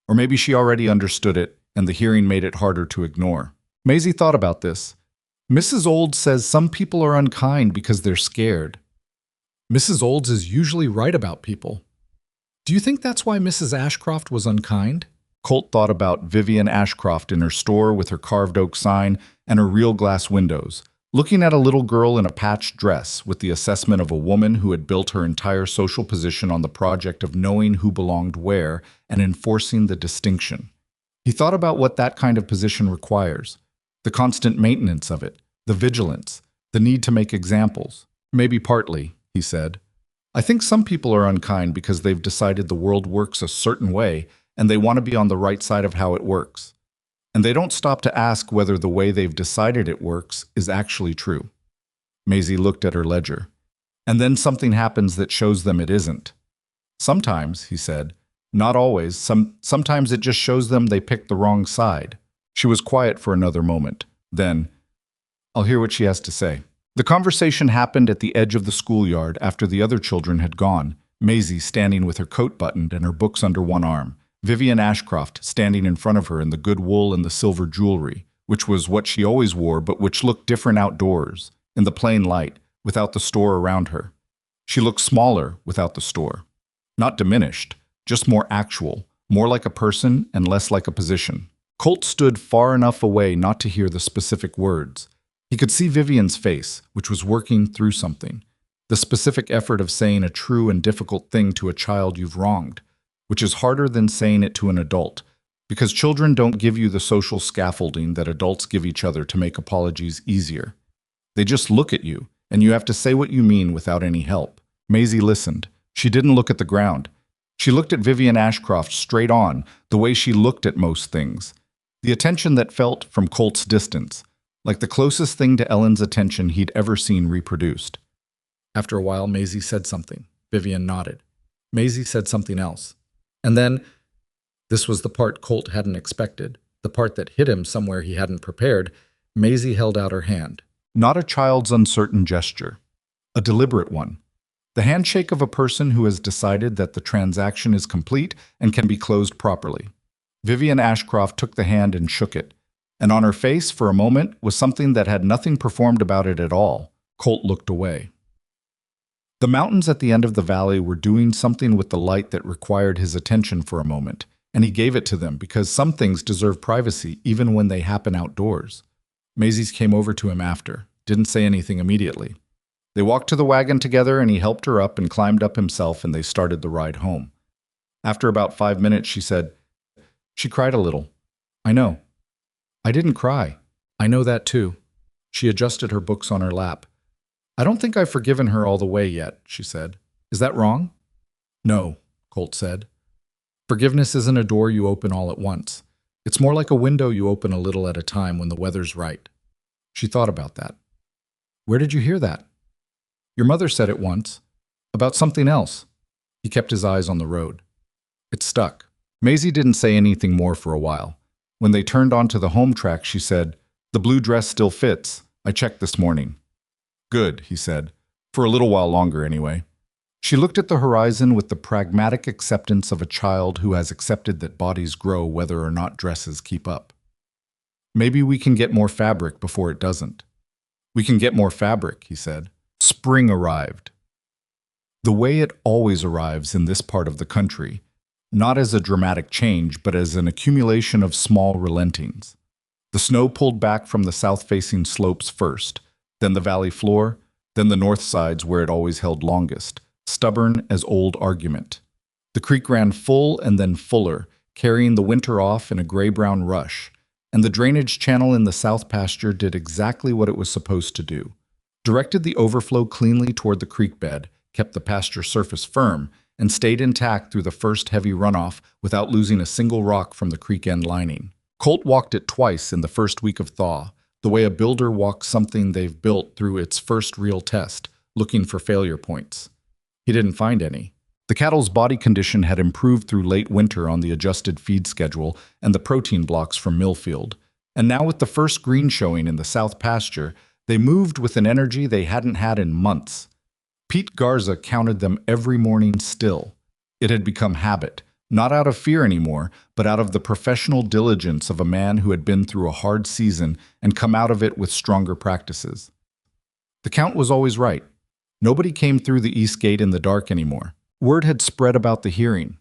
Or maybe she already understood it, and the hearing made it harder to ignore. Maisie thought about this. Mrs. Olds says some people are unkind because they're scared. Mrs. Olds is usually right about people. Do you think that's why Mrs. Ashcroft was unkind? Colt thought about Vivian Ashcroft in her store with her carved oak sign and her real glass windows, looking at a little girl in a patched dress with the assessment of a woman who had built her entire social position on the project of knowing who belonged where and enforcing the distinction. He thought about what that kind of position requires, the constant maintenance of it, the vigilance, the need to make examples. Maybe partly, he said. I think some people are unkind because they've decided the world works a certain way and they want to be on the right side of how it works. And they don't stop to ask whether the way they've decided it works is actually true. Maisie looked at her ledger. And then something happens that shows them it isn't. Sometimes, he said, not always, sometimes it just shows them they picked the wrong side. She was quiet for another moment. Then, I'll hear what she has to say. The conversation happened at the edge of the schoolyard after the other children had gone, Maisie standing with her coat buttoned and her books under one arm, Vivian Ashcroft standing in front of her in the good wool and the silver jewelry, which was what she always wore but which looked different outdoors, in the plain light, without the store around her. She looked smaller without the store. Not diminished, just more actual, more like a person and less like a position. Colt stood far enough away not to hear the specific words. He could see Vivian's face, which was working through something. The specific effort of saying a true and difficult thing to a child you've wronged, which is harder than saying it to an adult, because children don't give you the social scaffolding that adults give each other to make apologies easier. They just look at you, and you have to say what you mean without any help. Maisie listened. She didn't look at the ground. She looked at Vivian Ashcroft straight on, the way she looked at most things. The attention that felt from Colt's distance, like the closest thing to Ellen's attention he'd ever seen reproduced. After a while, Maisie said something. Vivian nodded. Maisie said something else. And then, this was the part Colt hadn't expected, the part that hit him somewhere he hadn't prepared. Maisie held out her hand. Not a child's uncertain gesture, a deliberate one. The handshake of a person who has decided that the transaction is complete and can be closed properly. Vivian Ashcroft took the hand and shook it, and on her face, for a moment, was something that had nothing performed about it at all. Colt looked away. The mountains at the end of the valley were doing something with the light that required his attention for a moment, and he gave it to them because some things deserve privacy even when they happen outdoors. Maisie came over to him after, didn't say anything immediately. They walked to the wagon together and he helped her up and climbed up himself and they started the ride home. After about 5 minutes, she said, "She cried a little. I know." "I didn't cry. I know that too." She adjusted her books on her lap. "I don't think I've forgiven her all the way yet," she said. "Is that wrong?" "No," Colt said. "Forgiveness isn't a door you open all at once. It's more like a window you open a little at a time when the weather's right." She thought about that. "Where did you hear that?" "Your mother said it once. About something else." He kept his eyes on the road. It stuck. Maisie didn't say anything more for a while. When they turned onto the home track, she said, "The blue dress still fits. I checked this morning." "Good," he said. "For a little while longer, anyway." She looked at the horizon with the pragmatic acceptance of a child who has accepted that bodies grow whether or not dresses keep up. "Maybe we can get more fabric before it doesn't." "We can get more fabric," he said. Spring arrived. The way it always arrives in this part of the country, not as a dramatic change, but as an accumulation of small relentings. The snow pulled back from the south-facing slopes first, then the valley floor, then the north sides where it always held longest, stubborn as old argument. The creek ran full and then fuller, carrying the winter off in a gray-brown rush, and the drainage channel in the south pasture did exactly what it was supposed to do. Directed the overflow cleanly toward the creek bed, kept the pasture surface firm, and stayed intact through the first heavy runoff without losing a single rock from the creek end lining. Colt walked it twice in the first week of thaw, the way a builder walks something they've built through its first real test, looking for failure points. He didn't find any. The cattle's body condition had improved through late winter on the adjusted feed schedule and the protein blocks from Millfield, and now with the first green showing in the south pasture, they moved with an energy they hadn't had in months. Pete Garza counted them every morning still. It had become habit, not out of fear anymore, but out of the professional diligence of a man who had been through a hard season and come out of it with stronger practices. The count was always right. Nobody came through the east gate in the dark anymore. Word had spread about the hearing,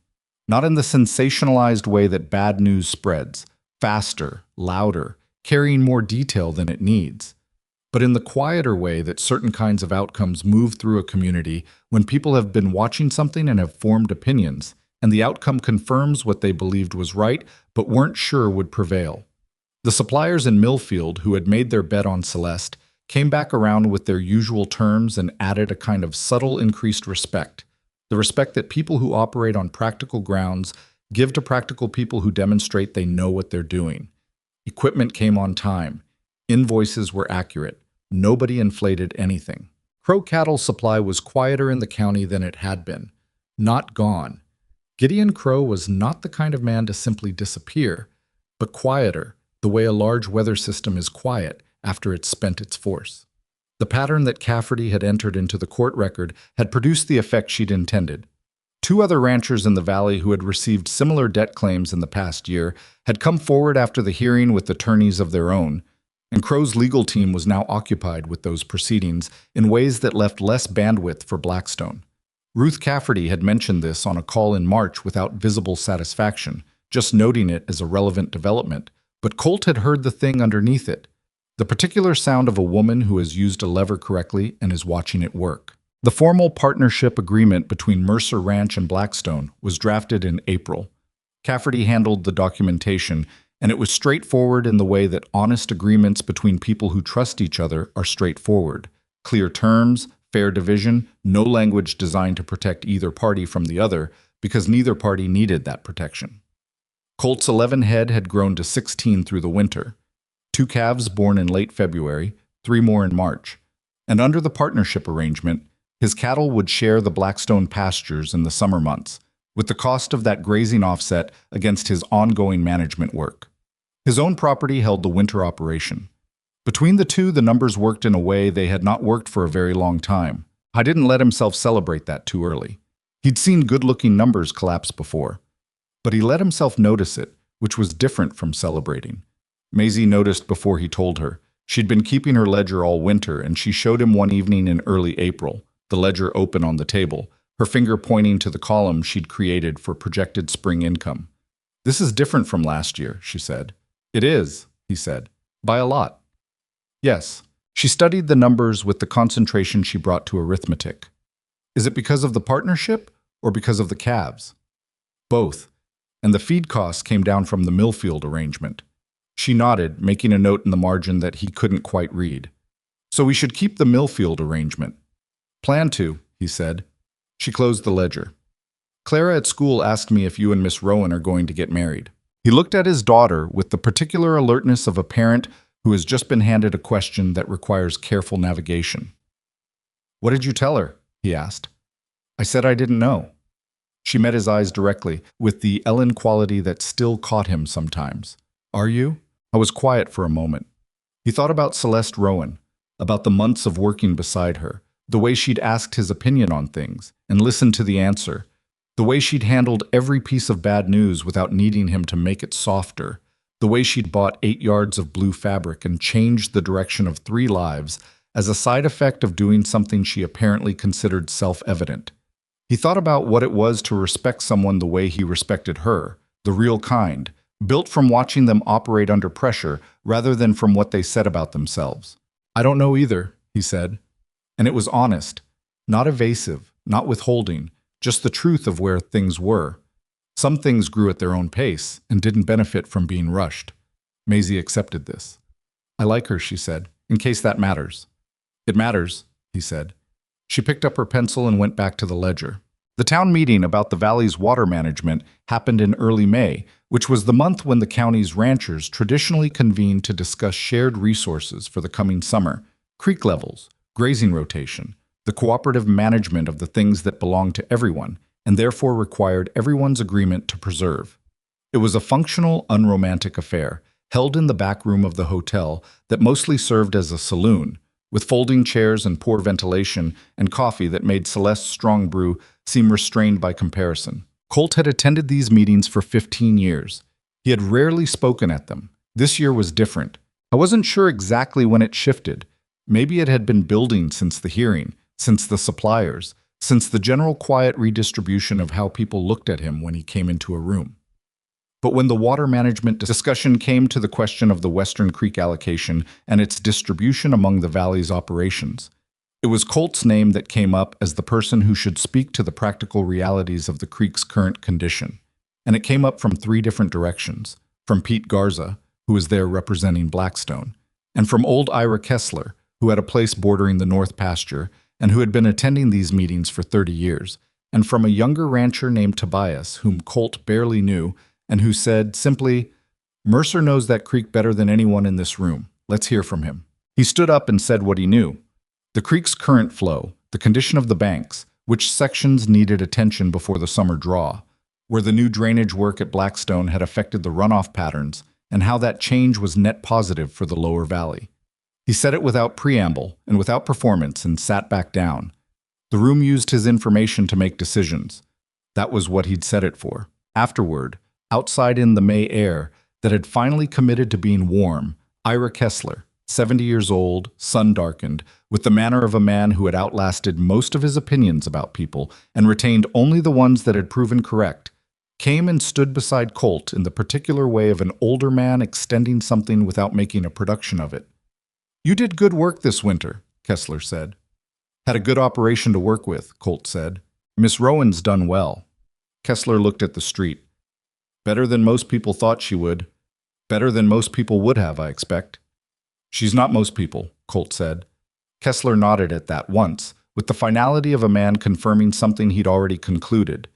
not in the sensationalized way that bad news spreads, faster, louder, carrying more detail than it needs, but in the quieter way that certain kinds of outcomes move through a community when people have been watching something and have formed opinions, and the outcome confirms what they believed was right but weren't sure would prevail. The suppliers in Millfield, who had made their bet on Celeste, came back around with their usual terms and added a kind of subtle increased respect, the respect that people who operate on practical grounds give to practical people who demonstrate they know what they're doing. Equipment came on time. Invoices were accurate. Nobody inflated anything. Crow cattle supply was quieter in the county than it had been. Not gone. Gideon Crow was not the kind of man to simply disappear, but quieter, the way a large weather system is quiet after it's spent its force. The pattern that Cafferty had entered into the court record had produced the effect she'd intended. 2 other ranchers in the valley who had received similar debt claims in the past year had come forward after the hearing with attorneys of their own, and Crow's legal team was now occupied with those proceedings in ways that left less bandwidth for Blackstone. Ruth Cafferty had mentioned this on a call in March without visible satisfaction, just noting it as a relevant development, but Colt had heard the thing underneath it, the particular sound of a woman who has used a lever correctly and is watching it work. The formal partnership agreement between Mercer Ranch and Blackstone was drafted in April. Cafferty handled the documentation, and it was straightforward in the way that honest agreements between people who trust each other are straightforward. Clear terms, fair division, no language designed to protect either party from the other, because neither party needed that protection. Colt's 11 head had grown to 16 through the winter. 2 calves born in late February, 3 more in March. And under the partnership arrangement, his cattle would share the Blackstone pastures in the summer months, with the cost of that grazing offset against his ongoing management work. His own property held the winter operation. Between the two, the numbers worked in a way they had not worked for a very long time. I didn't let himself celebrate that too early. He'd seen good-looking numbers collapse before. But he let himself notice it, which was different from celebrating. Maisie noticed before he told her. She'd been keeping her ledger all winter, and she showed him one evening in early April, the ledger open on the table, her finger pointing to the column she'd created for projected spring income. "This is different from last year," she said. "It is," he said. "By a lot." Yes. She studied the numbers with the concentration she brought to arithmetic. "Is it because of the partnership or because of the calves?" "Both. And the feed costs came down from the Millfield arrangement." She nodded, making a note in the margin that he couldn't quite read. "So we should keep the Millfield arrangement." "Plan to," he said. She closed the ledger. "Clara at school asked me if you and Miss Rowan are going to get married." He looked at his daughter with the particular alertness of a parent who has just been handed a question that requires careful navigation. "What did you tell her?" he asked. "I said I didn't know." She met his eyes directly, with the Ellen quality that still caught him sometimes. "Are you?" I was quiet for a moment. He thought about Celeste Rowan, about the months of working beside her, the way she'd asked his opinion on things, and listened to the answer, the way she'd handled every piece of bad news without needing him to make it softer, the way she'd bought 8 yards of blue fabric and changed the direction of 3 lives as a side effect of doing something she apparently considered self-evident. He thought about what it was to respect someone the way he respected her, the real kind, built from watching them operate under pressure rather than from what they said about themselves. "I don't know either," he said. And it was honest, not evasive, not withholding, just the truth of where things were. Some things grew at their own pace and didn't benefit from being rushed. Maisie accepted this. "I like her," she said, "in case that matters." "It matters," he said. She picked up her pencil and went back to the ledger. The town meeting about the valley's water management happened in early May, which was the month when the county's ranchers traditionally convened to discuss shared resources for the coming summer: creek levels, grazing rotation, the cooperative management of the things that belonged to everyone, and therefore required everyone's agreement to preserve. It was a functional, unromantic affair, held in the back room of the hotel that mostly served as a saloon, with folding chairs and poor ventilation and coffee that made Celeste's strong brew seem restrained by comparison. Colt had attended these meetings for 15 years. He had rarely spoken at them. This year was different. I wasn't sure exactly when it shifted. Maybe it had been building since the hearing, since the suppliers, since the general quiet redistribution of how people looked at him when he came into a room. But when the water management discussion came to the question of the Western Creek allocation and its distribution among the valley's operations, it was Colt's name that came up as the person who should speak to the practical realities of the creek's current condition. And it came up from 3 different directions: from Pete Garza, who was there representing Blackstone, and from old Ira Kessler, who had a place bordering the North Pasture and who had been attending these meetings for 30 years, and from a younger rancher named Tobias, whom Colt barely knew, and who said simply, "Mercer knows that creek better than anyone in this room. Let's hear from him." He stood up and said what he knew: the creek's current flow, the condition of the banks, which sections needed attention before the summer draw, where the new drainage work at Blackstone had affected the runoff patterns, and how that change was net positive for the lower valley. He said it without preamble and without performance and sat back down. The room used his information to make decisions. That was what he'd said it for. Afterward, outside in the May air that had finally committed to being warm, Ira Kessler, 70 years old, sun-darkened, with the manner of a man who had outlasted most of his opinions about people and retained only the ones that had proven correct, came and stood beside Colt in the particular way of an older man extending something without making a production of it. "You did good work this winter," Kessler said. "Had a good operation to work with," Colt said. "Miss Rowan's done well." Kessler looked at the street. "Better than most people thought she would. Better than most people would have, I expect." "She's not most people," Colt said. Kessler nodded at that once, with the finality of a man confirming something he'd already concluded.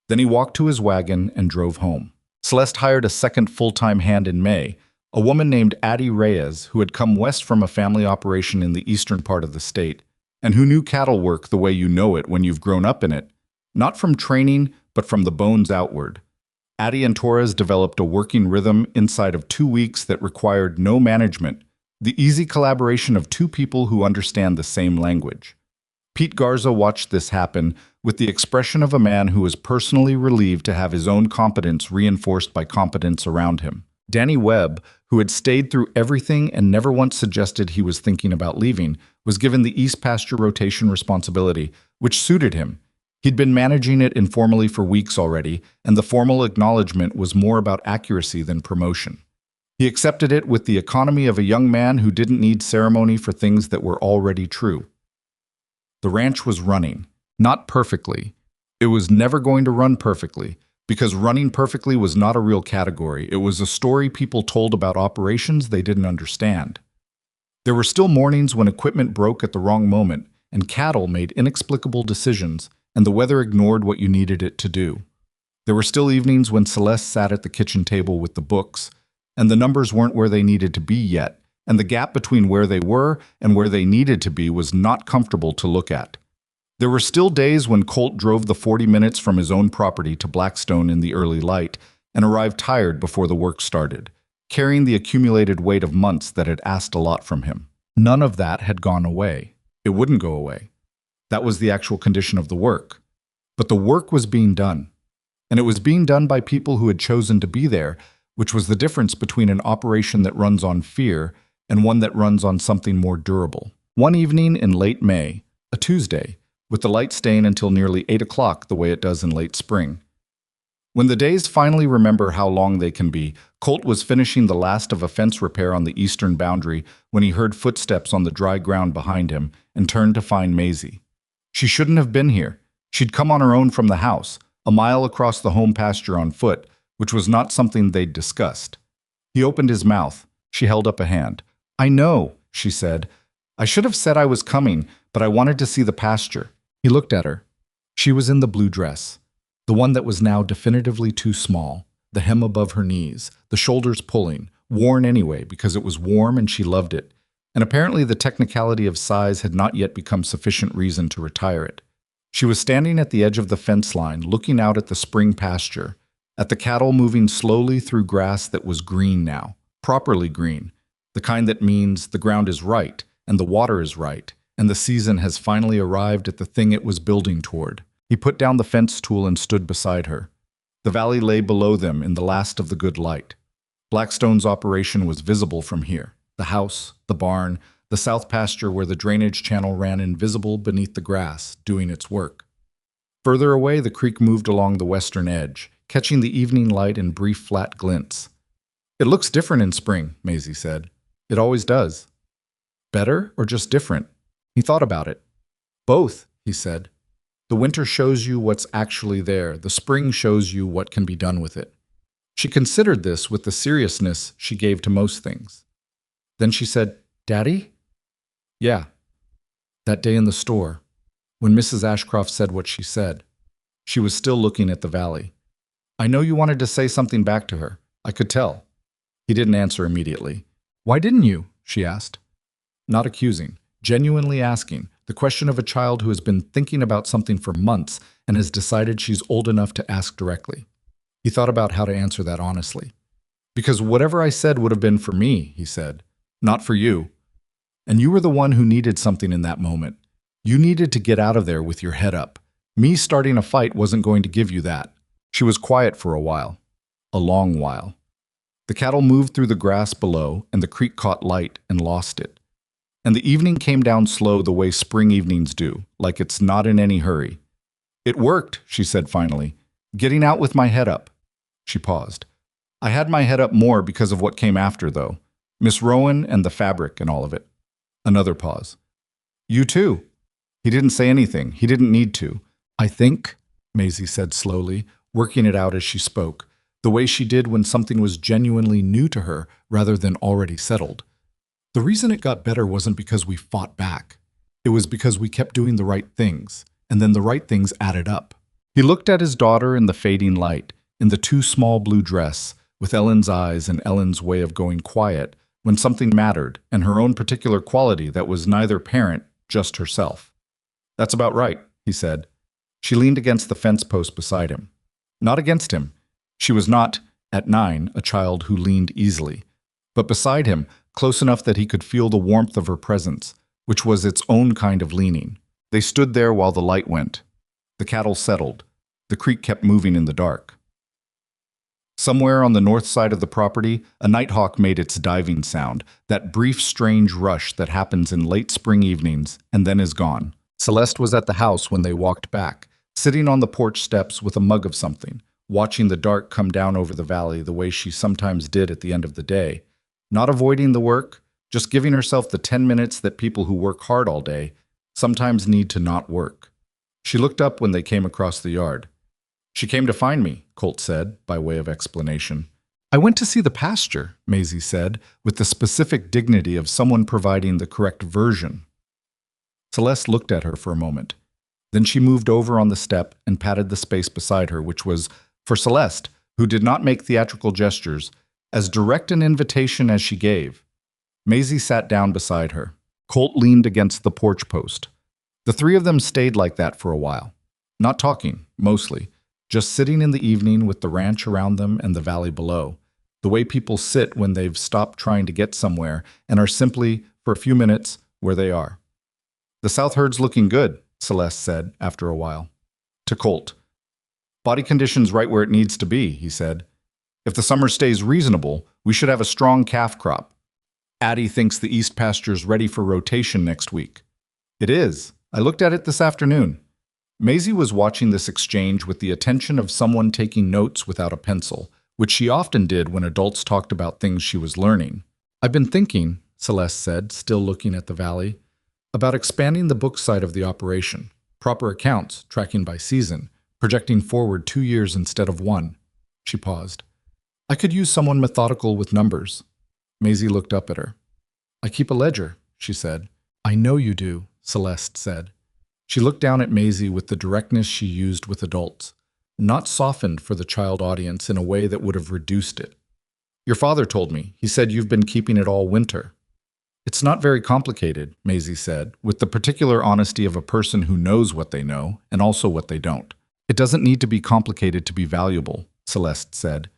Then he walked to his wagon and drove home. Celeste hired a second full-time hand in May, a woman named Addie Reyes who had come west from a family operation in the eastern part of the state, and who knew cattle work the way you know it when you've grown up in it, not from training, but from the bones outward. Addie and Torres developed a working rhythm inside of 2 weeks that required no management, the easy collaboration of two people who understand the same language. Pete Garza watched this happen with the expression of a man who was personally relieved to have his own competence reinforced by competence around him. Danny Webb, who had stayed through everything and never once suggested he was thinking about leaving, was given the East Pasture rotation responsibility, which suited him. He'd been managing it informally for weeks already, and the formal acknowledgement was more about accuracy than promotion. He accepted it with the economy of a young man who didn't need ceremony for things that were already true. The ranch was running, not perfectly. It was never going to run perfectly, because running perfectly was not a real category. It was a story people told about operations they didn't understand. There were still mornings when equipment broke at the wrong moment, and cattle made inexplicable decisions, and the weather ignored what you needed it to do. There were still evenings when Celeste sat at the kitchen table with the books, and the numbers weren't where they needed to be yet, and the gap between where they were and where they needed to be was not comfortable to look at. There were still days when Colt drove the 40 minutes from his own property to Blackstone in the early light and arrived tired before the work started, carrying the accumulated weight of months that had asked a lot from him. None of that had gone away. It wouldn't go away. That was the actual condition of the work. But the work was being done. And it was being done by people who had chosen to be there, which was the difference between an operation that runs on fear and one that runs on something more durable. One evening in late May, a Tuesday, with the light staying until nearly 8 o'clock the way it does in late spring. When the days finally remember how long they can be, Colt was finishing the last of a fence repair on the eastern boundary when he heard footsteps on the dry ground behind him and turned to find Maisie. She shouldn't have been here. She'd come on her own from the house, a mile across the home pasture on foot, which was not something they'd discussed. He opened his mouth. She held up a hand. "I know," she said. "I should have said I was coming, but I wanted to see the pasture." He looked at her. She was in the blue dress, the one that was now definitively too small, the hem above her knees, the shoulders pulling, worn anyway because it was warm and she loved it, and apparently the technicality of size had not yet become sufficient reason to retire it. She was standing at the edge of the fence line, looking out at the spring pasture, at the cattle moving slowly through grass that was green now, properly green, the kind that means the ground is right, and the water is right, and the season has finally arrived at the thing it was building toward. He put down the fence tool and stood beside her. The valley lay below them in the last of the good light. Blackstone's operation was visible from here. The house, the barn, the south pasture where the drainage channel ran invisible beneath the grass, doing its work. Further away, the creek moved along the western edge, catching the evening light in brief flat glints. "It looks different in spring," Maisie said. "It always does." "Better or just different?" He thought about it. "Both," he said. "The winter shows you what's actually there. The spring shows you what can be done with it." She considered this with the seriousness she gave to most things. Then she said, "Daddy?" "Yeah." That day in the store, when Mrs. Ashcroft said what she said, she was still looking at the valley. "I know you wanted to say something back to her. I could tell." He didn't answer immediately. "Why didn't you?" she asked. Not accusing, genuinely asking, the question of a child who has been thinking about something for months and has decided she's old enough to ask directly. He thought about how to answer that honestly. "Because whatever I said would have been for me," he said, "not for you. And you were the one who needed something in that moment. You needed to get out of there with your head up. Me starting a fight wasn't going to give you that." She was quiet for a while. A long while. The cattle moved through the grass below, and the creek caught light and lost it. And the evening came down slow the way spring evenings do, like it's not in any hurry. "It worked," she said finally. "Getting out with my head up." She paused. "I had my head up more because of what came after, though. Miss Rowan and the fabric and all of it." Another pause. "You too." He didn't say anything. He didn't need to. "I think," Maisie said slowly, working it out as she spoke, the way she did when something was genuinely new to her rather than already settled. "The reason it got better wasn't because we fought back. It was because we kept doing the right things, and then the right things added up." He looked at his daughter in the fading light, in the too small blue dress, with Ellen's eyes and Ellen's way of going quiet when something mattered, and her own particular quality that was neither parent, just herself. "That's about right," he said. She leaned against the fence post beside him. Not against him. She was not, at 9, a child who leaned easily, but beside him, close enough that he could feel the warmth of her presence, which was its own kind of leaning. They stood there while the light went. The cattle settled. The creek kept moving in the dark. Somewhere on the north side of the property, a nighthawk made its diving sound, that brief, strange rush that happens in late spring evenings and then is gone. Celeste was at the house when they walked back, sitting on the porch steps with a mug of something, watching the dark come down over the valley the way she sometimes did at the end of the day, not avoiding the work, just giving herself the 10 minutes that people who work hard all day sometimes need to not work. She looked up when they came across the yard. "She came to find me," Colt said, by way of explanation. "I went to see the pasture," Maisie said, with the specific dignity of someone providing the correct version. Celeste looked at her for a moment. Then she moved over on the step and patted the space beside her, which was, for Celeste, who did not make theatrical gestures, as direct an invitation as she gave. Maisie sat down beside her. Colt leaned against the porch post. The three of them stayed like that for a while. Not talking, mostly. Just sitting in the evening with the ranch around them and the valley below, the way people sit when they've stopped trying to get somewhere and are simply, for a few minutes, where they are. "The south herd's looking good," Celeste said after a while. To Colt. "Body condition's right where it needs to be," he said. "If the summer stays reasonable, we should have a strong calf crop. Addie thinks the east pasture's ready for rotation next week." "It is. I looked at it this afternoon." Maisie was watching this exchange with the attention of someone taking notes without a pencil, which she often did when adults talked about things she was learning. "I've been thinking," Celeste said, still looking at the valley, "about expanding the book side of the operation. Proper accounts, tracking by season, projecting forward 2 years instead of 1. She paused. "I could use someone methodical with numbers." Maisie looked up at her. "I keep a ledger," she said. "I know you do," Celeste said. She looked down at Maisie with the directness she used with adults, not softened for the child audience in a way that would have reduced it. "Your father told me. He said you've been keeping it all winter." "It's not very complicated," Maisie said, with the particular honesty of a person who knows what they know and also what they don't. "It doesn't need to be complicated to be valuable," Celeste said.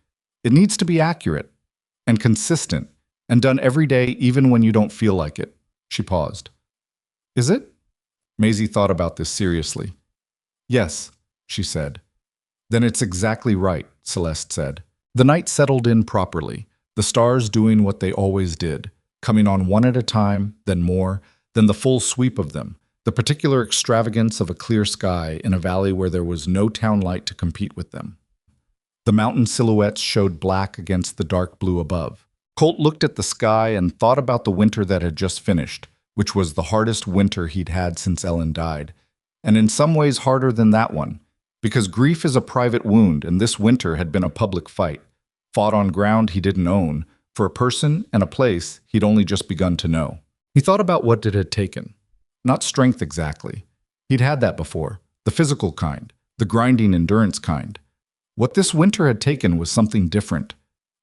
"It needs to be accurate and consistent and done every day even when you don't feel like it." She paused. "Is it?" Maisie thought about this seriously. "Yes," she said. "Then it's exactly right," Celeste said. The night settled in properly, the stars doing what they always did, coming on one at a time, then more, then the full sweep of them, the particular extravagance of a clear sky in a valley where there was no town light to compete with them. The mountain silhouettes showed black against the dark blue above. Colt looked at the sky and thought about the winter that had just finished, which was the hardest winter he'd had since Ellen died, and in some ways harder than that one, because grief is a private wound, and this winter had been a public fight, fought on ground he didn't own, for a person and a place he'd only just begun to know. He thought about what it had taken. Not strength exactly. He'd had that before, the physical kind, the grinding endurance kind. What this winter had taken was something different,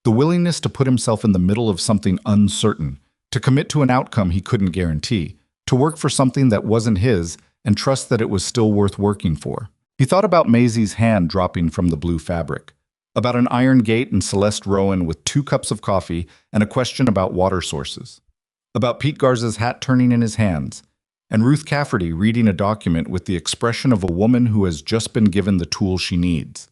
the willingness to put himself in the middle of something uncertain, to commit to an outcome he couldn't guarantee, to work for something that wasn't his and trust that it was still worth working for. He thought about Maisie's hand dropping from the blue fabric, about an iron gate and Celeste Rowan with 2 cups of coffee and a question about water sources, about Pete Garza's hat turning in his hands, and Ruth Cafferty reading a document with the expression of a woman who has just been given the tool she needs,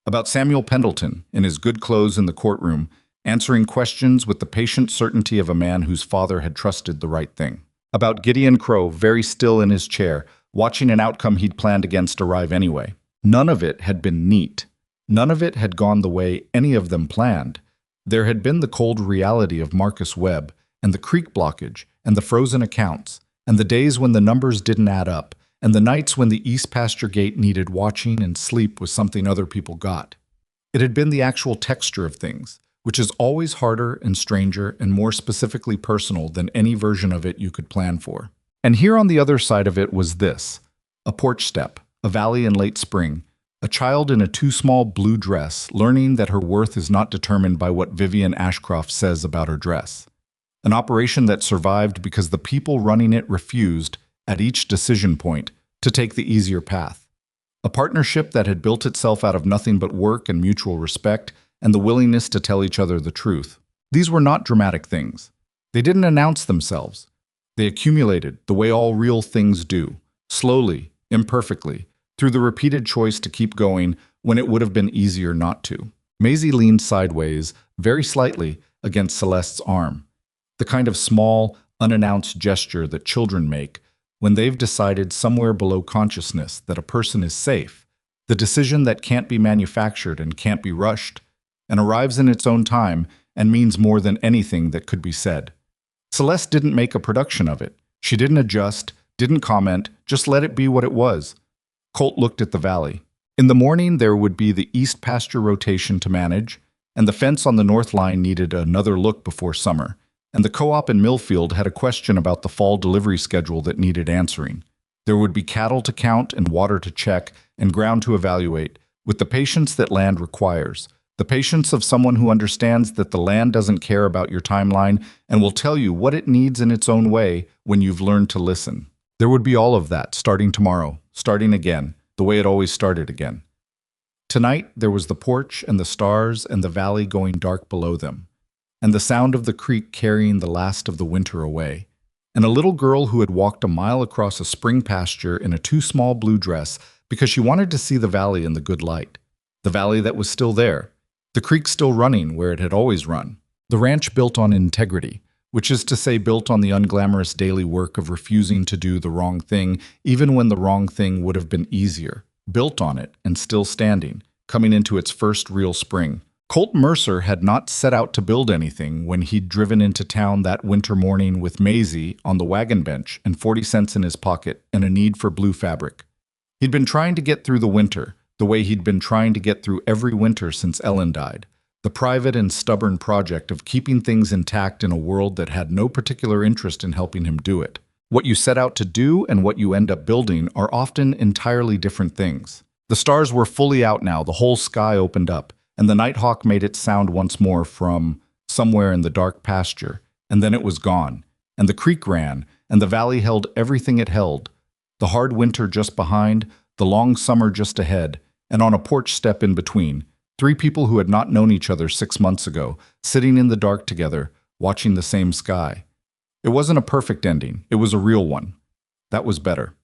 about Samuel Pendleton in his good clothes in the courtroom, answering questions with the patient certainty of a man whose father had trusted the right thing. About Gideon Crow, very still in his chair, watching an outcome he'd planned against arrive anyway. None of it had been neat. None of it had gone the way any of them planned. There had been the cold reality of Marcus Webb, and the creek blockage, and the frozen accounts, and the days when the numbers didn't add up, and the nights when the East Pasture Gate needed watching and sleep was something other people got. It had been the actual texture of things, which is always harder and stranger and more specifically personal than any version of it you could plan for. And here on the other side of it was this, a porch step, a valley in late spring, A child in a too small blue dress, learning that her worth is not determined by what Vivian Ashcroft says about her dress. An operation that survived because the people running it refused, at each decision point, to take the easier path. A partnership that had built itself out of nothing but work and mutual respect and the willingness to tell each other the truth. These were not dramatic things. They didn't announce themselves. They accumulated the way all real things do, slowly, imperfectly, through the repeated choice to keep going when it would have been easier not to. Maisie leaned sideways, very slightly, against Celeste's arm. The kind of small, unannounced gesture that children make when they've decided somewhere below consciousness that a person is safe, the decision that can't be manufactured and can't be rushed, and arrives in its own time and means more than anything that could be said. Celeste didn't make a production of it. She didn't adjust, didn't comment, just let it be what it was. Colt looked at the valley. In the morning, there would be the east pasture rotation to manage, and the fence on the north line needed another look before summer, and the co-op in Millfield had a question about the fall delivery schedule that needed answering. There would be cattle to count and water to check and ground to evaluate, with the patience that land requires, the patience of someone who understands that the land doesn't care about your timeline and will tell you what it needs in its own way when you've learned to listen. There would be all of that, starting tomorrow, starting again, the way it always started again. Tonight, there was the porch and the stars and the valley going dark below them, and the sound of the creek carrying the last of the winter away, and a little girl who had walked a mile across a spring pasture in a too small blue dress because she wanted to see the valley in the good light. The valley that was still there, the creek still running where it had always run, the ranch built on integrity, which is to say built on the unglamorous daily work of refusing to do the wrong thing, even when the wrong thing would have been easier, built on it and still standing, coming into its first real spring. Colt Mercer had not set out to build anything when he'd driven into town that winter morning with Maisie on the wagon bench and 40 cents in his pocket and a need for blue fabric. He'd been trying to get through the winter, the way he'd been trying to get through every winter since Ellen died. The private and stubborn project of keeping things intact in a world that had no particular interest in helping him do it. What you set out to do and what you end up building are often entirely different things. The stars were fully out now, the whole sky opened up, and the nighthawk made its sound once more from somewhere in the dark pasture, and then it was gone, and the creek ran, and the valley held everything it held, the hard winter just behind, the long summer just ahead, and on a porch step in between, 3 people who had not known each other 6 months ago, sitting in the dark together, watching the same sky. It wasn't a perfect ending, it was a real one. That was better.